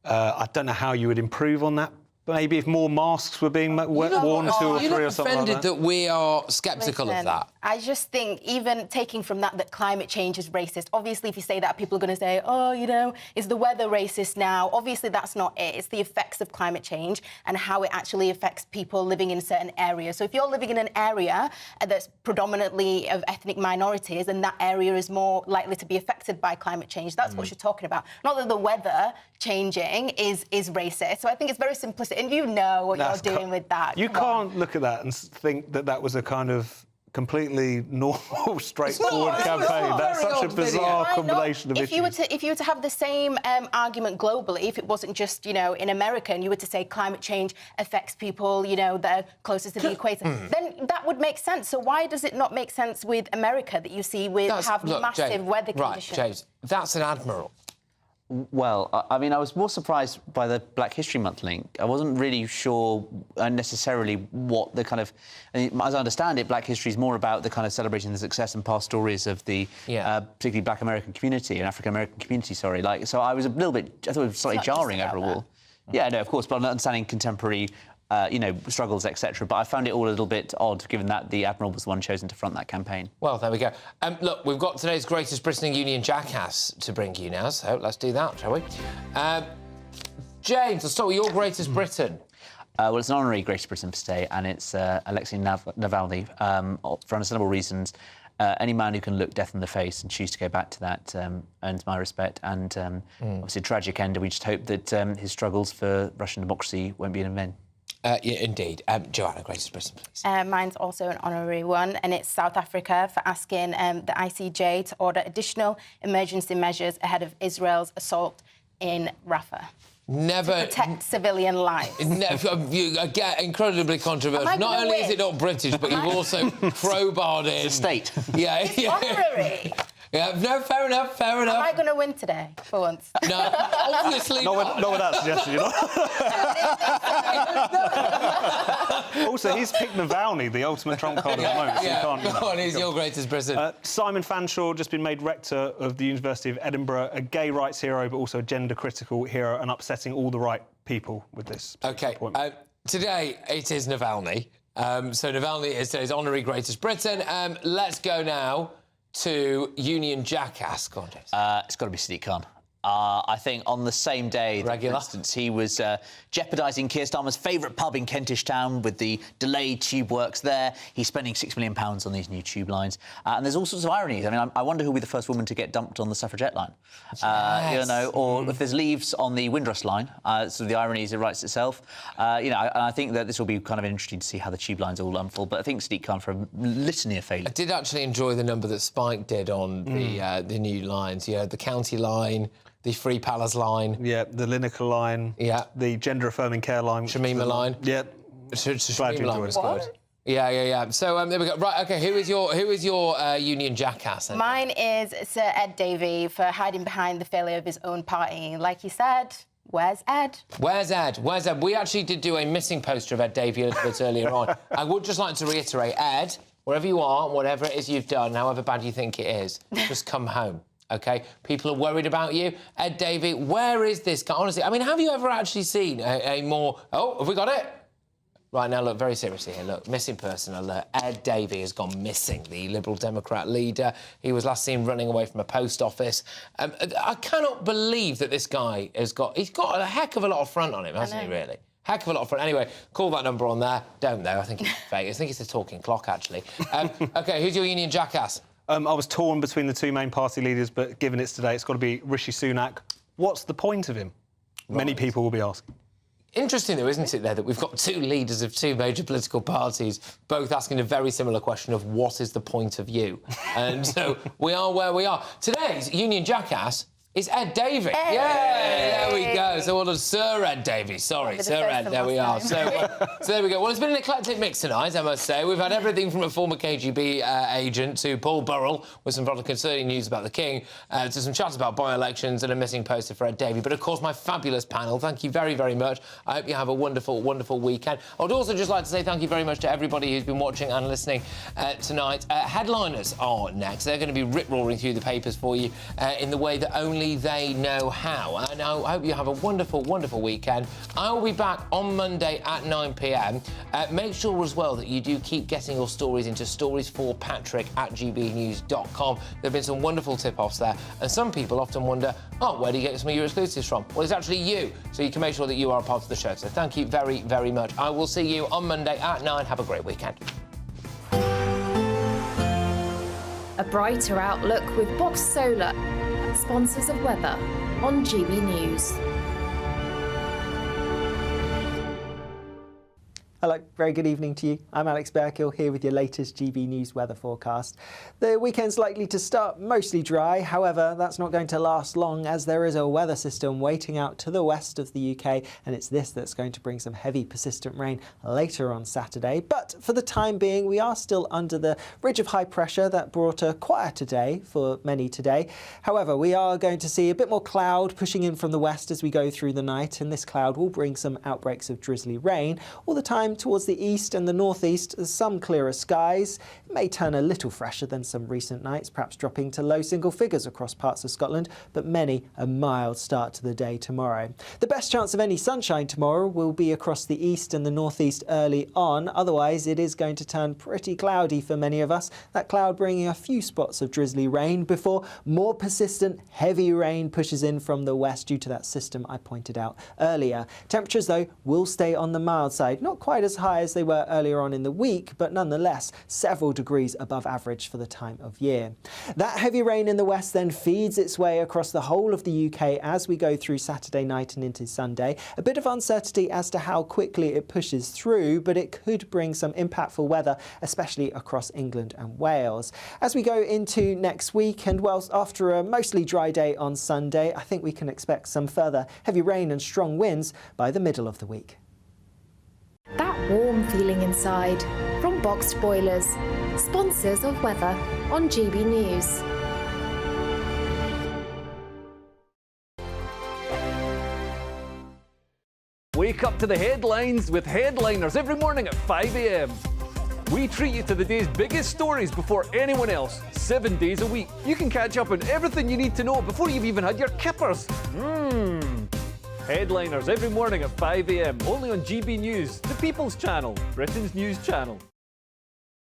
I don't know how you would improve on that. Maybe if more masks were being worn 2 or 3 or something like that. You're not offended that we are sceptical of that? I just think even taking from that climate change is racist. Obviously, if you say that, people are going to say, oh, you know, is the weather racist now? Obviously, that's not it. It's the effects of climate change and how it actually affects people living in certain areas. So if you're living in an area that's predominantly of ethnic minorities, and that area is more likely to be affected by climate change, that's what you're talking about. Not that the weather changing is racist. So I think it's very simplistic. And you know what you're doing with that. You can't look at that and think that that was a kind of completely normal, straightforward campaign. That's such a bizarre combination of issues. If you were to have the same argument globally, if it wasn't just, you know, in America, and you were to say climate change affects people, you know, that are closest to the equator, then that would make sense. So why does it not make sense with America that you see have massive weather conditions? Right, James, that's an admiral. Well, I mean, I was more surprised by the Black History Month link. I wasn't really sure necessarily what the kind of... as I understand it, Black History is more about the kind of celebrating the success and past stories of the particularly Black American community and African American community, sorry. Like, so I was a little bit... I thought it was slightly jarring overall. Yeah, no, of course, but I'm not understanding contemporary... you know, struggles, etc. But I found it all a little bit odd, given that the Admiral was the one chosen to front that campaign. Well, there we go. Look, we've got today's greatest Britain Union jackass to bring you now, so let's do that, shall we? James, let's start with your greatest Britain. Well, it's an honorary Great Britain for today, and it's Alexei Navalny. For understandable reasons, any man who can look death in the face and choose to go back to that earns my respect. And obviously, a tragic end. We just hope that his struggles for Russian democracy won't be in vain. Yeah, indeed. Joanna, Great Britain, please. Mine's also an honorary one, and it's South Africa for asking the ICJ to order additional emergency measures ahead of Israel's assault in Rafah. Never to protect civilian lives. You get incredibly controversial. Not only is it not British, but you've also crowbarred in... It's a state. Yeah. It's honorary. Yeah, no, fair enough. Am I going to win today, for once? No, obviously not. Not with that suggestion, you know. Also, he's picked Navalny, the ultimate trump card at the moment, so you can't... Go on, he's your greatest Britain. Simon Fanshawe, just been made rector of the University of Edinburgh, a gay rights hero, but also a gender-critical hero, and upsetting all the right people with this appointment. Today, it is Navalny. So Navalny is today's honorary greatest Britain. Let's go now to Union Jackass. Go on, James. It's got to be Sadiq Khan. I think on the same day, for instance, he was jeopardising Keir Starmer's favourite pub in Kentish Town with the delayed tube works there. He's spending £6 million on these new tube lines. And there's all sorts of ironies. I mean, I wonder who will be the first woman to get dumped on the suffragette line. You know, or if there's leaves on the Windrush line, so the ironies, it writes itself. You know, and I think that this will be kind of interesting to see how the tube lines all unfold. But I think Sadiq Khan for a litany of failures. I did actually enjoy the number that Spike did on the new lines. You know, the county line, the Free Palace line. Yeah, the Lineker line. Yeah. The gender-affirming care line. Shamima line. Yeah. Shamima line was good. Yeah. So there we go. Right, OK, who is your Union Jackass? Then? Mine is Sir Ed Davey for hiding behind the failure of his own party. Like he said, where's Ed? Where's Ed? We actually did do a missing poster of Ed Davey a little bit earlier on. I would just like to reiterate, Ed, wherever you are, whatever it is you've done, however bad you think it is, just come home. OK? People are worried about you. Ed Davey, where is this guy? Honestly, I mean, have you ever actually seen a more... Oh, have we got it? Right, now, look, very seriously here. Look, missing person alert. Ed Davey has gone missing, the Liberal Democrat leader. He was last seen running away from a post office. I cannot believe that this guy has got... He's got a heck of a lot of front on him, hasn't he, really? Heck of a lot of front. Anyway, call that number on there. Don't know. I think it's fake. I think it's a talking clock, actually. OK, who's your Union Jackass? I was torn between the two main party leaders, but given it's today, it's got to be Rishi Sunak. What's the point of him? Right. Many people will be asking. Interesting, though, isn't it, there, that we've got two leaders of two major political parties both asking a very similar question of what is the point of you? And so we are where we are. Today's Union Jackass is Ed Davey. Hey! Yeah, there we go. So well done, Sir Ed Davey. Sorry, Sir Ed, there we are. So there we go. Well, it's been an eclectic mix tonight, I must say. We've had everything from a former KGB agent to Paul Burrell with some rather concerning news about the King, to some chats about by-elections and a missing poster for Ed Davey. But, of course, my fabulous panel, thank you very, very much. I hope you have a wonderful, wonderful weekend. I would also just like to say thank you very much to everybody who's been watching and listening tonight. Headliners are next. They're going to be rip-roaring through the papers for you in the way that only they know how. And I hope you have a wonderful, wonderful weekend. I will be back on Monday at 9 p.m. Make sure as well that you do keep getting your stories into storiesforpatrick@gbnews.com. There have been some wonderful tip-offs there. And some people often wonder, where do you get some of your exclusives from? Well, it's actually you. So you can make sure that you are a part of the show. So thank you very, very much. I will see you on Monday at 9. Have a great weekend. A brighter outlook with Box Solar, sponsors of weather on GB News. Hello, very good evening to you. I'm Alex Berkill here with your latest GB News weather forecast. The weekend's likely to start mostly dry, however, that's not going to last long as there is a weather system waiting out to the west of the UK, and it's this that's going to bring some heavy persistent rain later on Saturday. But for the time being, we are still under the ridge of high pressure that brought a quieter day for many today. However, we are going to see a bit more cloud pushing in from the west as we go through the night, and this cloud will bring some outbreaks of drizzly rain. All the time time, towards the east and the northeast, there's some clearer skies. It may turn a little fresher than some recent nights, perhaps dropping to low single figures across parts of Scotland, but many a mild start to the day tomorrow. The best chance of any sunshine tomorrow will be across the east and the northeast early on. Otherwise, it is going to turn pretty cloudy for many of us. That cloud bringing a few spots of drizzly rain before more persistent heavy rain pushes in from the west due to that system I pointed out earlier. Temperatures, though, will stay on the mild side, not quite as high as they were earlier on in the week, but nonetheless several degrees above average for the time of year. That heavy rain in the west then feeds its way across the whole of the UK as we go through Saturday night and into Sunday. A bit of uncertainty as to how quickly it pushes through, but it could bring some impactful weather, especially across England and Wales. As we go into next week, and well, after a mostly dry day on Sunday, I think we can expect some further heavy rain and strong winds by the middle of the week. That warm feeling inside from Boxed Boilers, sponsors of weather on GB News. Wake up to the headlines with Headliners every morning at 5 a.m. We treat you to the day's biggest stories before anyone else, 7 days a week. You can catch up on everything you need to know before you've even had your kippers. Headliners every morning at 5 a.m. only on GB News, the People's Channel, Britain's news channel.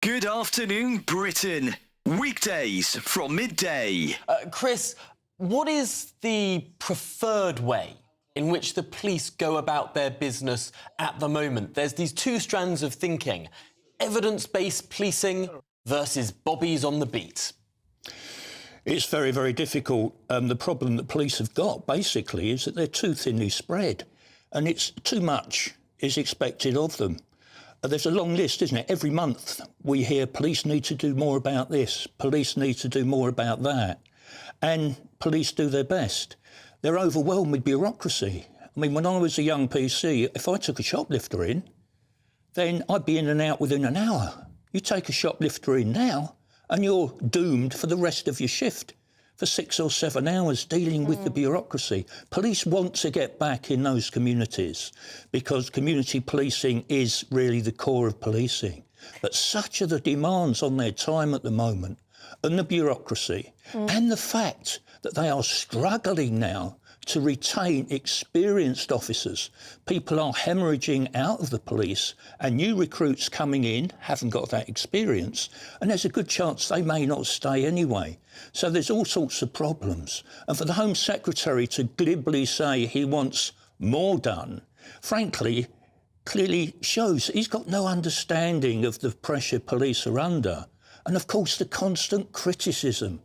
Good afternoon, Britain. Weekdays from midday. Chris, what is the preferred way in which the police go about their business at the moment? There's these two strands of thinking: evidence-based policing versus bobbies on the beat. It's very, very difficult. The problem that police have got, basically, is that they're too thinly spread, and it's too much is expected of them. There's a long list, isn't it? Every month we hear police need to do more about this, police need to do more about that, and police do their best. They're overwhelmed with bureaucracy. I mean, when I was a young PC, if I took a shoplifter in, then I'd be in and out within an hour. You take a shoplifter in now, and you're doomed for the rest of your shift for 6 or 7 hours dealing with the bureaucracy. Police want to get back in those communities because community policing is really the core of policing. But such are the demands on their time at the moment, and the bureaucracy, and the fact that they are struggling now to retain experienced officers. People are hemorrhaging out of the police, and new recruits coming in haven't got that experience, and there's a good chance they may not stay anyway. So there's all sorts of problems. And for the Home Secretary to glibly say he wants more done, frankly, clearly shows he's got no understanding of the pressure police are under, and of course the constant criticism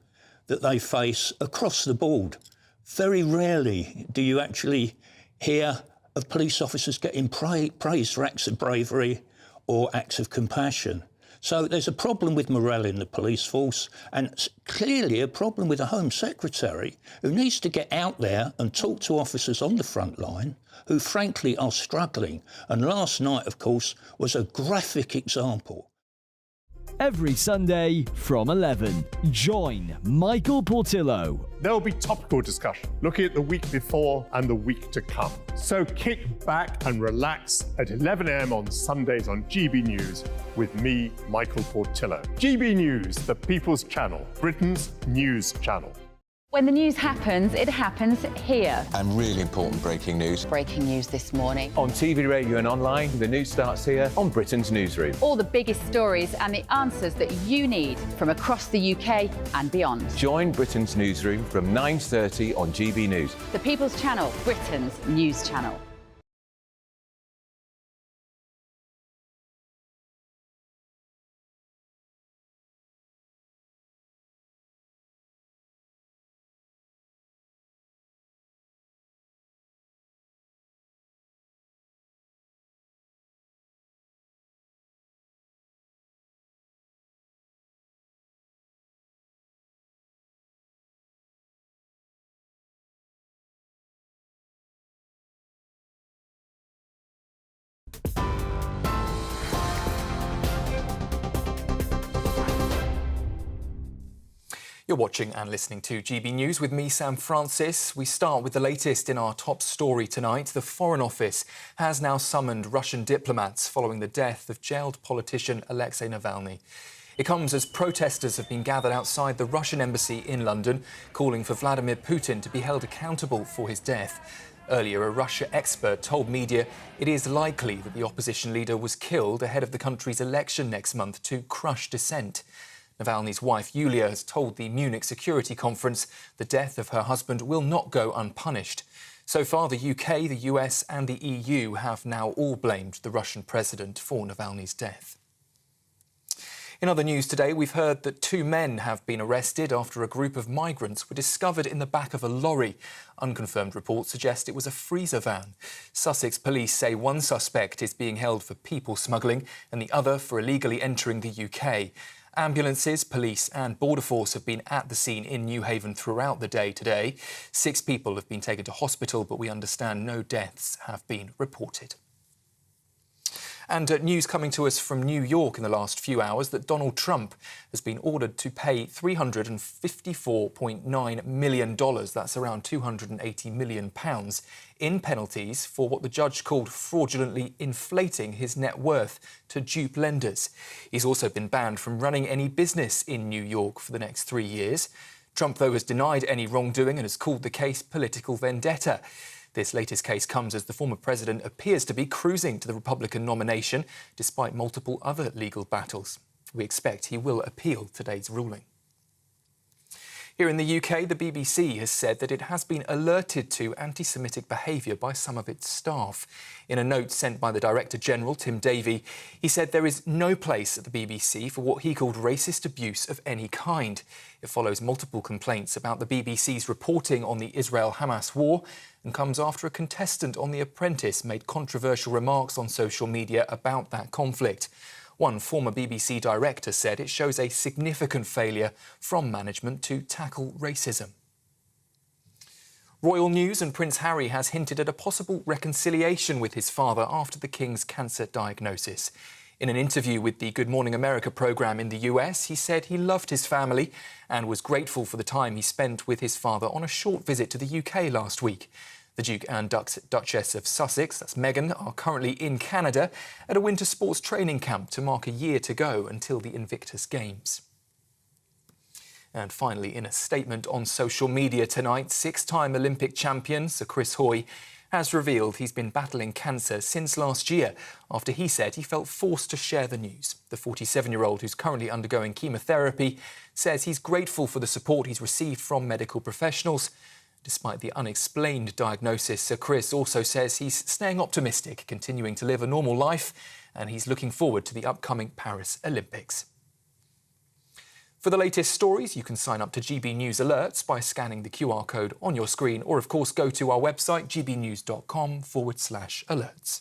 that they face across the board. Very rarely do you actually hear of police officers getting praised for acts of bravery or acts of compassion. So there's a problem with morale in the police force, and clearly a problem with the Home Secretary, who needs to get out there and talk to officers on the front line who frankly are struggling. And last night, of course, was a graphic example. Every Sunday from 11, join Michael Portillo. There will be topical discussion looking at the week before and the week to come. So kick back and relax at 11 a.m. on Sundays on GB News with me, Michael Portillo. GB News, the People's Channel, Britain's news channel. When the news happens, it happens here. And really important breaking news. Breaking news this morning. On TV, radio and online, the news starts here on Britain's Newsroom. All the biggest stories and the answers that you need from across the UK and beyond. Join Britain's Newsroom from 9:30 on GB News. The People's Channel, Britain's news channel. You're watching and listening to GB News with me, Sam Francis. We start with the latest in our top story tonight. The Foreign Office has now summoned Russian diplomats following the death of jailed politician Alexei Navalny. It comes as protesters have been gathered outside the Russian embassy in London, calling for Vladimir Putin to be held accountable for his death. Earlier, a Russia expert told media it is likely that the opposition leader was killed ahead of the country's election next month to crush dissent. Navalny's wife, Yulia, has told the Munich Security Conference the death of her husband will not go unpunished. So far, the UK, the US and the EU have now all blamed the Russian president for Navalny's death. In other news today, we've heard that 2 men have been arrested after a group of migrants were discovered in the back of a lorry. Unconfirmed reports suggest it was a freezer van. Sussex police say one suspect is being held for people smuggling and the other for illegally entering the UK. Ambulances, police and Border Force have been at the scene in Newhaven throughout the day today. 6 people have been taken to hospital, but we understand no deaths have been reported. And news coming to us from New York in the last few hours that Donald Trump has been ordered to pay $354.9 million, that's around £280 million, in penalties for what the judge called fraudulently inflating his net worth to dupe lenders. He's also been banned from running any business in New York for the next 3 years. Trump, though, has denied any wrongdoing and has called the case political vendetta. This latest case comes as the former president appears to be cruising to the Republican nomination, despite multiple other legal battles. We expect he will appeal today's ruling. Here in the UK, the BBC has said that it has been alerted to anti-Semitic behaviour by some of its staff. In a note sent by the Director General, Tim Davie, he said there is no place at the BBC for what he called racist abuse of any kind. It follows multiple complaints about the BBC's reporting on the Israel-Hamas war and comes after a contestant on The Apprentice made controversial remarks on social media about that conflict. One former BBC director said it shows a significant failure from management to tackle racism. Royal news, and Prince Harry has hinted at a possible reconciliation with his father after the King's cancer diagnosis. In an interview with the Good Morning America programme in the US, he said he loved his family and was grateful for the time he spent with his father on a short visit to the UK last week. The Duke and Duchess of Sussex, that's Meghan, are currently in Canada at a winter sports training camp to mark a year to go until the Invictus Games. And finally, in a statement on social media tonight, 6-time Olympic champion Sir Chris Hoy has revealed he's been battling cancer since last year after he said he felt forced to share the news. The 47-year-old, who's currently undergoing chemotherapy, says he's grateful for the support he's received from medical professionals. Despite the unexplained diagnosis, Sir Chris also says he's staying optimistic, continuing to live a normal life, and he's looking forward to the upcoming Paris Olympics. For the latest stories, you can sign up to GB News Alerts by scanning the QR code on your screen, or of course go to our website gbnews.com/alerts.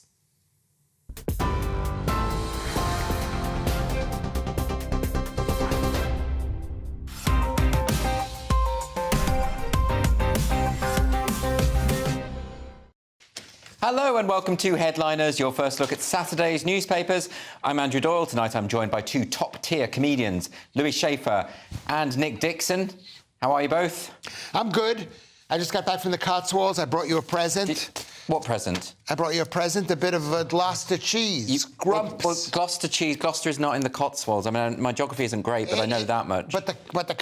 Hello and welcome to Headliners, your first look at Saturday's newspapers. I'm Andrew Doyle. Tonight I'm joined by 2 top-tier comedians, Louis Schaefer and Nick Dixon. How are you both? I'm good. I just got back from the Cotswolds. I brought you a present. What present? I brought you a present, a bit of Gloucester cheese. Grumps. Well, Gloucester cheese. Gloucester is not in the Cotswolds. I mean, my geography isn't great, but I know that much. But the